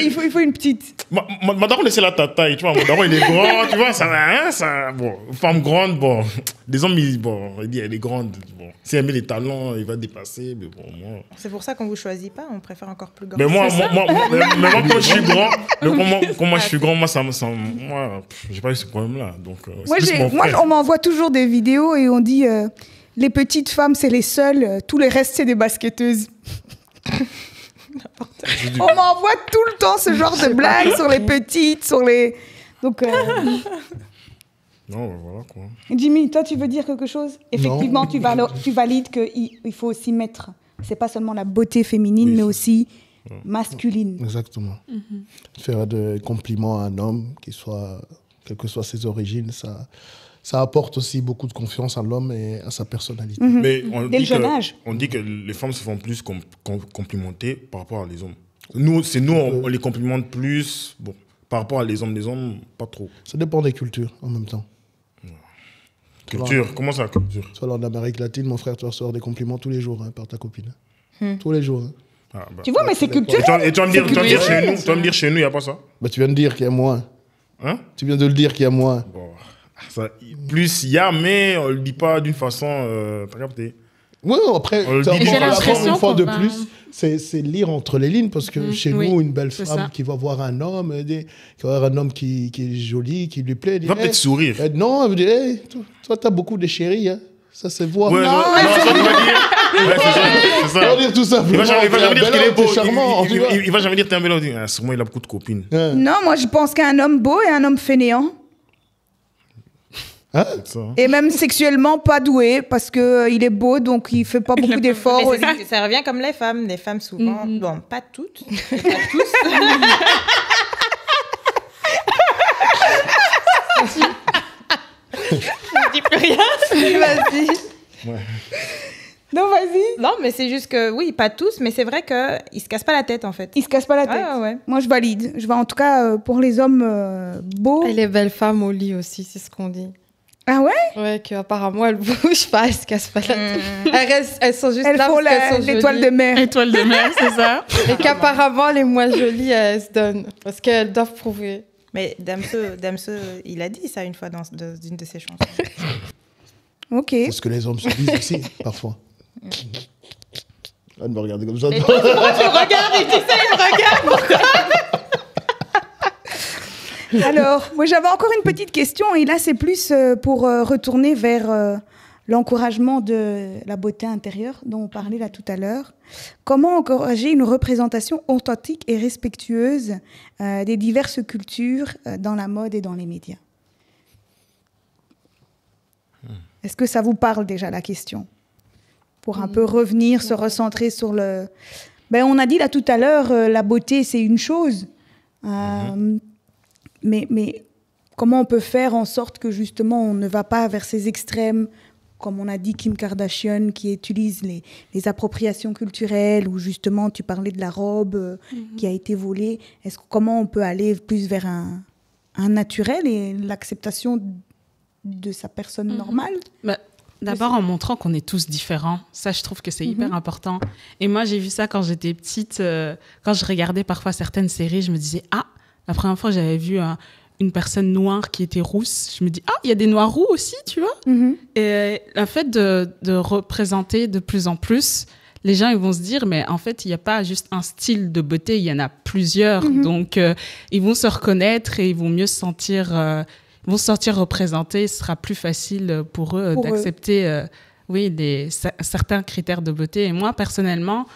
Il faut une petite. Ma daronne, c'est la taille, tu vois. Mon daron, il est grand, tu vois, ça va rien, ça. Bon, femme grande, bon. Les hommes, il dit, elle est grande. Bon, si elle met les talons, il va dépasser, mais bon, moi. C'est pour ça qu'on vous choisit pas, on préfère encore plus grand. Mais moi, quand je suis grand, quand moi je suis grand, moi, moi, j'ai pas eu ce problème-là. Donc, c'est plus mon frère. On m'envoie toujours des vidéos et on dit les petites femmes, c'est les seules, tous les restes, c'est des basketteuses. On m'envoie tout le temps ce genre de blagues sur les petites, sur les. Donc, Non, voilà quoi. Jimmy, toi, tu veux dire quelque chose? Effectivement, tu valides qu'il faut aussi mettre. C'est pas seulement la beauté féminine, Oui, mais c'est- aussi masculine. Exactement. Faire des compliments à un homme, quelles que soient ses origines, ça apporte aussi beaucoup de confiance à l'homme et à sa personnalité. Mais on Dès le dit, jeune âge. on dit que les femmes se font plus complimenter par rapport à les hommes. Nous, on les complimente plus. Bon, par rapport à les hommes, pas trop. Ça dépend des cultures en même temps. Culture, comment ça, culture? Soit en Amérique latine, mon frère, tu reçois des compliments tous les jours par ta copine. Tous les jours. Ah, bah. Tu vois, mais c'est culturel. Et tu vas me dire chez nous, il n'y a pas ça? Bah, tu viens de dire qu'il y a moins. Hein? Tu viens de le dire qu'il y a moins. Bon. plus il y a, mais on le dit pas d'une façon... T'as capté? Oui, après, On le dit j'ai l'impression une fois qu'on de va- plus, c'est lire entre les lignes, parce que chez oui, nous, une belle c'est femme ça. qui va voir un homme, qui va voir un homme qui est joli, qui lui plaît, elle dit, Va peut-être sourire. non, elle veut dire, hey, toi, t'as beaucoup de chéris, hein. Ça se voit. Ouais, non, ça, il va dire... Ouais, c'est Il ça. va dire tout Il simplement. va jamais dire qu'il est beau. charmant. Il va jamais dire que t'es un bel homme. Ah, sûrement, il a beaucoup de copines. Non, moi je pense qu'un homme beau et un homme fainéant. C'est ça, hein. Et même sexuellement pas doué parce qu'il est beau, donc il fait pas beaucoup d'efforts. Mais ça revient comme les femmes. Les femmes, souvent, bon, pas toutes, mais pas tous. Je dis plus rien. Vas-y. Ouais. Non, vas-y. Non, mais c'est juste que, oui, pas tous, mais c'est vrai qu'ils se cassent pas la tête, en fait. Il se casse pas la tête. Ouais. Moi je valide. Je vais en tout cas pour les hommes beaux. Et les belles femmes au lit aussi, c'est ce qu'on dit. Ah ouais? Ouais, qu'apparemment, elles bougent pas, elles se cassent pas la tête. Elles sont juste Elles là font parce qu'elles sont l'étoile de jolies. mer. Étoile de mer, c'est ça. Et qu'apparemment, les moins jolies, elles se donnent. Parce qu'elles doivent prouver. Mais Damso, il a dit ça une fois dans une de ses chansons. Ok. C'est ce que les hommes se disent aussi, parfois. Elle me regarde comme ça. Tu regardes, il dit ça, il me regarde. Alors, moi j'avais encore une petite question et là c'est plus pour retourner vers l'encouragement de la beauté intérieure dont on parlait là tout à l'heure. Comment encourager une représentation authentique et respectueuse des diverses cultures dans la mode et dans les médias? Est-ce que ça vous parle déjà la question? Pour un peu revenir, se recentrer sur le... Ben, on a dit là tout à l'heure, la beauté c'est une chose. Mais comment on peut faire en sorte que justement on ne va pas vers ces extrêmes, comme on a dit Kim Kardashian qui utilise les appropriations culturelles, ou justement tu parlais de la robe qui a été volée. Comment on peut aller plus vers un naturel et l'acceptation de sa personne normale? Bah, d'abord en montrant qu'on est tous différents. Ça, je trouve que c'est hyper important. Et moi, j'ai vu ça quand j'étais petite. Quand je regardais parfois certaines séries, je me disais, ah, la première fois, j'avais vu une personne noire qui était rousse. Je me dis, ah, il y a des noirs roux aussi, tu vois. Et le fait de représenter de plus en plus, les gens ils vont se dire, mais en fait, il n'y a pas juste un style de beauté, il y en a plusieurs. Donc, ils vont se reconnaître et ils vont mieux se sentir... vont se sentir représentés, ce sera plus facile pour eux d'accepter certains critères de beauté. Et moi, personnellement,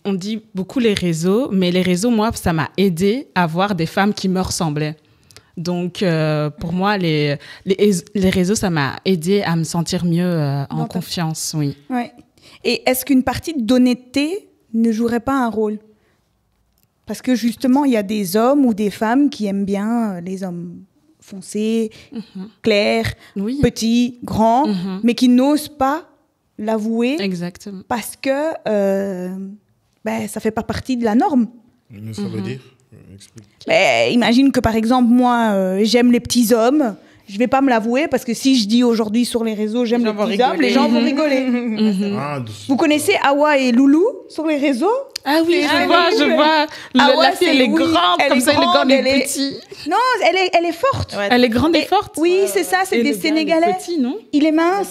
on dit beaucoup les réseaux, mais les réseaux, moi, ça m'a aidé à voir des femmes qui me ressemblaient. Donc, pour moi, les réseaux, ça m'a aidé à me sentir mieux en confiance, oui. Ouais. Et est-ce qu'une partie d'honnêteté ne jouerait pas un rôle? Parce que justement, il y a des hommes ou des femmes qui aiment bien les hommes foncés, clairs, petits, grands, mais qui n'osent pas l'avouer. Exactement. Parce que ça fait pas partie de la norme. Mais ça veut dire explique. Imagine que par exemple, moi, j'aime les petits hommes. Je vais pas me l'avouer parce que si je dis aujourd'hui sur les réseaux j'aime les petits hommes, les gens vont rigoler. Vous connaissez Awa et Loulou sur les réseaux? Ah oui, je vois. La fille, elle est grande, comme ça, elle est petite. Non, elle est forte. Ouais. Elle est grande et forte? Oui, c'est ça, c'est des Sénégalais. Il est petit, non? Il est mince.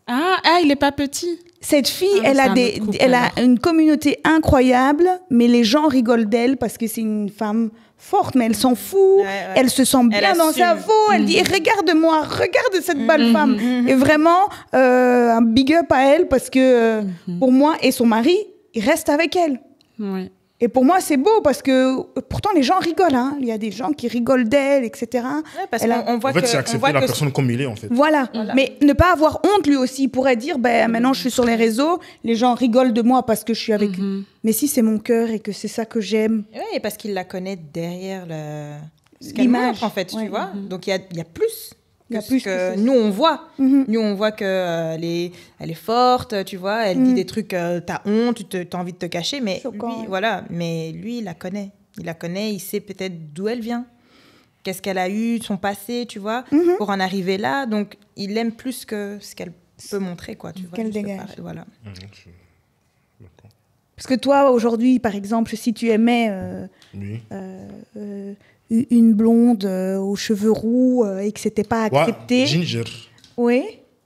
Ah, il est pas petit. Cette fille, elle a une communauté incroyable, mais les gens rigolent d'elle parce que c'est une femme forte, mais elle s'en fout. Elle se sent bien dans sa peau. Elle dit, regarde-moi, regarde cette belle femme. Et vraiment, un big up à elle parce que pour moi, et son mari, il reste avec elle. Ouais. Et pour moi, c'est beau parce que pourtant, les gens rigolent. Hein. Il y a des gens qui rigolent d'elle, etc. Ouais, parce qu'on voit en fait, c'est accepter la personne comme il est, en fait. Voilà. Mais ne pas avoir honte, lui aussi. Il pourrait dire, maintenant, je suis sur les réseaux, les gens rigolent de moi parce que je suis avec eux. Mais si c'est mon cœur et que c'est ça que j'aime... Oui, parce qu'il la connaît derrière ce qu'elle montre, en fait, tu vois. Donc, il y a plus. Il y a plus que nous, on voit. Nous, on voit qu'elle est forte, tu vois. Elle dit des trucs, t'as honte, t'as envie de te cacher. Mais lui, voilà. Mais lui, il la connaît. Il la connaît, il sait peut-être d'où elle vient. Qu'est-ce qu'elle a eu, son passé, tu vois, pour en arriver là. Donc, il aime plus que ce qu'elle peut montrer, quoi. Tu vois, qu'elle dégage. Voilà. Parce que toi, aujourd'hui, par exemple, si tu aimais une blonde aux cheveux roux et que c'était pas accepté. Ouais, Ginger. Oui.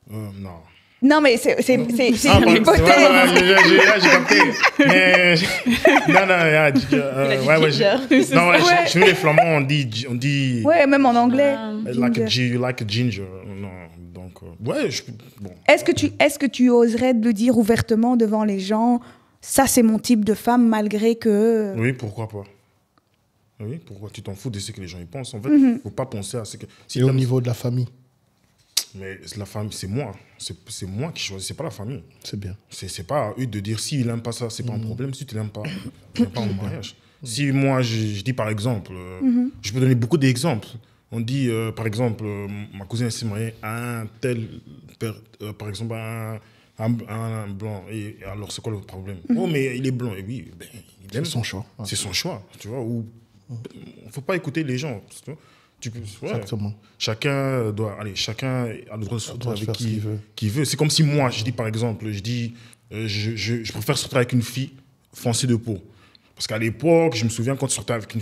Non. Non, mais c'est Ah, une pardon, hypothèse. j'ai capté. Mais, non, chez nous, les Flamands, on dit Ouais, même en anglais. you like a ginger. Non, donc, ouais, bon. Est-ce que tu oserais le dire ouvertement devant les gens? Ça, c'est mon type de femme, malgré que... Oui, pourquoi pas? Oui, pourquoi? Tu t'en fous de ce que les gens y pensent. En fait, il ne faut pas penser à ce que... Et au niveau de la famille? Mais la famille, c'est moi. C'est moi qui choisis, c'est pas la famille. C'est bien. C'est pas à eux de dire s'il n'aime pas ça, c'est pas un problème. Si tu l'aimes pas, tu n'aimes pas mon mariage. Si moi, je dis par exemple, je peux donner beaucoup d'exemples. On dit, par exemple, ma cousine s'est mariée à un tel, par exemple, un blanc. Et alors, c'est quoi le problème? Oh, mais il est blanc. Et oui, ben, il aime. C'est son choix. Ouais. C'est son choix, tu vois. Il ne faut pas écouter les gens. Tu peux, Exactement. Chacun a le droit de sortir avec qui veut. C'est comme si moi, je dis par exemple, je préfère sortir avec une fille foncée de peau. Parce qu'à l'époque, je me souviens quand je sortais avec une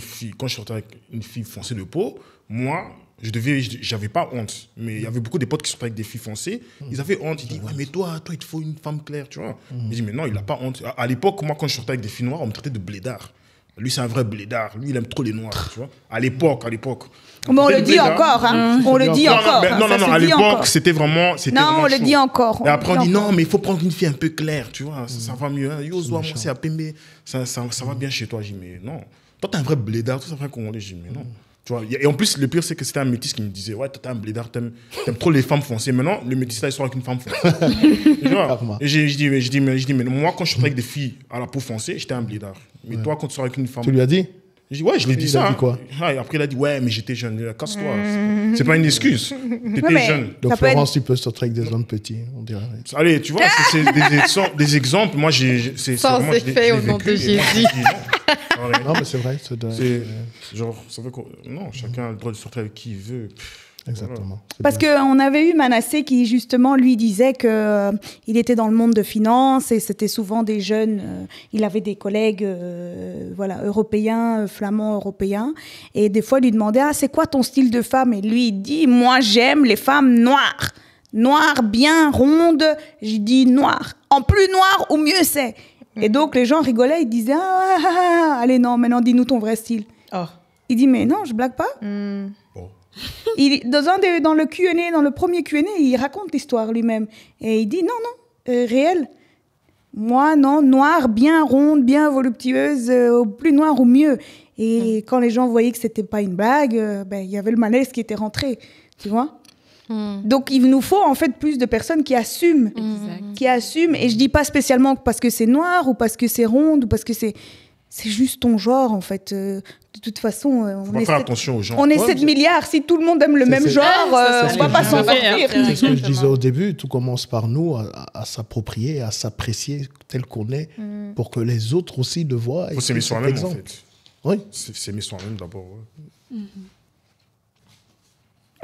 fille foncée de peau, moi, j'avais pas honte. Mais il y avait beaucoup de potes qui sortaient avec des filles foncées. Ils avaient honte. Ils disaient, ouais, mais toi, il te faut une femme claire, tu vois. Je dis, mais non, il n'a pas honte. À l'époque, moi, quand je sortais avec des filles noires, on me traitait de blédard. Lui, c'est un vrai blédard. Lui, il aime trop les noirs, tu vois. À l'époque. Mais on le dit encore, hein. On le dit encore. Non, à l'époque, c'était vraiment... Non, on le dit encore. Et après, on dit, non, mais il faut prendre une fille un peu claire, tu vois. Ça va mieux. Yo, moi, c'est à Pembe. Ça va bien chez toi. Je dis, mais non. Toi, t'es un vrai blédard. Tout ça, vrai congolais. Je dis, mais non. Tu vois, et en plus, le pire, c'est que c'était un métis qui me disait, ouais, toi, t'es un blédard, t'aimes trop les femmes foncées. Maintenant, le métis, là, il sort avec une femme foncée. Tu vois. Et je dis, mais moi, quand je sortais avec des filles à la peau foncée, j'étais un blédard. Mais toi, quand tu sors avec une femme... Tu lui as dit? Je dis, ouais, je lui ai dit ça. Il a dit quoi? Et après, il a dit, ouais, mais j'étais jeune. Casse-toi. C'est pas une excuse. T'étais jeune. Donc, Florence, tu peux sortir avec des hommes petits, on dirait. Allez, tu vois, c'est des exemples. Moi, sans effet au nom de Jésus. Non, mais c'est vrai. Genre, ça veut non, chacun a le droit de sortir avec qui il veut. Exactement. Parce qu'on avait eu Manassé qui, justement, lui disait qu'il était dans le monde de finance et c'était souvent des jeunes. Il avait des collègues européens, flamands européens. Et des fois, il lui demandait, ah, c'est quoi ton style de femme? Et lui, il dit, moi, j'aime les femmes noires. Noires, bien rondes. Je dis noires. En plus noir, au mieux c'est. Et donc, les gens rigolaient. Ils disaient, allez, non, maintenant, dis-nous ton vrai style. Oh. Il dit, mais non, je blague pas. Dans le Q&A, dans le premier Q&A, il raconte l'histoire lui-même. Et il dit, non, réel. Moi, non, noire, bien ronde, bien voluptueuse, au plus noir au mieux. Et quand les gens voyaient que c'était pas une blague, il y avait le malaise qui était rentré, tu vois. Donc, il nous faut en fait plus de personnes qui assument. Qui assument. Et je dis pas spécialement parce que c'est noir ou parce que c'est ronde ou parce que c'est juste ton genre, en fait. De toute façon, on est attention aux gens. On est 7 milliards. Si tout le monde aime le même genre, on va pas s'en sortir. C'est ce que je disais au début. Tout commence par nous à s'approprier, à s'apprécier tel qu'on est pour que les autres aussi le voient. Il faut s'aimer soi-même, en fait. Oui. S'aimer soi-même d'abord. Ouais.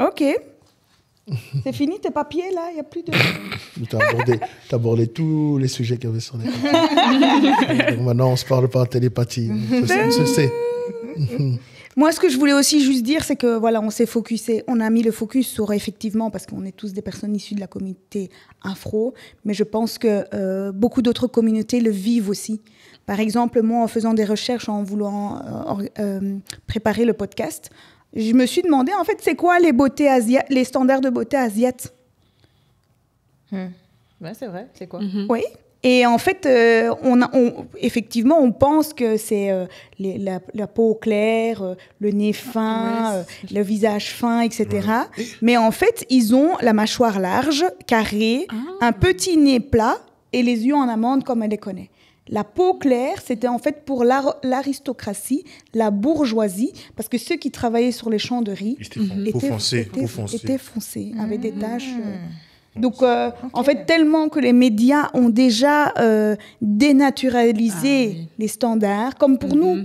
Ok. C'est fini tes papiers, là? Il n'y a plus de... Tu as abordé tous les sujets qu'il y avait sur les papiers. Donc maintenant, on se parle par télépathie. Je sais. Moi, ce que je voulais aussi juste dire, c'est que voilà, on s'est focusé, on a mis le focus sur effectivement, parce qu'on est tous des personnes issues de la communauté afro, mais je pense que beaucoup d'autres communautés le vivent aussi. Par exemple, moi, en faisant des recherches, en voulant préparer le podcast, je me suis demandé, en fait, c'est quoi les standards de beauté asiates? Ouais, c'est vrai, c'est quoi? Oui. Et en fait, effectivement, on pense que c'est la peau claire, le nez fin, le visage fin, etc. Ouais. Mais en fait, ils ont la mâchoire large, carrée, un petit nez plat et les yeux en amande comme elle les connaît. La peau claire, c'était en fait pour l'aristocratie, la bourgeoisie, parce que ceux qui travaillaient sur les champs de riz étaient foncés, avaient des taches... Donc, en fait, tellement que les médias ont déjà dénaturalisé les standards, comme pour nous.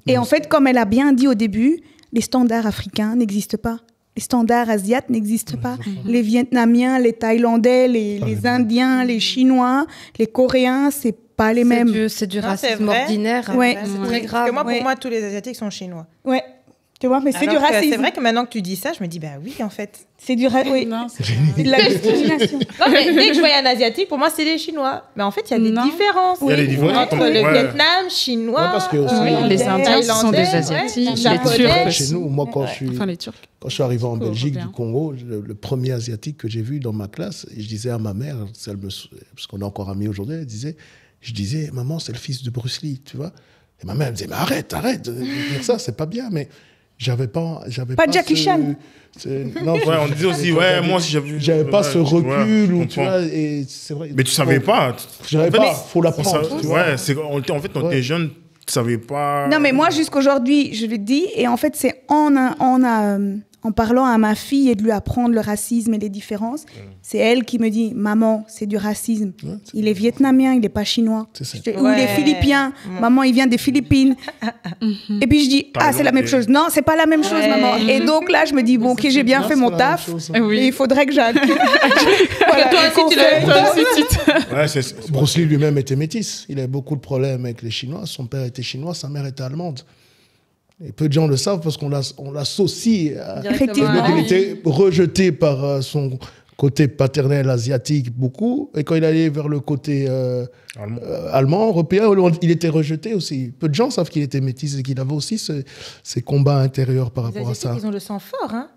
Et en fait, comme elle a bien dit au début, les standards africains n'existent pas. Les standards asiates n'existent pas. Les Vietnamiens, les Thaïlandais, les Indiens, les Chinois, les Coréens, c'est pas les mêmes. C'est du racisme ordinaire. Ouais. C'est très grave. Parce que pour moi, tous les Asiatiques sont chinois. Ouais. Tu vois, mais c'est du Alors que racisme. C'est vrai que maintenant que tu dis ça, je me dis, bah oui, en fait. C'est du racisme. Oui. Non, c'est C'est de la discrimination. Non, mais dès que je voyais un Asiatique, pour moi, c'est des Chinois. Mais en fait, il y a des Non. différences. Il y a des différences. Entre le Vietnam, Chinois, Ouais, parce que aussi, les Indiens ce sont des Thaïlandais, Asiatiques, ouais, les Japonais. Turcs chez aussi. nous, moi, quand Les Turcs. je suis arrivé en Turcs Belgique européens. du Congo, le premier Asiatique que j'ai vu dans ma classe, et je disais à ma mère, parce qu'on est encore amis aujourd'hui, je disais, maman, c'est le fils de Bruce Lee, tu vois. Et ma mère me disait, mais arrête de dire ça, c'est pas bien. Mais j'avais pas Jackie Chan. Non, Ouais, on disait aussi, ouais, moi aussi j'avais pas ce recul, ou ou, tu vois, et c'est vrai. Mais tu savais pas. J'avais En fait, pas, faut l'apprendre. tu vois. Ouais, en fait, quand Ouais. t'es jeune, tu savais pas. Non, mais moi, jusqu'aujourd'hui, je le dis, et en fait, c'est en parlant à ma fille et de lui apprendre le racisme et les différences, c'est elle qui me dit, maman, c'est du racisme. Ouais, Il est vietnamien, il n'est pas chinois. C'est ça. Ou il est philippien, maman, il vient des Philippines. Et puis je dis, T'as c'est la même raison, chose. Non, c'est pas la même chose, Ouais. maman. Et donc là, je me dis, bon, ok, j'ai bien Non, fait c'est mon la même taf. chose, Eh oui. Et il faudrait que j'aille. Voilà, toi et aussi, qu'on tu fait- l'as- Toi aussi, tu te- Ouais, c'est Bruce Lee lui-même était métis. Il avait beaucoup de problèmes avec les Chinois. Son père était chinois, sa mère était allemande. Et peu de gens le savent parce qu'on l'associe à... Effectivement. Donc, il était rejeté par son côté paternel asiatique beaucoup. Et quand il allait vers le côté allemand. allemand, européen, il était rejeté aussi. Peu de gens savent qu'il était métis et qu'il avait aussi ces combats intérieurs par Les rapport à ça. Asiatiques, ils ont le sang fort, hein.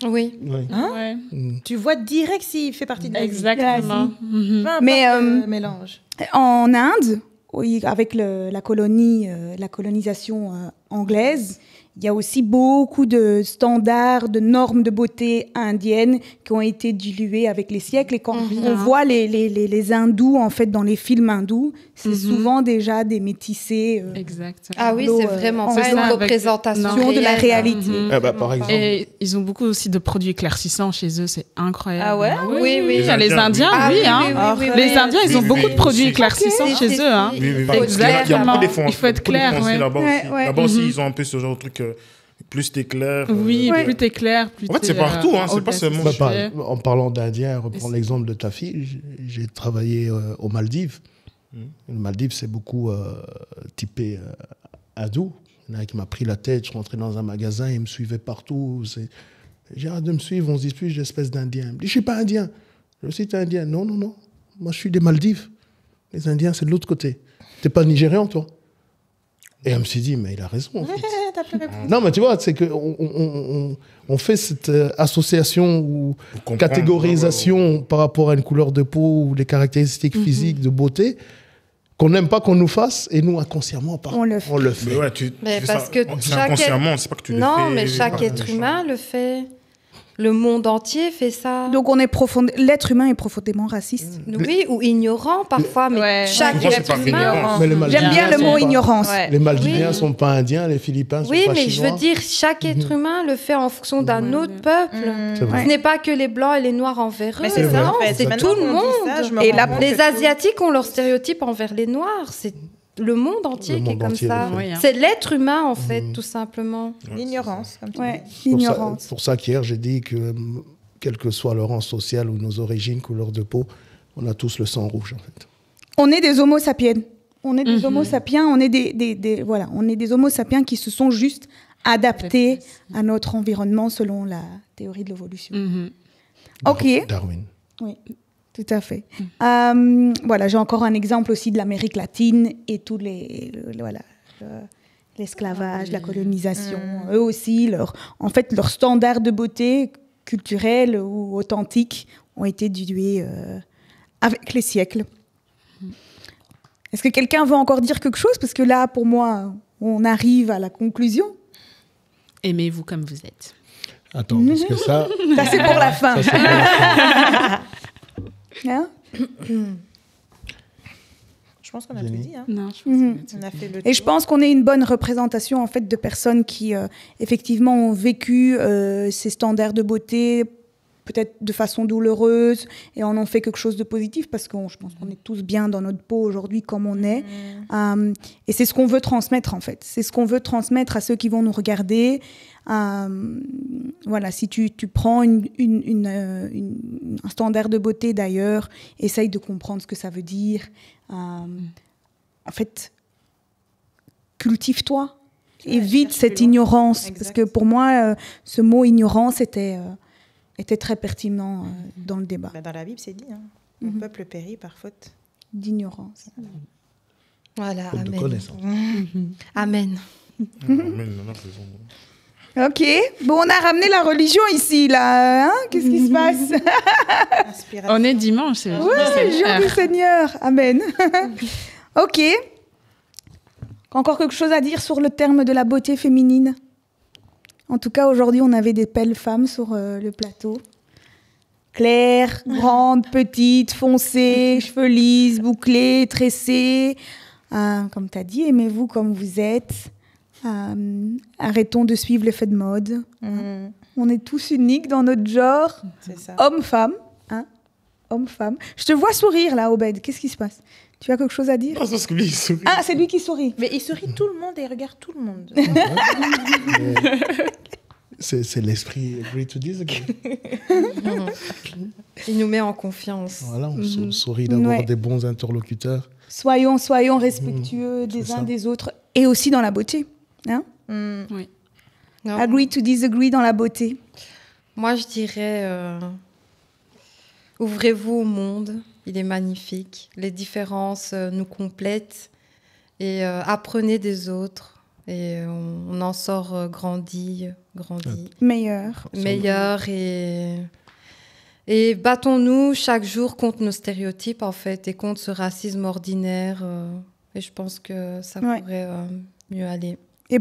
Oui. Oui. Ouais. Tu vois direct s'il fait partie de l'Asie. Exactement. Mhm. Peu importe Mais, le mélange. En Inde, oui, avec la colonisation anglaise, il y a aussi beaucoup de standards, de normes de beauté indiennes qui ont été diluées avec les siècles. Et quand on voit les hindous, en fait, dans les films hindous, c'est souvent déjà des métissés Exactement. Ah oui, L'eau, c'est vraiment en pas fait, une avec- représentation non. de la réelle. réalité. Mhm. Ah bah, par exemple. Et ils ont beaucoup aussi de produits éclaircissants chez eux, c'est incroyable. Ah ouais? Oui, oui. Les Indiens, Ah oui. oui, hein. oui, oui, oui, Les oui. Indiens, ils ont Oui, beaucoup oui, de produits aussi. éclaircissants Ok. chez eux. Hein. Oui, oui, Faut parce qu'il y a- il y a Exactement. beaucoup d'efforts- Il faut être beaucoup de clair, Français ouais. là-bas Ouais, aussi. ouais. Là-bas aussi, Mhm. ils ont un peu ce genre de truc. Plus t'es clair. Oui, Ouais. plus t'es clair, plus En fait, c'est t'es, partout, hein, c'est pas audacieux. seulement- Bah, Ouais. en parlant d'Indien, reprendre c'est- l'exemple de ta fille, j'ai travaillé aux Maldives. Les Maldives, c'est beaucoup typé hindou. Il y en a qui m'a pris la tête, je rentrais dans un magasin, il me suivait partout. J'ai hâte de me suivre, on se dispute, espèce d'Indien. Il me dit, je suis pas Indien. Je suis indien. Non, non, non. Moi, je suis des Maldives. Les Indiens, c'est de l'autre côté. T'es pas Nigérian, toi? Et elle me s'est dit, mais il a raison. En fait. T'as plus répondu. Non, mais tu vois, c'est qu'on fait cette association ou Pour comprendre. catégorisation par rapport à une couleur de peau ou des caractéristiques physiques de beauté qu'on n'aime pas qu'on nous fasse et nous, inconsciemment, On le fait. Mais ouais, Mais fais parce ça. que C'est chaque inconsciemment, c'est pas que tu le fais. Non, mais chaque par être méchant. humain le fait. Le monde entier fait ça. Donc l'être humain est profondément raciste. Oui, ou ignorant parfois, mais Ouais. chaque Souvent, c'est être par humain. ignorance. Mais les Maldiviens J'aime bien le sont mot pas- ignorance. Ouais. Les Maldiviens Oui. sont pas indiens, les Philippins sont Oui, pas mais je chinois. veux dire, chaque être humain le fait en fonction d'un autre peuple. C'est vrai. Ce n'est pas que les blancs et les noirs envers eux. Mais c'est vrai. ça, en fait. c'est Maintenant tout le qu'on dit ça, monde. je me Et rends la- compte Les que- Asiatiques ont leurs stéréotypes envers les noirs. C'est le monde entier Le qui est monde comme entier ça. le fait. Oui, hein. C'est l'être humain, en fait, tout simplement. L'ignorance, comme tu Ouais, dis. l'ignorance. C'est pour ça qu'hier, j'ai dit que, quel que soit le rang social ou nos origines, couleur de peau, on a tous le sang rouge, en fait. On est des homo sapiens. On est des homo sapiens, on est voilà, on est des homo sapiens qui se sont juste adaptés à notre environnement selon la théorie de l'évolution. Mhm. Ok, Darwin. oui, tout à fait. Voilà, j'ai encore un exemple aussi de l'Amérique latine et tous l'esclavage, la colonisation. Eux aussi, en fait, leurs standards de beauté culturels ou authentiques ont été dilués avec les siècles. Est-ce que quelqu'un veut encore dire quelque chose? Parce que là, pour moi, on arrive à la conclusion. Aimez-vous comme vous êtes. Attends, parce que ça... Ça, c'est pour la fin. ça, c'est pour la fin. Hein? Je pense qu'on a tout dit. Hein. Non, je pense Mhm. que On a fait le Et je tour. pense qu'on est une bonne représentation en fait de personnes qui effectivement ont vécu ces standards de beauté peut-être de façon douloureuse et en ont fait quelque chose de positif parce que je pense qu'on est tous bien dans notre peau aujourd'hui comme on est. Et c'est ce qu'on veut transmettre en fait. C'est ce qu'on veut transmettre à ceux qui vont nous regarder. Voilà, si tu prends un standard de beauté d'ailleurs, essaye de comprendre ce que ça veut dire. En fait, cultive-toi. évite cherche cette plus loin. ignorance. Exact. Parce que pour moi, ce mot ignorance était très pertinent dans le débat. Bah, dans la Bible, c'est dit. Hein. Mon peuple périt par faute. D'ignorance. Voilà, Faute de amen. connaissance. Amen. Amen, on a raison. Ok, bon, on a ramené la religion ici, là. Hein, qu'est-ce qui se passe? Inspiration. On est dimanche, c'est Oui, jour du Seigneur. Amen. Ok. Encore quelque chose à dire sur le terme de la beauté féminine? En tout cas, aujourd'hui, on avait des belles femmes sur le plateau. Claires, grandes, petites, foncées, cheveux lisses, bouclés, tressés. Comme tu as dit, aimez-vous comme vous êtes. Arrêtons de suivre l'effet de mode. Mhm. On est tous uniques dans notre genre. C'est ça. Homme-femme. Hein? Homme-femme. Je te vois sourire là, Obed. Qu'est-ce qui se passe? Tu as quelque chose à dire? Non, c'est parce que lui, il sourit. Ah, c'est lui qui sourit. Mais il sourit tout le monde et il regarde tout le monde. C'est l'esprit agree to disagree. Il nous met en confiance. Voilà, on sourit d'avoir Ouais. des bons interlocuteurs. Soyons respectueux des c'est uns ça. des autres et aussi dans la beauté. Hein? Mhm. Non, Agree to disagree dans la beauté. moi, je dirais, ouvrez-vous au monde. Il est magnifique. Les différences nous complètent. Et apprenez des autres. Et on en sort grandi. Meilleur. Meilleur et battons-nous chaque jour contre nos stéréotypes en fait et contre ce racisme ordinaire et je pense que ça Ouais. pourrait mieux aller. Et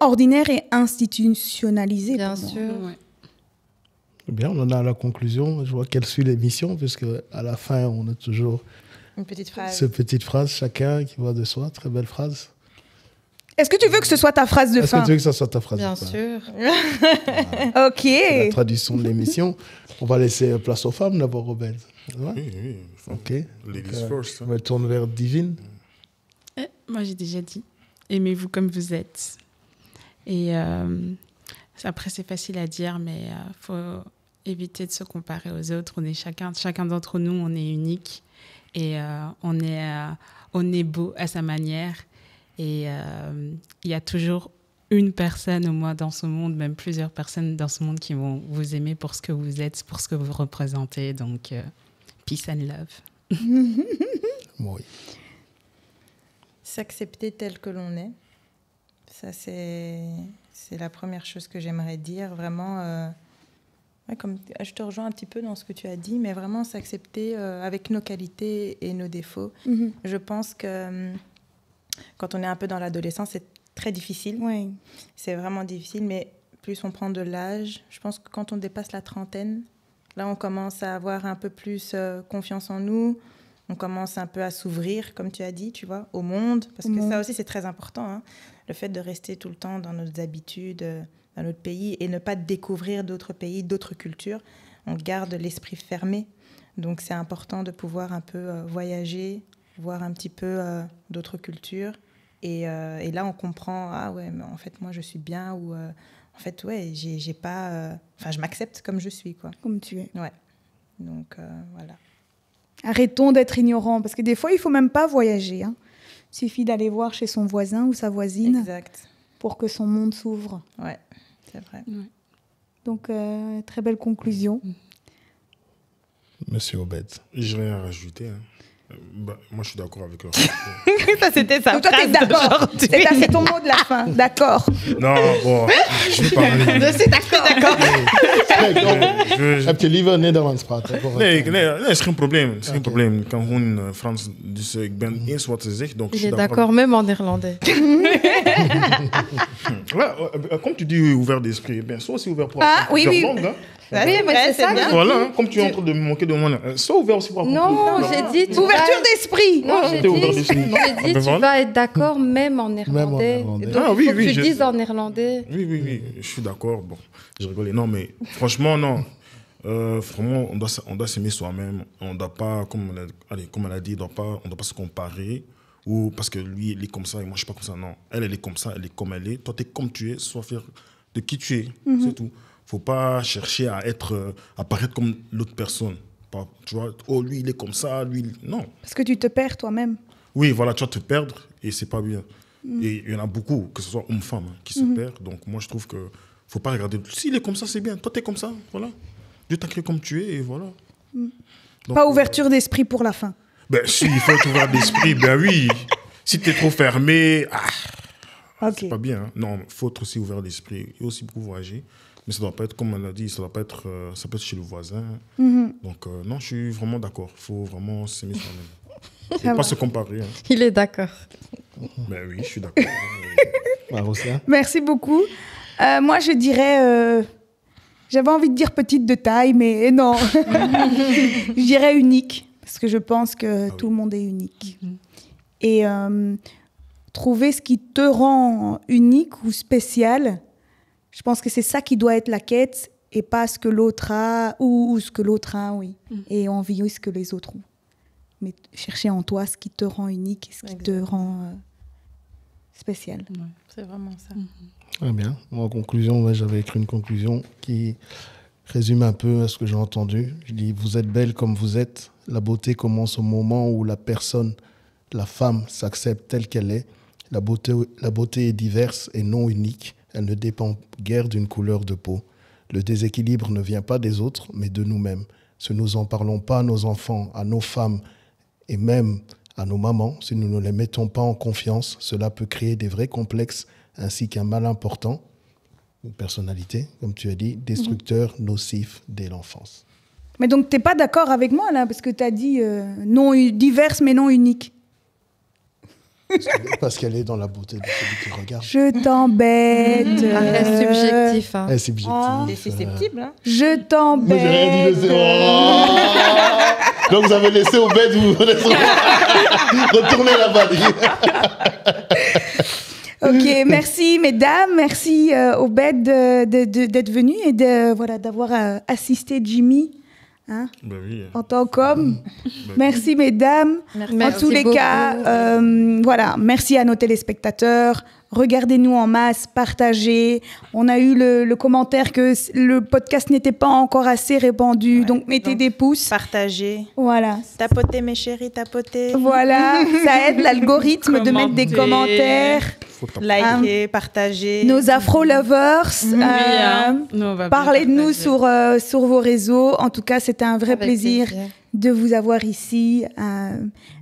ordinaire et institutionnalisé. Bien pour moi. sûr. Ouais. Bien, on en a à la conclusion. Je vois qu'elle suit l'émission, puisque à la fin, on a toujours Une petite phrase. ces petites phrases, chacun qui va de soi. Très belle phrase. Est-ce que tu veux que ce soit ta phrase de Est-ce fin? que tu veux que ça soit ta phrase Bien de fin? sûr. Ok. C'est la tradition de l'émission. On va laisser place aux femmes d'abord, Robert. Ouais. Oui, oui. Ok. Ladies Donc, first. On me tourne vers Divine. Moi, j'ai déjà dit. Aimez-vous comme vous êtes. Et après, c'est facile à dire, mais il faut éviter de se comparer aux autres. On est chacun d'entre nous, on est unique. Et on est beau à sa manière. Et il y a toujours une personne au moins dans ce monde, même plusieurs personnes dans ce monde qui vont vous aimer pour ce que vous êtes, pour ce que vous représentez. Donc, peace and love. Oui. S'accepter tel que l'on est. Ça, c'est la première chose que j'aimerais dire. Vraiment, ouais, comme, je te rejoins un petit peu dans ce que tu as dit, mais vraiment s'accepter avec nos qualités et nos défauts. Mhm. Je pense que quand on est un peu dans l'adolescence, c'est très difficile. Ouais. C'est vraiment difficile, mais plus on prend de l'âge, je pense que quand on dépasse la trentaine, là, on commence à avoir un peu plus confiance en nous. On commence un peu à s'ouvrir, comme tu as dit, tu vois, au monde. Parce que ça aussi, c'est très important. Hein. Le fait de rester tout le temps dans nos habitudes, dans notre pays, et ne pas découvrir d'autres pays, d'autres cultures. On garde l'esprit fermé. Donc, c'est important de pouvoir un peu voyager, voir un petit peu d'autres cultures. Et là, on comprend, ah ouais, mais en fait, moi, je suis bien. Ou en fait, ouais, j'ai pas... Enfin, je m'accepte comme je suis, quoi. Comme tu es. Ouais. Donc, voilà. Arrêtons d'être ignorants, parce que des fois, il ne faut même pas voyager. Hein. Il suffit d'aller voir chez son voisin ou sa voisine Exact. pour que son monde s'ouvre. Ouais, c'est vrai. Donc, très belle conclusion. Monsieur Obed. J'ai rien à rajouter. Hein. Moi, je suis d'accord avec leur. Ça, c'était ça. Donc, toi, t'es d'accord. C'est ton mot de la fin. D'accord. Non, bon, je vais parler. Je suis d'accord. Heb je liever Nederlands praten? Nee, dat is geen probleem. Het is geen probleem. Ik kan gewoon Frans. Dus ik ben eens wat ze zegt. Donc je Il suis est d'accord même en néerlandais. Ouais, comme tu dis ouvert d'esprit, bien, sois aussi ouvert pour Ah, oui, oui. langue. Hein. Ouais, c'est vrai, c'est ça c'est bien. Voilà, hein, comme tu es en train de me manquer de moi, sois ouvert aussi pour Non, j'ai dit... tu Ouverture vas- d'esprit. Non, j'ai t'es ouvert dit, d'esprit. j'ai dit, tu Voilà. vas être d'accord même en néerlandais. néerlandais. Donc, Ah oui, il faut que oui, tu je- dises en néerlandais. Oui, je suis d'accord. Bon, je rigolais. Non, mais franchement, non. Vraiment, on doit s'aimer soi-même. On ne doit pas, comme elle a dit, on doit pas se comparer. Ou parce que lui, il est comme ça et moi, je ne suis pas comme ça. Non, elle est comme ça, elle est comme elle est. Toi, tu es comme tu es, sois fier de qui tu es. C'est tout. Il ne faut pas chercher à paraître comme l'autre personne. Tu vois, oh, lui, il est comme ça, lui... Non. Parce que tu te perds toi-même. Oui, voilà, tu vas te perdre et c'est pas bien. Et il y en a beaucoup, que ce soit homme-femme, qui se perdent. Donc moi, je trouve que faut pas regarder. S'il est comme ça, c'est bien. Toi, tu es comme ça, voilà. Dieu t'a créé comme tu es, et voilà. Donc, Pas ouverture d'esprit pour la fin. Ben, si, il faut être ouvert d'esprit, ben oui. Si tu es trop fermé, Ok. c'est pas bien. Hein. Non, il faut être aussi ouvert d'esprit et aussi pouvoir agir. Mais ça doit pas être, comme on l'a dit, ça doit pas être, ça peut être chez le voisin. Donc, non, je suis vraiment d'accord. Il faut vraiment s'aimer soi-même. Et pas se comparer. Hein. Il est d'accord. Ben oui, je suis d'accord. Marosia. Merci beaucoup. Moi, je dirais... j'avais envie de dire petite de taille, mais non. Je dirais unique, parce que je pense que tout le monde est unique. Et trouver ce qui te rend unique ou spécial, je pense que c'est ça qui doit être la quête, et pas ce que l'autre a, ou ce que l'autre a, oui. Et envier ce que les autres ont. Mais chercher en toi ce qui te rend unique et ce qui te rend spécial. Ouais, c'est vraiment ça. Très bien. Moi, en conclusion, moi, j'avais écrit une conclusion qui résume un peu ce que j'ai entendu. Je dis, vous êtes belle comme vous êtes. La beauté commence au moment où la personne, la femme, s'accepte telle qu'elle est. La beauté est diverse et non unique. Elle ne dépend guère d'une couleur de peau. Le déséquilibre ne vient pas des autres, mais de nous-mêmes. Si nous n'en parlons pas à nos enfants, à nos femmes et même à nos mamans, si nous ne les mettons pas en confiance, cela peut créer des vrais complexes ainsi qu'un mal important, une personnalité, comme tu as dit, destructeur, nocif dès l'enfance. Mais donc, tu n'es pas d'accord avec moi, là, parce que tu as dit non diverse, mais non unique. Parce qu'elle est dans la beauté de celui qui regarde. Je t'embête. C'est subjectif. Hein. C'est subjectif. T'es susceptible, hein? Je Moi, j'ai t'embête. rien dit, donc vous avez laissé au bed, vous retournez là-bas. Ok, merci mesdames, merci Obed d'être venu et d'avoir assisté Jimmy Ben oui. en tant qu'homme. Ben Merci mesdames. Merci. En Merci tous les beaucoup. cas, merci à nos téléspectateurs. Regardez-nous en masse, partagez. On a eu le commentaire que le podcast n'était pas encore assez répandu, donc mettez des pouces. Partagez. Voilà. Tapotez, mes chéris, tapotez. Voilà, ça aide l'algorithme de mettre des commentaires. Faut taper. Likez, partagez. Nos Afro-lovers, Nous, on va parlez de bien nous partager. sur vos réseaux. En tout cas, c'était un vrai Avec plaisir plaisir. de vous avoir ici.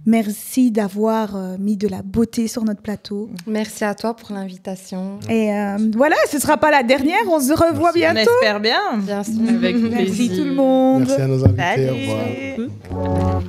Merci d'avoir mis de la beauté sur notre plateau. Merci à toi pour l'invitation. Et voilà, ce ne sera pas la dernière. On se revoit On bientôt. espère bien. Bien sûr. Avec Merci plaisir. tout le monde. Merci à nos invités. Au revoir. Salut.